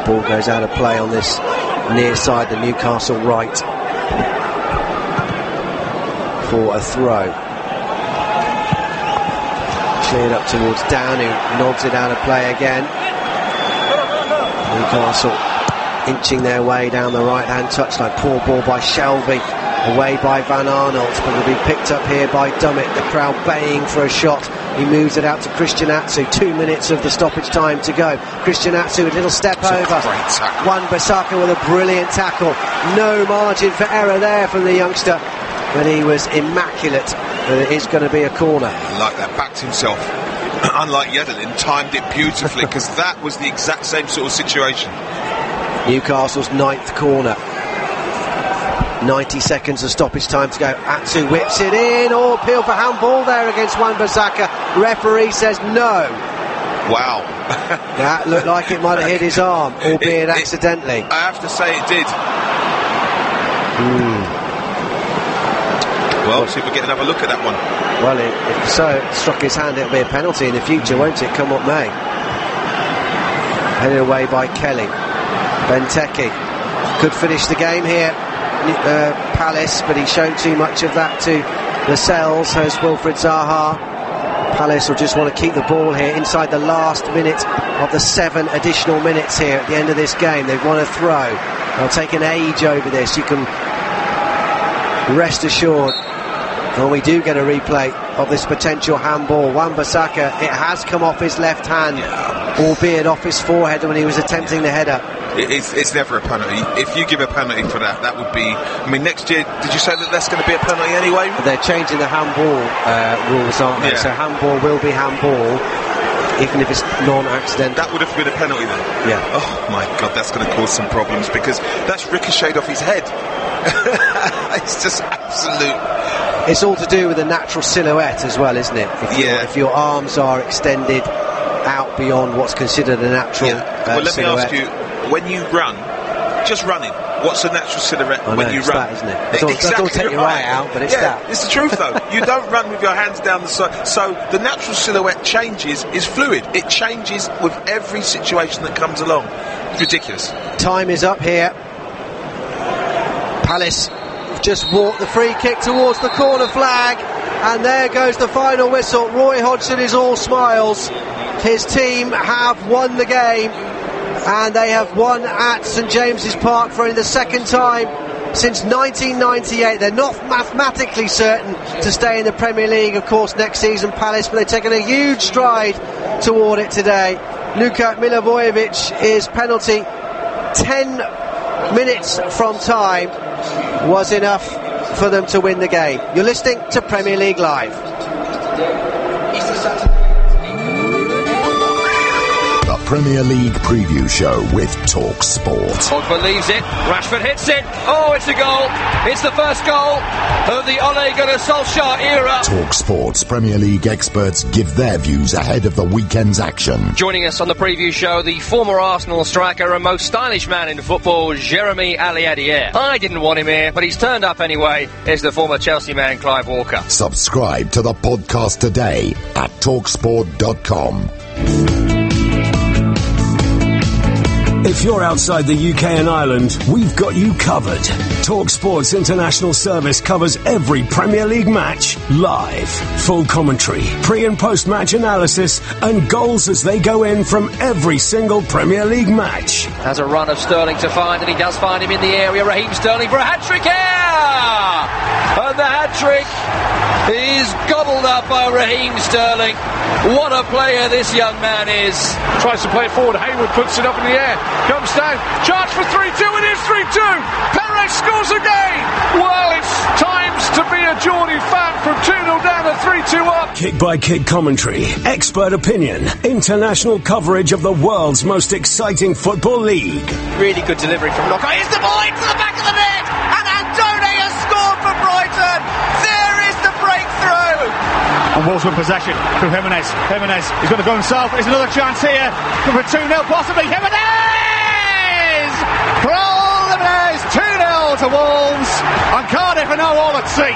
Ball goes out of play on this near side, the Newcastle right, for a throw. Cleared up towards Dan, who nods it out of play again. Newcastle inching their way down the right hand touchline. Poor ball by Shelby, away by Van Arnold, but it'll be picked up here by Dummett. The crowd baying for a shot. He moves it out to Christian Atsu. 2 minutes of the stoppage time to go. Christian Atsu, a little step over. Wan-Bissaka with a brilliant tackle. No margin for error there from the youngster, but he was immaculate. It is going to be a corner. I like that, backed himself. Unlike Yedelin, timed it beautifully, because that was the exact same sort of situation. Newcastle's 9th corner. 90 seconds of stoppage time to go. Atsu whips it in. Oh, appeal for handball there against Wan-Bissaka. Referee says no. Wow. That looked like it might have hit his arm, albeit accidentally. I have to say it did. Well, see if we get another look at that one. Well, if so, it struck his hand, it'll be a penalty in the future, won't it? Come what may. Headed away by Kelly. Benteke could finish the game here, Palace, but he's shown too much of that to Lascelles, has Wilfried Zaha. Palace will just want to keep the ball here inside the last minute of the 7 additional minutes here at the end of this game. They want to throw. They'll take an age over this. You can rest assured when we do get a replay of this potential handball. Wan-Bissaka, it has come off his left hand, albeit off his forehead when he was attempting the header. It's never a penalty. If you give a penalty for that, that would be... I mean, next year, did you say that that's going to be a penalty anyway? They're changing the handball rules, aren't they? So handball will be handball, even if it's non-accidental. That would have been a penalty then? Yeah. Oh my God, that's going to cause some problems, because that's ricocheted off his head. It's just absolute... It's all to do with the natural silhouette as well, isn't it? If your arms are extended out beyond what's considered a natural well, let silhouette. me ask you, when you run, just running, what's a natural silhouette when you run? That, isn't it? Don't take your eye out, but it's that. It's the truth though. You don't run with your hands down the side. So the natural silhouette changes, is fluid. It changes with every situation that comes along. It's ridiculous. Time is up here. Palace just walked the free kick towards the corner flag, and there goes the final whistle. Roy Hodgson is all smiles. His team have won the game, and they have won at St James's Park for only the second time since 1998. They're not mathematically certain to stay in the Premier League, of course, next season, Palace, but they've taken a huge stride toward it today. Luka Milivojevic's penalty 10 minutes from time was enough for them to win the game. You're listening to Premier League Live. Premier League preview show with Talk Sport. Pogba leaves it, Rashford hits it, oh, it's a goal, it's the first goal of the Ole Gunnar Solskjaer era. Talk Sport's Premier League experts give their views ahead of the weekend's action. Joining us on the preview show, the former Arsenal striker and most stylish man in football, Jeremy Aliadier. I didn't want him here, but he's turned up anyway. Here's the former Chelsea man, Clive Walker. Subscribe to the podcast today at talksport.com. If you're outside the UK and Ireland, we've got you covered. TalkSport's international service covers every Premier League match live. Full commentary, pre- and post-match analysis, and goals as they go in from every single Premier League match. Has a run of Sterling to find, and he does find him in the area. Raheem Sterling for a hat-trick here! And the hat-trick is gobbled up by Raheem Sterling. What a player this young man is. Tries to play it forward. Hayward puts it up in the air. Comes down. Charge for 3-2. It is 3-2. Perez scores again. Well, it's times to be a Geordie fan from 2-0 down to 3-2 up. Kick-by-kick commentary, expert opinion, international coverage of the world's most exciting football league. Really good delivery from Knockout. Here's the ball into the back of the net. And Antony has scored for Brighton. There is the breakthrough. And Wolves with possession through Jimenez. Jimenez, he's going to go himself. There's another chance here. For 2-0 possibly. Jimenez! Raul Jimenez, 2-0 to Wolves. And Cardiff are now all at sea.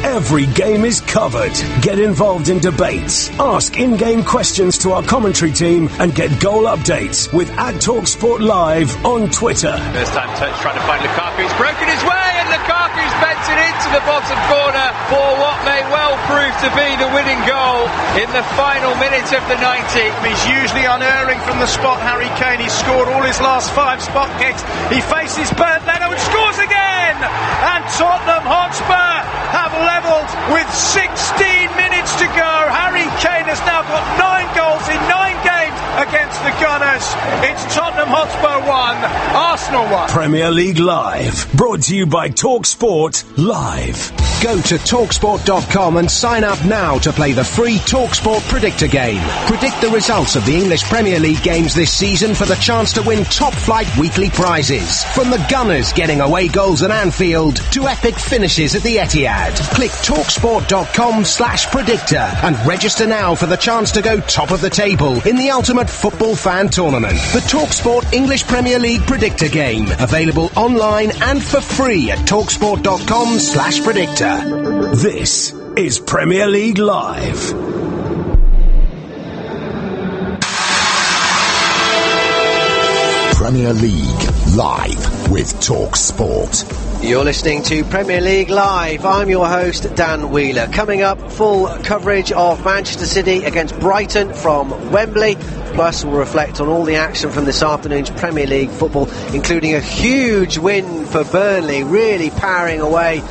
Every game is covered. Get involved in debates. Ask in-game questions to our commentary team and get goal updates with @TalkSport Live on Twitter. First time touch, trying to find Lukaku. He's broken his way, and Lukaku's bent it into the bottom corner for what may well prove to be the winning goal in the final minute of the 90. He's usually unerring from the spot, Harry Kane. He's scored all his last 5 spot kicks. He faces Bernd Leno and scores again! And Tottenham Hotspur have levelled with 16 minutes to go. Harry Kane has now got 9 goals in 9 games against the Gunners. It's Tottenham Hotspur 1, Arsenal 1. Premier League Live, brought to you by TalkSport Live. Go to TalkSport.com and sign up now to play the free TalkSport Predictor game. Predict the results of the English Premier League games this season for the chance to win top-flight weekly prizes. From the Gunners getting away goals at Anfield to epic finishes at the Etihad. Click TalkSport.com/predictor and register now for the chance to go top of the table in the ultimate football fan tournament. The TalkSport English Premier League Predictor game. Available online and for free at TalkSport.com/predictor. This is Premier League Live. Premier League Live with TalkSport. You're listening to Premier League Live. I'm your host, Dan Wheeler. Coming up, full coverage of Manchester City against Brighton from Wembley. Plus, we'll reflect on all the action from this afternoon's Premier League football, including a huge win for Burnley, really powering away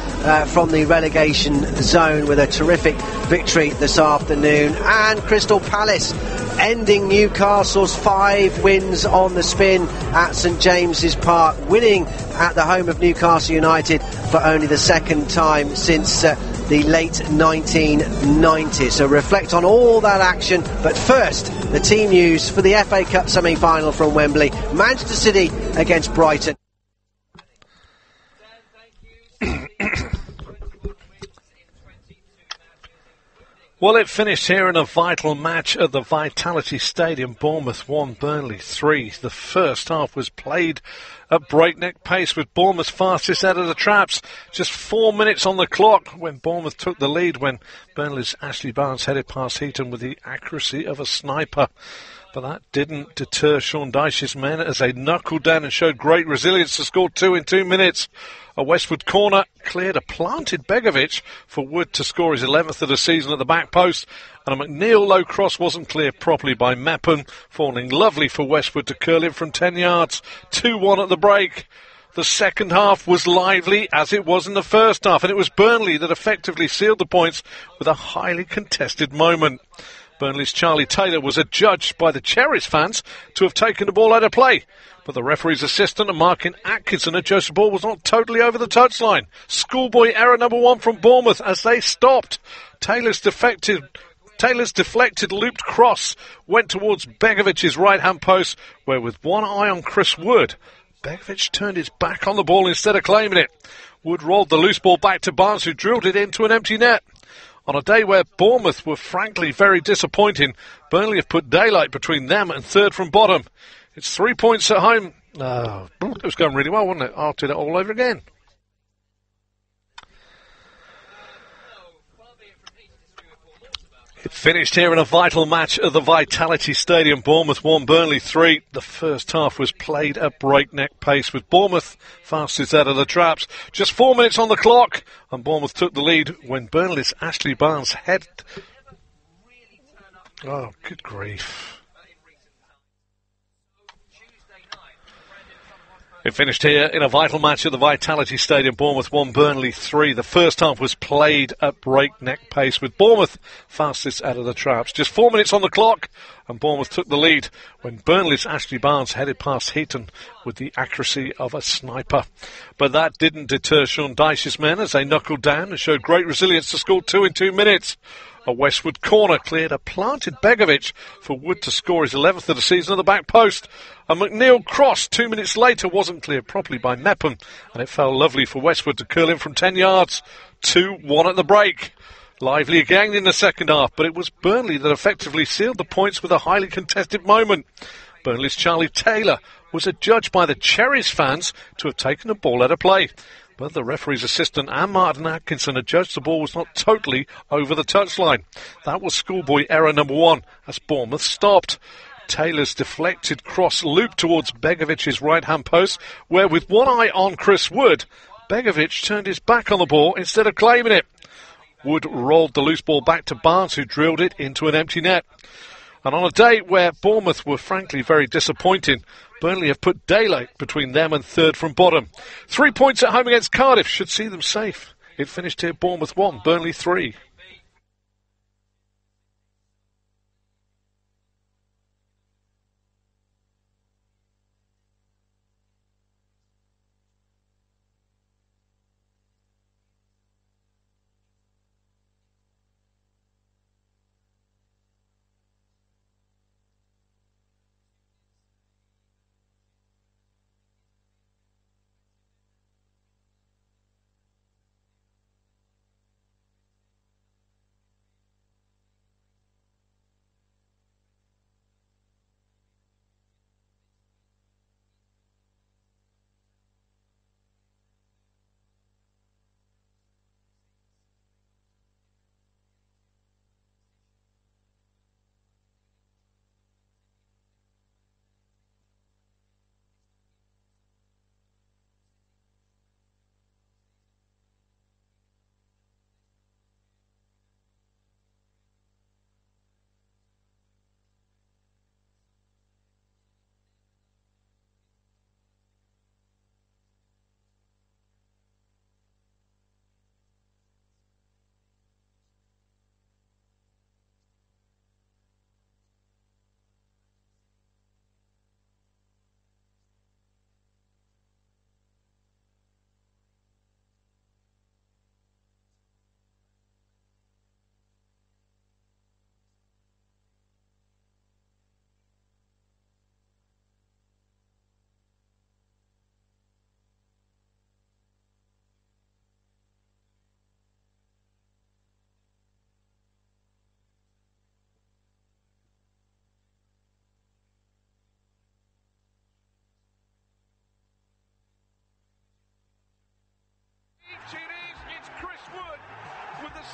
from the relegation zone with a terrific victory this afternoon. And Crystal Palace ending Newcastle's 5 wins on the spin at St James's Park, winning at the home of Newcastle United for only the second time since the late 1990s. So reflect on all that action, but first, the team news for the FA Cup semi-final from Wembley. Manchester City against Brighton. Well, it finished here in a vital match at the Vitality Stadium. Bournemouth 1, Burnley 3. The first half was played at breakneck pace with Bournemouth fastest out of the traps. Just 4 minutes on the clock when Bournemouth took the lead, when Burnley's Ashley Barnes headed past Heaton with the accuracy of a sniper. But that didn't deter Sean Dyche's men as they knuckled down and showed great resilience to score 2 in 2 minutes. A Westwood corner cleared a planted Begovic for Wood to score his 11th of the season at the back post, and a McNeil low cross wasn't cleared properly by Meppen, falling lovely for Westwood to curl in from 10 yards. 2-1 at the break. The second half was lively as it was in the first half, and it was Burnley that effectively sealed the points with a highly contested moment. Burnley's Charlie Taylor was adjudged by the Cherries fans to have taken the ball out of play, but the referee's assistant and Markin Atkinson adjudged the ball was not totally over the touchline. Schoolboy error number 1 from Bournemouth as they stopped. Taylor's deflected looped cross went towards Begovic's right-hand post, where with one eye on Chris Wood, Begovic turned his back on the ball instead of claiming it. Wood rolled the loose ball back to Barnes, who drilled it into an empty net. On a day where Bournemouth were frankly very disappointing, Burnley have put daylight between them and third from bottom. It's 3 points at home. It was going really well, wasn't it? I'll do that all over again. It finished here in a vital match at the Vitality Stadium. Bournemouth 1, Burnley 3. The first half was played at breakneck pace with Bournemouth fastest out of the traps. Just 4 minutes on the clock, and Bournemouth took the lead when Burnley's Ashley Barnes head... Oh, good grief. It finished here in a vital match at the Vitality Stadium. Bournemouth 1, Burnley 3. The first half was played at breakneck pace with Bournemouth fastest out of the traps. Just 4 minutes on the clock, and Bournemouth took the lead when Burnley's Ashley Barnes headed past Heaton with the accuracy of a sniper. But that didn't deter Sean Dyche's men as they knuckled down and showed great resilience to score 2 in 2 minutes. A Westwood corner cleared a planted Begovic for Wood to score his 11th of the season at the back post. A McNeil cross 2 minutes later wasn't cleared properly by Meppen, and it fell lovely for Westwood to curl in from 10 yards. 2-1 at the break. Lively again in the second half, but it was Burnley that effectively sealed the points with a highly contested moment. Burnley's Charlie Taylor was adjudged by the Cherries fans to have taken the ball out of play, but the referee's assistant and Martin Atkinson adjudged the ball was not totally over the touchline. That was schoolboy error number 1 as Bournemouth stopped. Taylor's deflected cross looped towards Begovic's right-hand post, where with one eye on Chris Wood, Begovic turned his back on the ball instead of claiming it. Wood rolled the loose ball back to Barnes, who drilled it into an empty net. And on a day where Bournemouth were frankly very disappointing, Burnley have put daylight between them and third from bottom. 3 points at home against Cardiff should see them safe. It finished here Bournemouth 1, Burnley 3.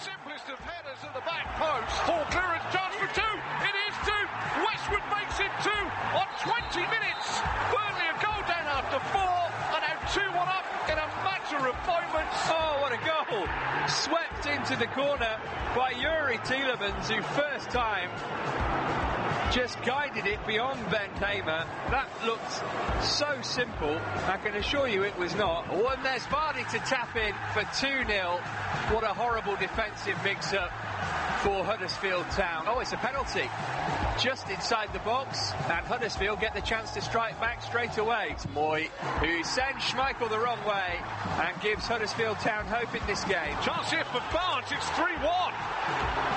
simplest of headers at the back post. Full clearance, chance for two. It is two. Westwood makes it two on 20 minutes. Burnley a goal down after 4 and now 2-1 up in a matter of moments. Oh, what a goal. Swept into the corner by Yuri Tielemans, who first time just guided it beyond Ben Hamer. That looked so simple. I can assure you it was not. Oh, and there's Vardy to tap in for 2-0. What a horrible defensive mix-up for Huddersfield Town. Oh, it's a penalty just inside the box, and Huddersfield get the chance to strike back straight away. It's Moy who sends Schmeichel the wrong way and gives Huddersfield Town hope in this game. Chance here for Barnes, it's 3-1.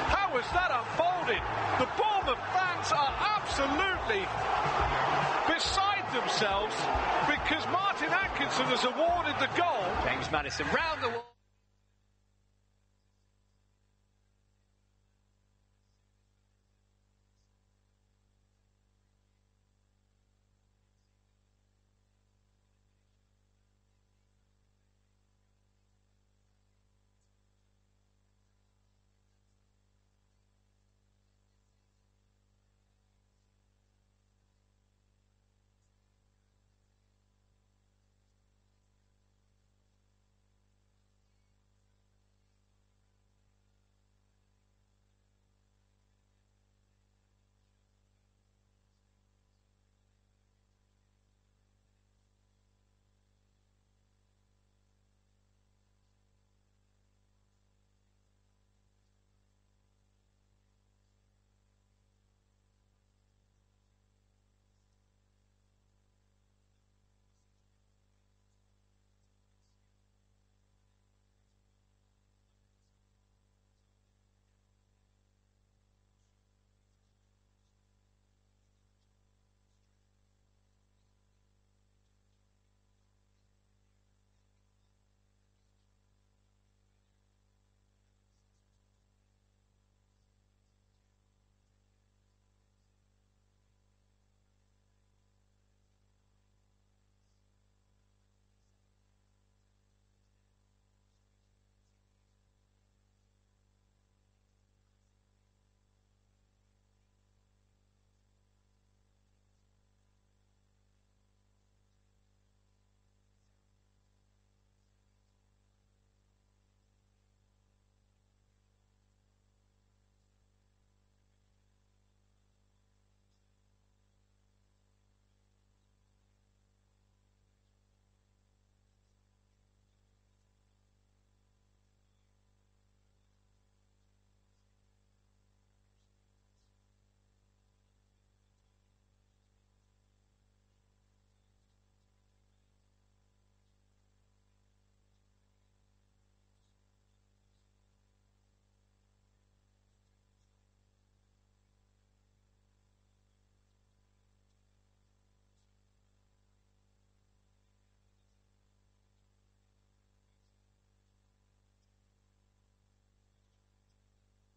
How has that unfolded? The Bournemouth fans are absolutely beside themselves because Martin Atkinson has awarded the goal. James Maddison round the wall.